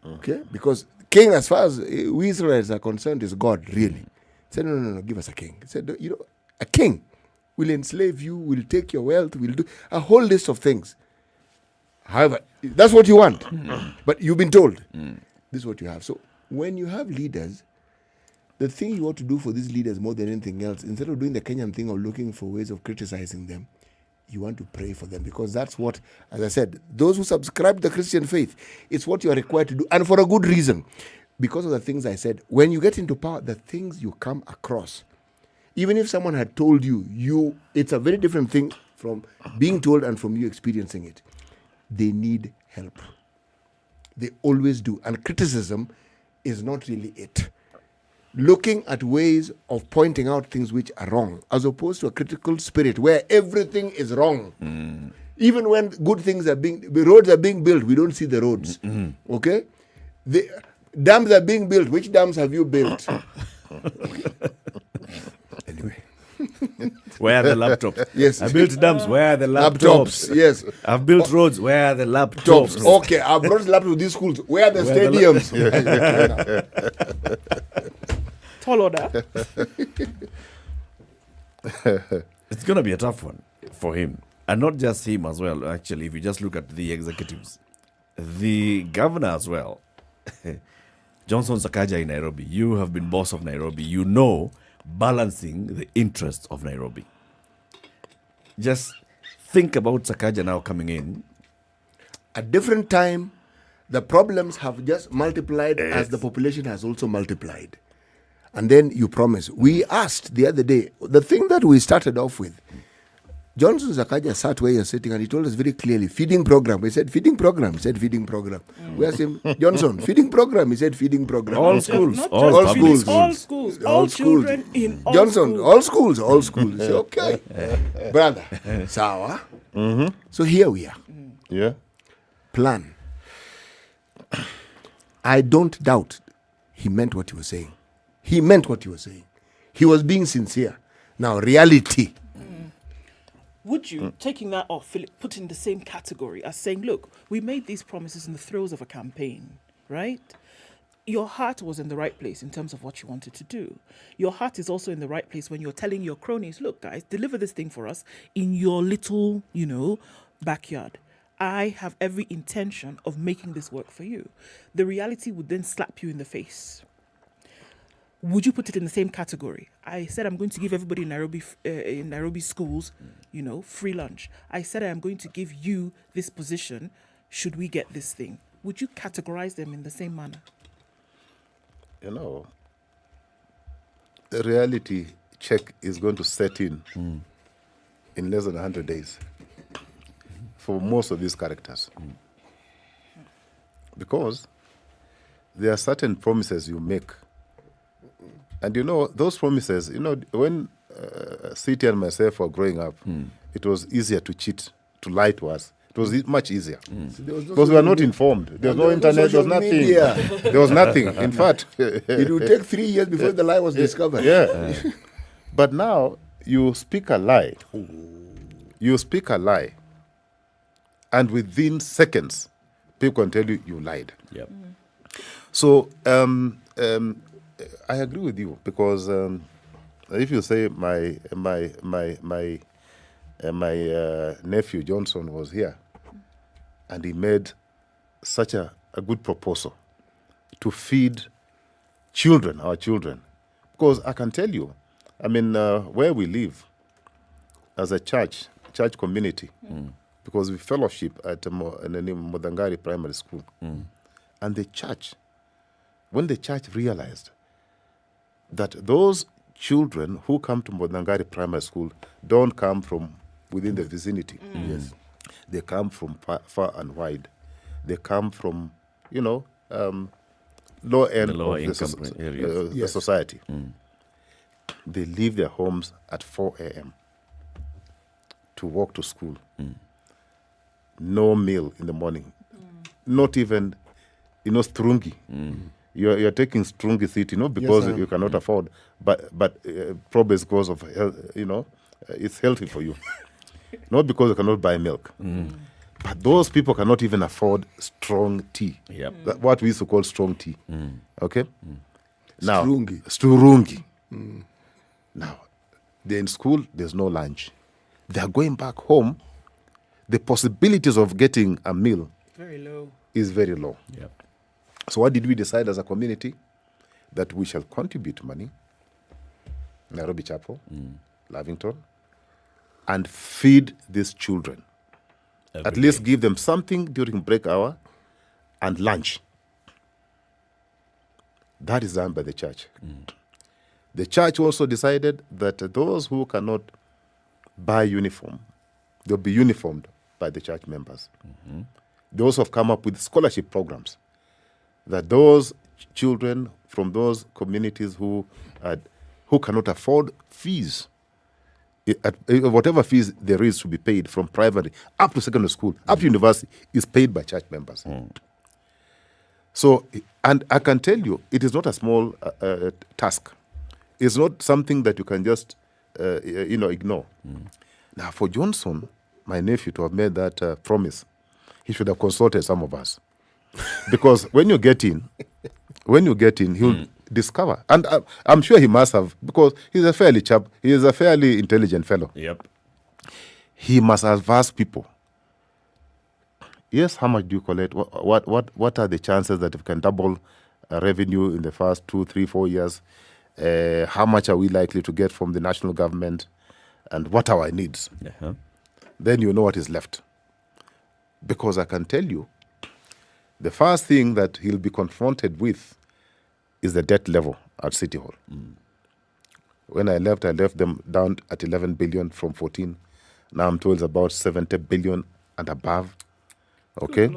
Speaker 7: Okay? Because king, as far as we Israelites are concerned, is God, really. He said, no, give us a king. He said, a king will enslave you, will take your wealth, will do a whole list of things. However, that's what you want. But you've been told. This is what you have. So when you have leaders, the thing you ought to do for these leaders more than anything else, instead of doing the Kenyan thing of looking for ways of criticizing them, you want to pray for them, because that's what, as I said, those who subscribe to the Christian faith, it's what you are required to do, and for a good reason. Because of the things I said, when you get into power, the things you come across, even if someone had told you, it's a very different thing from being told and from you experiencing it. They need help. They always do. And criticism is not really it. Looking at ways of pointing out things which are wrong, as opposed to a critical spirit where everything is wrong. Even when good things the roads are being built, we don't see the roads. Okay? The dams are being built. Which dams have you built? Anyway.
Speaker 6: Where are the laptops?
Speaker 7: Yes.
Speaker 6: I built dams. Where are the laptops?
Speaker 7: Yes.
Speaker 6: I've built roads. Where are the laptops?
Speaker 7: Okay, I brought laptops to these schools. Where are the stadiums?
Speaker 4: Tall order.
Speaker 6: It's going to be a tough one for him. And not just him as well, actually, if you just look at the executives. The governor as well, Johnson Sakaja in Nairobi. You have been boss of Nairobi. You know balancing the interests of Nairobi. Just think about Sakaja now coming in.
Speaker 7: At different time, the problems have just multiplied as the population has also multiplied. And then you promise. We asked the other day, the thing that we started off with, Johnson Sakaja sat where you're sitting and he told us very clearly, feeding program. We said, feeding program. He said, feeding program. We asked him, Johnson, feeding program. He said, feeding program.
Speaker 6: All schools.
Speaker 4: All schools. All children in all
Speaker 7: Johnson,
Speaker 4: schools.
Speaker 7: all schools. He said, okay. Brother, sawa. So here we are.
Speaker 21: Yeah.
Speaker 7: Plan. I don't doubt he meant what he was saying. He meant what he was saying. He was being sincere. Now, reality.
Speaker 4: Would you, taking that off, Philip, put in the same category as saying, look, we made these promises in the throes of a campaign, right? Your heart was in the right place in terms of what you wanted to do. Your heart is also in the right place when you're telling your cronies, look, guys, deliver this thing for us in your little, backyard. I have every intention of making this work for you. The reality would then slap you in the face. Would you put it in the same category? I said I'm going to give everybody in Nairobi schools, free lunch. I said I am going to give you this position should we get this thing. Would you categorize them in the same manner?
Speaker 21: The reality check is going to set in less than 100 days for most of these characters. Because there are certain promises you make. And those promises, when City and myself were growing up, it was easier to cheat, to lie to us. It was much easier. Because we were not informed. There was no internet, there was nothing. There was nothing. In fact,
Speaker 7: it would take 3 years before the lie was discovered.
Speaker 21: Yeah. But now, you speak a lie. You speak a lie. And within seconds, people can tell you lied.
Speaker 6: Yep.
Speaker 21: So, I agree with you because if you say my nephew Johnson was here and he made such a good proposal to feed our children, because I can tell you, where we live as a church community, because we fellowship at Modangari Primary School, and the church, when the church realized that those children who come to Modangari Primary School don't come from within the vicinity. Yes, they come from far and wide. They come from, low end of the society. They leave their homes at 4 a.m. to walk to school. No meal in the morning. Not even Strungi. You're taking Strungi City, not because
Speaker 7: Yes,
Speaker 21: you cannot afford, but probably it's because of, it's healthy for you. Not because you cannot buy milk. But those people cannot even afford strong tea. What we used to call strong tea. Okay? Now, Sturungi. Now, they're in school, there's no lunch. They're going back home. The possibilities of getting a meal is very low. So what did we decide as a community? That we shall contribute money, Nairobi Chapel, Lavington, and feed these children. At least give them something during break hour and lunch. That is done by the church. The church also decided that those who cannot buy uniform, they'll be uniformed by the church members. They also have come up with scholarship programs that those children from those communities who cannot afford fees, whatever fees there is to be paid from primary up to secondary school, up to university, is paid by church members. So, and I can tell you, it is not a small task. It's not something that you can just, ignore. Now, for Johnson, my nephew, to have made that promise, he should have consulted some of us. Because when you get in, he'll discover. And I'm sure he must have, because he's a fairly intelligent fellow. He must have asked people, yes, how much do you collect? What are the chances that we can double revenue in the first 2, 3, 4 years? How much are we likely to get from the national government? And what are our needs? Then you know what is left. Because I can tell you, the first thing that he'll be confronted with is the debt level at City Hall. When I left them down at 11 billion from 14. Now I'm told it's about 70 billion and above. Okay?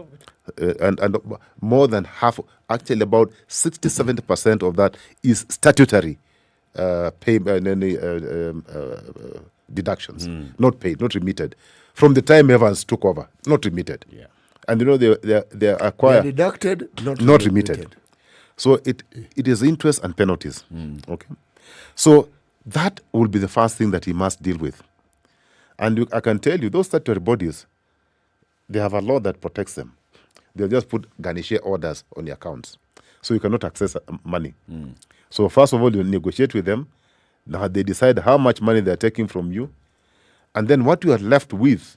Speaker 21: And more than half, actually about 60-70% of that is statutory deductions. Not paid, not remitted. From the time Evans took over, not remitted. And they acquire...
Speaker 12: They're deducted,
Speaker 21: not remitted. So it is interest and penalties. Okay. So that will be the first thing that he must deal with. And I can tell you, those statutory bodies, they have a law that protects them. They'll just put garnish orders on your accounts. So you cannot access money. So first of all, you negotiate with them. Now they decide how much money they're taking from you. And then what you are left with,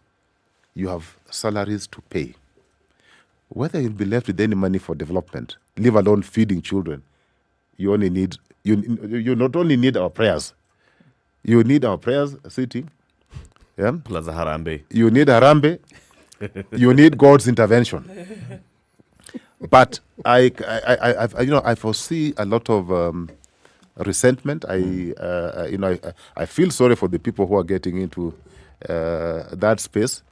Speaker 21: you have salaries to pay. Whether you'll be left with any money for development, leave alone feeding children, you only need, you not only need our prayers, you need our prayers, City.
Speaker 6: Plus a harambe.
Speaker 21: You need harambe. You need God's intervention. But I foresee a lot of resentment. I feel sorry for the people who are getting into that space,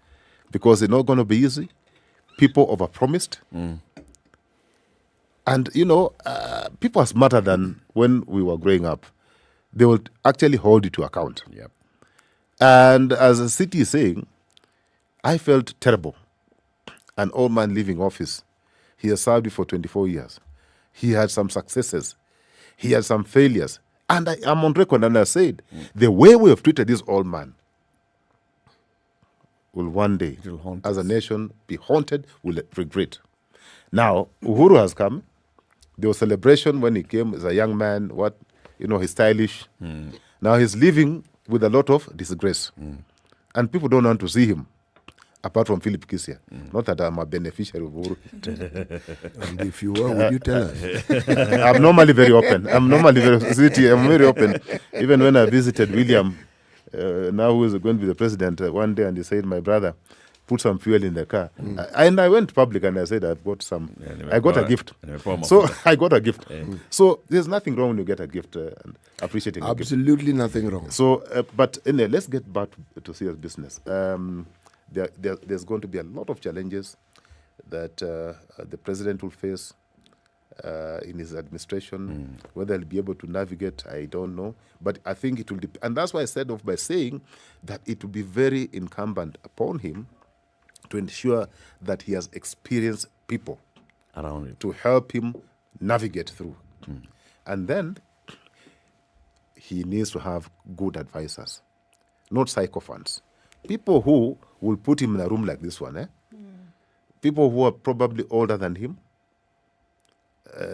Speaker 21: because it's not going to be easy. People overpromised. And, people are smarter than when we were growing up. They will actually hold you to account. And as the city is saying, I felt terrible. An old man leaving office. He has served for 24 years. He had some successes. He had some failures. And I'm on record, and I said, the way we have treated this old man will one day, as a nation, be haunted with regret. Now, Uhuru has come. There was celebration when he came as a young man. He's stylish. Now he's living with a lot of disgrace. And people don't want to see him, apart from Philip Kisia. Not that I'm a beneficiary of Uhuru.
Speaker 12: And if you were, would you tell us?
Speaker 21: I'm normally very open. I'm very open. Even when I visited William, now who is going to be the president, one day, and he said, my brother, put some fuel in the car. And I went public and I said, I've got some. I got a gift. So I got a gift. So there's nothing wrong when you get a gift and appreciating a gift.
Speaker 12: Absolutely nothing wrong.
Speaker 21: So, but anyway, let's get back to serious business. There's going to be a lot of challenges that the president will face in his administration. Whether he'll be able to navigate, I don't know. But I think it will depend. And that's why I started off by saying that it will be very incumbent upon him to ensure that he has experienced people
Speaker 6: around him
Speaker 21: to help him navigate through. And then he needs to have good advisors, not sycophants. People who will put him in a room like this one, people who are probably older than him,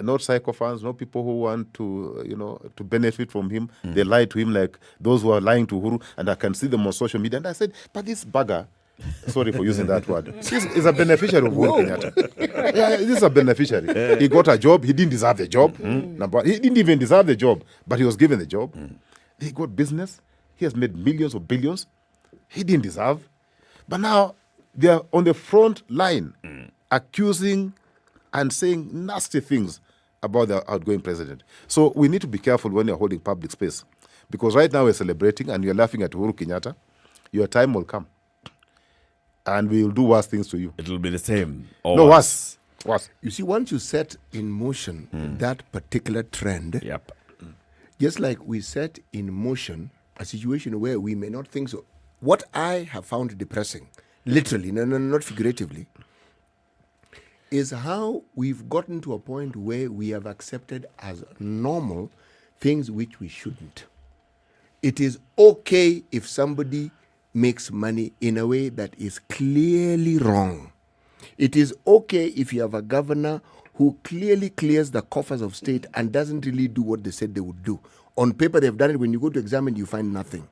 Speaker 21: not sycophants, not people who want to, to benefit from him. They lie to him like those who are lying to Uhuru, and I can see them on social media. And I said, but this bugger, sorry for using that word, is a beneficiary of Uhuru Kenyatta. Yeah, this is a beneficiary. He got a job. He didn't deserve the job. He didn't even deserve the job, but he was given the job. He got business. He has made millions or billions. He didn't deserve. But now they are on the front line accusing and saying nasty things about the outgoing president. So we need to be careful when you're holding public space. Because right now we're celebrating and you're laughing at Uhuru Kenyatta. Your time will come. And we will do worse things to you.
Speaker 6: It will be the same.
Speaker 21: No, worse.
Speaker 7: You see, once you set in motion that particular trend, just like we set in motion a situation where we may not think so. What I have found depressing, literally, no, not figuratively, is how we've gotten to a point where we have accepted as normal things which we shouldn't. It is okay if somebody makes money in a way that is clearly wrong. It is okay if you have a governor who clearly clears the coffers of state and doesn't really do what they said they would do. On paper, they've done it. When you go to examine, you find nothing.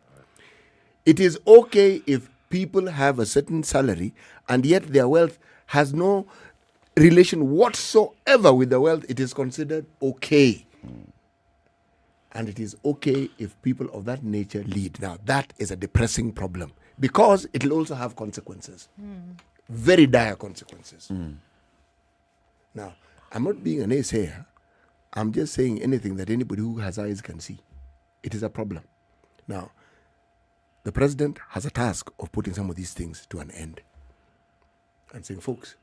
Speaker 7: It is okay if people have a certain salary and yet their wealth has no relation whatsoever with the wealth. It is considered okay. And it is okay if people of that nature lead. Now, that is a depressing problem because it will also have consequences. Very dire consequences. Now, I'm not being an naysayer. I'm just saying anything that anybody who has eyes can see. It is a problem. Now, the president has a task of putting some of these things to an end and saying, folks,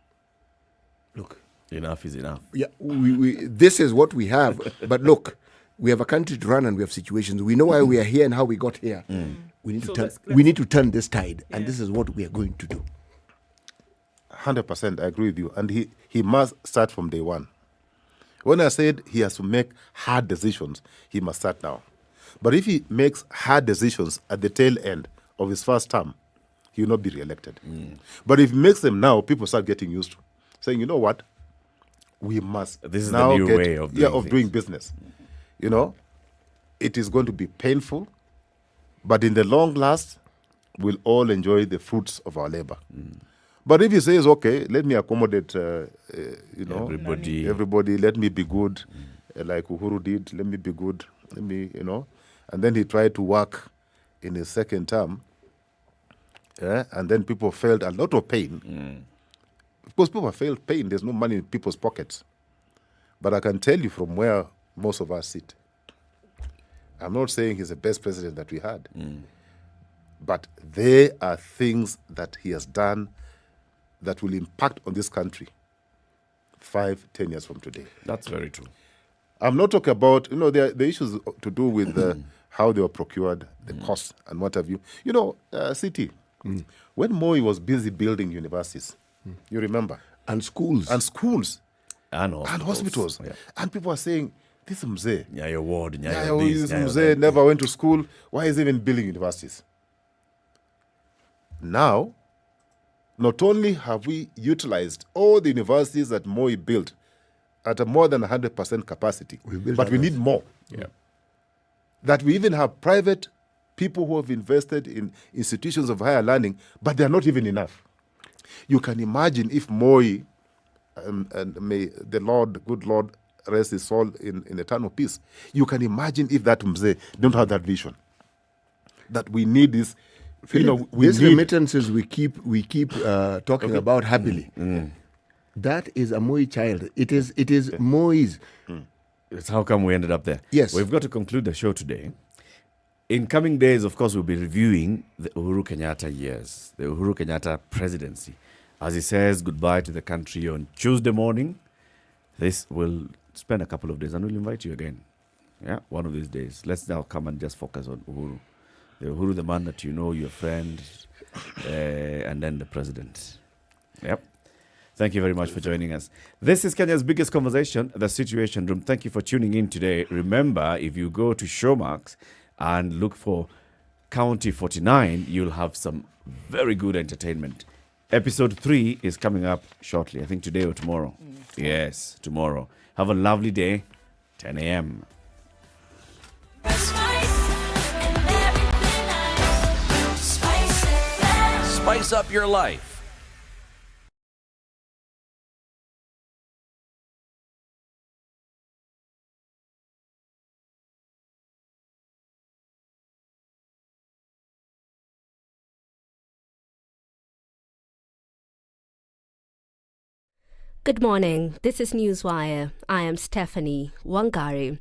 Speaker 7: look.
Speaker 6: Enough is enough.
Speaker 7: Yeah, this is what we have. But look, we have a country to run and we have situations. We know why we are here and how we got here. We need to turn this tide, and this is what we are going to do.
Speaker 21: 100%, I agree with you. And he must start from day one. When I said he has to make hard decisions, he must start now. But if he makes hard decisions at the tail end of his first term, he will not be re-elected. But if he makes them now, people start getting used to saying, you know what, we must
Speaker 6: this is
Speaker 21: now
Speaker 6: the new way of
Speaker 21: doing business. You know, it is going to be painful, but in the long last, we'll all enjoy the fruits of our labor. But if he says, okay, let me accommodate, everybody, let me be good, like Uhuru did, let me be good, and then he tried to work in his second term, and then people felt a lot of pain. Because people felt pain, there's no money in people's pockets. But I can tell you from where most of us sit, I'm not saying he's the best president that we had, but there are things that he has done that will impact on this country 5-10 years from today.
Speaker 6: That's very true.
Speaker 21: I'm not talking about, the issues to do with how they were procured, the costs and what have you. CT, when Moi was busy building universities, you remember?
Speaker 7: And schools.
Speaker 21: And hospitals. Yeah. And people are saying, this Mzee.
Speaker 6: Nyayo ward,
Speaker 21: this Mzee never went to school. Why is he even building universities? Now, not only have we utilized all the universities that Moi built at a more than 100% capacity, but we need more. That we even have private people who have invested in institutions of higher learning, but they are not even enough. You can imagine if Moi, and may the Lord, good Lord, rest his soul in eternal peace. You can imagine if that Mzee don't have that vision. That we need this.
Speaker 7: These remittances we keep talking about happily. That is a Moi child. It is Moi's.
Speaker 6: It's how come we ended up there.
Speaker 7: Yes.
Speaker 6: We've got to conclude the show today. In coming days, of course, we'll be reviewing the Uhuru Kenyatta years, the Uhuru Kenyatta presidency. As he says goodbye to the country on Tuesday morning, this will spend a couple of days and we'll invite you again. Yeah, one of these days. Let's now come and just focus on Uhuru. The Uhuru, the man that you know, your friend, and then the president. Yep. Thank you very much for joining us. This is Kenya's biggest conversation, The Situation Room. Thank you for tuning in today. Remember, if you go to Showmax and look for County 49, you'll have some very good entertainment. Episode 3 is coming up shortly, I think today or tomorrow. Yes, tomorrow. Have a lovely day, 10 a.m.
Speaker 5: Spice up your life.
Speaker 2: Good morning. This is Newswire. I am Stephanie Wangari.